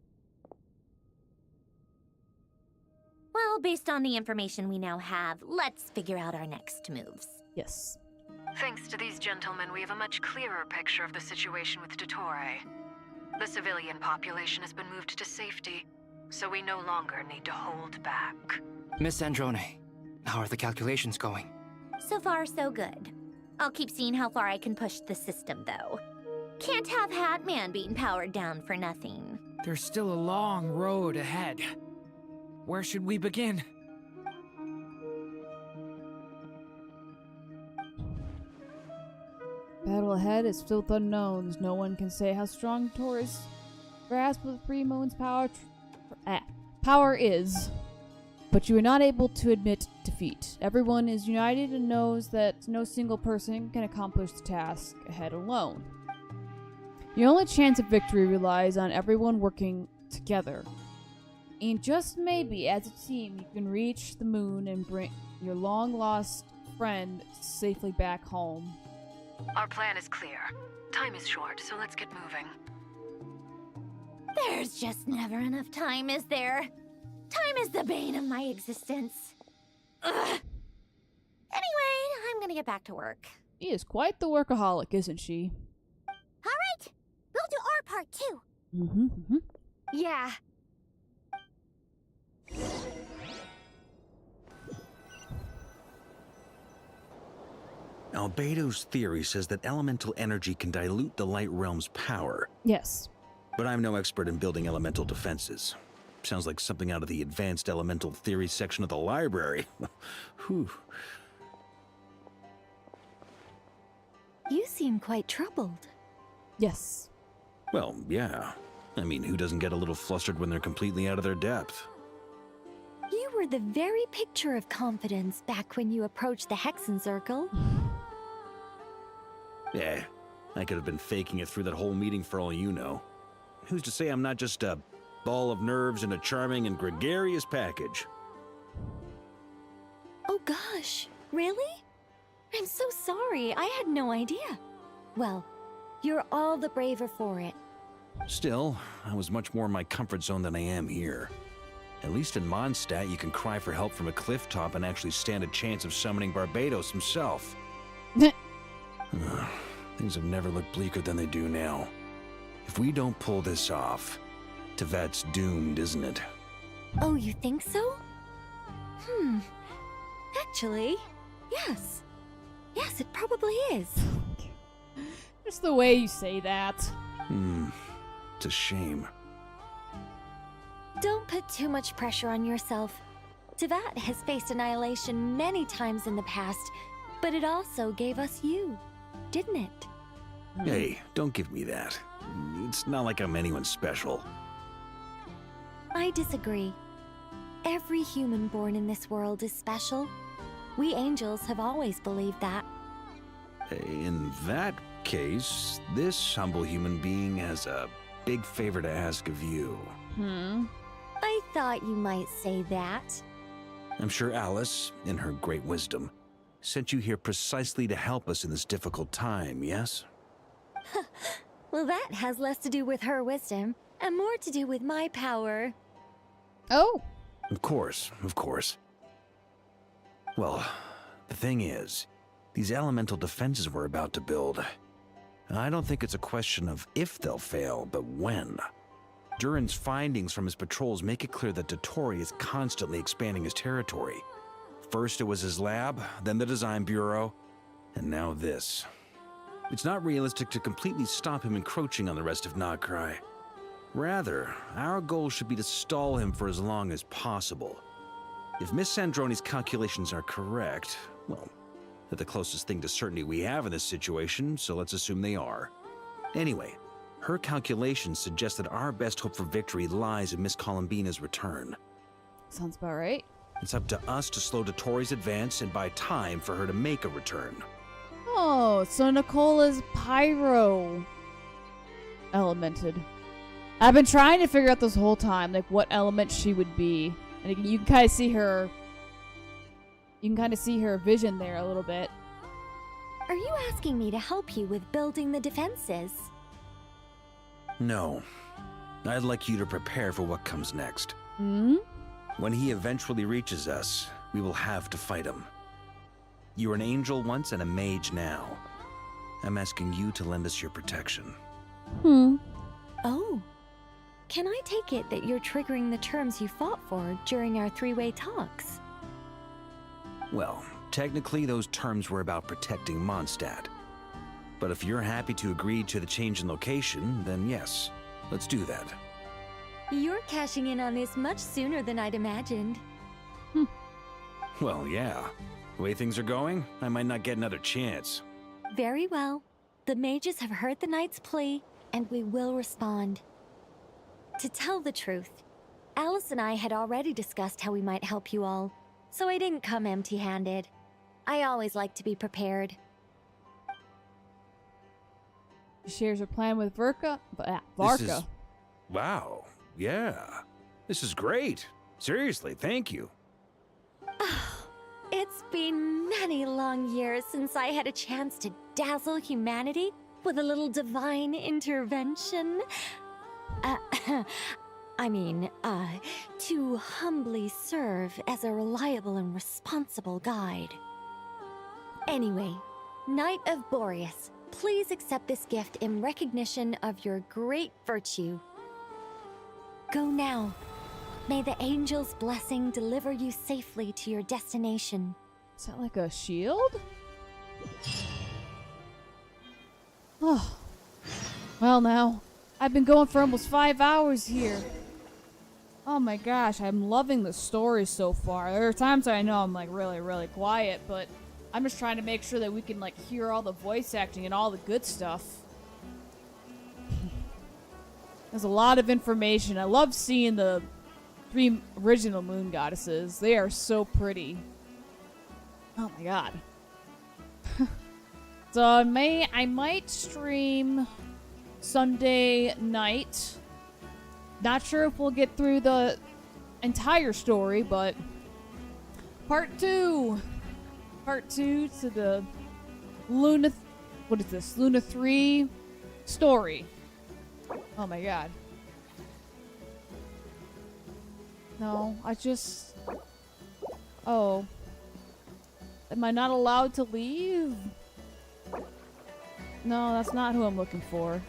Well, based on the information we now have, let's figure out our next moves. Yes. Thanks to these gentlemen, we have a much clearer picture of the situation with Dottore. The civilian population has been moved to safety, so we no longer need to hold back. Miss Androne, how are the calculations going? So far, so good. I'll keep seeing how far I can push the system, though. Can't have Hatman being powered down for nothing. There's still a long road ahead. Where should we begin? Battle ahead is filled with unknowns. No one can say how strong Torre's grasp of the 3 moons' power is. But you are not able to admit defeat. Everyone is united and knows that no single person can accomplish the task ahead alone. Your only chance of victory relies on everyone working together. And just maybe, as a team, you can reach the moon and bring your long-lost friend safely back home. Our plan is clear. Time is short, so let's get moving. There's just never enough time, is there? Time is the bane of my existence. Ugh. Anyway, I'm gonna get back to work. She is quite the workaholic, isn't she? Alright, we'll do our part too. Yeah. Albedo's theory says that elemental energy can dilute the light realm's power. Yes. But I'm no expert in building elemental defenses. Sounds like something out of the advanced elemental theory section of the library. Whew. You seem quite troubled. Yes. Well, yeah. I mean, who doesn't get a little flustered when they're completely out of their depth? You were the very picture of confidence back when you approached the Hexen Circle. Yeah, I could have been faking it through that whole meeting for all you know. Who's to say I'm not just a ball of nerves in a charming and gregarious package? Oh gosh, really? I'm so sorry, I had no idea. Well, you're all the braver for it. Still, I was much more in my comfort zone than I am here. At least in Mondstadt, you can cry for help from a cliff top and actually stand a chance of summoning Barbados himself. Things have never looked bleaker than they do now. If we don't pull this off, Tevat's doomed, isn't it? Oh, you think so? Actually, yes. Yes, it probably is. Just the way you say that. It's a shame. Don't put too much pressure on yourself. Tevat has faced annihilation many times in the past, But it also gave us you, didn't it? Hey, don't give me that. It's not like I'm anyone special. I disagree. Every human born in this world is special. We angels have always believed that. In that case, this humble human being has a big favor to ask of you. I thought you might say that. I'm sure Alice, in her great wisdom, sent you here precisely to help us in this difficult time, yes? Well, that has less to do with her wisdom and more to do with my power. Oh. Of course, of course. Well, the thing is, these elemental defenses we're about to build, I don't think it's a question of if they'll fail, but when. Durin's findings from his patrols make it clear that Dottore is constantly expanding his territory. First it was his lab, then the design bureau, and now this. It's not realistic to completely stop him encroaching on the rest of Nagrai. Rather, our goal should be to stall him for as long as possible. If Miss Sandroni's calculations are correct, well, they're the closest thing to certainty we have in this situation, so let's assume they are. Anyway, her calculations suggest that our best hope for victory lies in Miss Columbina's return. Sounds about right. It's up to us to slow Dottore's advance and buy time for her to make a return. Oh, so Nicola's pyro elemented. I've been trying to figure out this whole time, like, what element she would be. And you can kind of see her... You can kind of see her vision there a little bit. Are you asking me to help you with building the defenses? No. I'd like you to prepare for what comes next. When he eventually reaches us, we will have to fight him. You were an angel once and a mage now. I'm asking you to lend us your protection. Oh. Can I take it that you're triggering the terms you fought for during our three-way talks? Well, technically those terms were about protecting Mondstadt. But if you're happy to agree to the change in location, then yes, let's do that. You're cashing in on this much sooner than I'd imagined. Well, yeah. The way things are going, I might not get another chance. Very well. The mages have heard the knight's plea, and we will respond. To tell the truth, Alice and I had already discussed how we might help you all, so I didn't come empty-handed. I always like to be prepared. She shares her plan with Varka. Wow. Yeah. This is great. Seriously, thank you. It's been many long years since I had a chance to dazzle humanity with a little divine intervention. To humbly serve as a reliable and responsible guide. Anyway, Knight of Boreas, please accept this gift in recognition of your great virtue. Go now. May the angel's blessing deliver you safely to your destination. Is that like a shield? Oh. Well now, I've been going for almost 5 hours here. Oh my gosh, I'm loving the story so far. There are times I know I'm like really, really quiet, but I'm just trying to make sure that we can like hear all the voice acting and all the good stuff. There's a lot of information. I love seeing the 3 original moon goddesses. They are so pretty. Oh my god. So I might stream Sunday night. Not sure if we'll get through the entire story, but part 2 to the Luna 3 story. Oh my god. No, oh. Am I not allowed to leave? No, that's not who I'm looking for.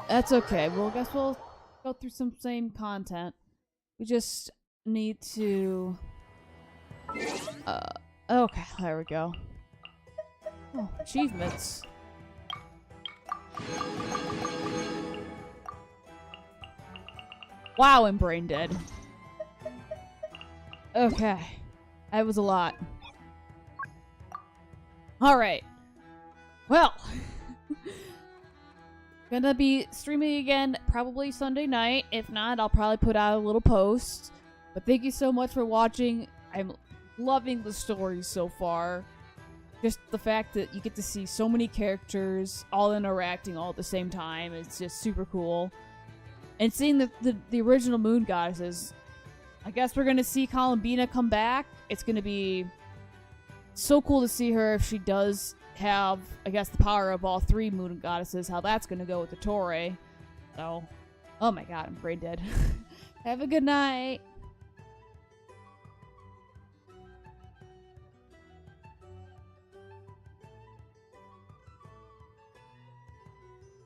That's okay. Well, I guess we'll go through some same content. We just need to... okay, there we go. Oh, achievements. Wow, I'm brain dead. Okay. That was a lot. Alright. Well. Gonna be streaming again probably Sunday night. If not, I'll probably put out a little post. But thank you so much for watching. I'm loving the story so far. Just the fact that you get to see so many characters all interacting all at the same time. It's just super cool. And seeing the original Moon Goddesses. I guess we're gonna see Columbina come back. It's gonna be so cool to see her if she does have, I guess, the power of all 3 Moon Goddesses, how that's gonna go with the Torre. So, oh my god, I'm brain dead. Have a good night.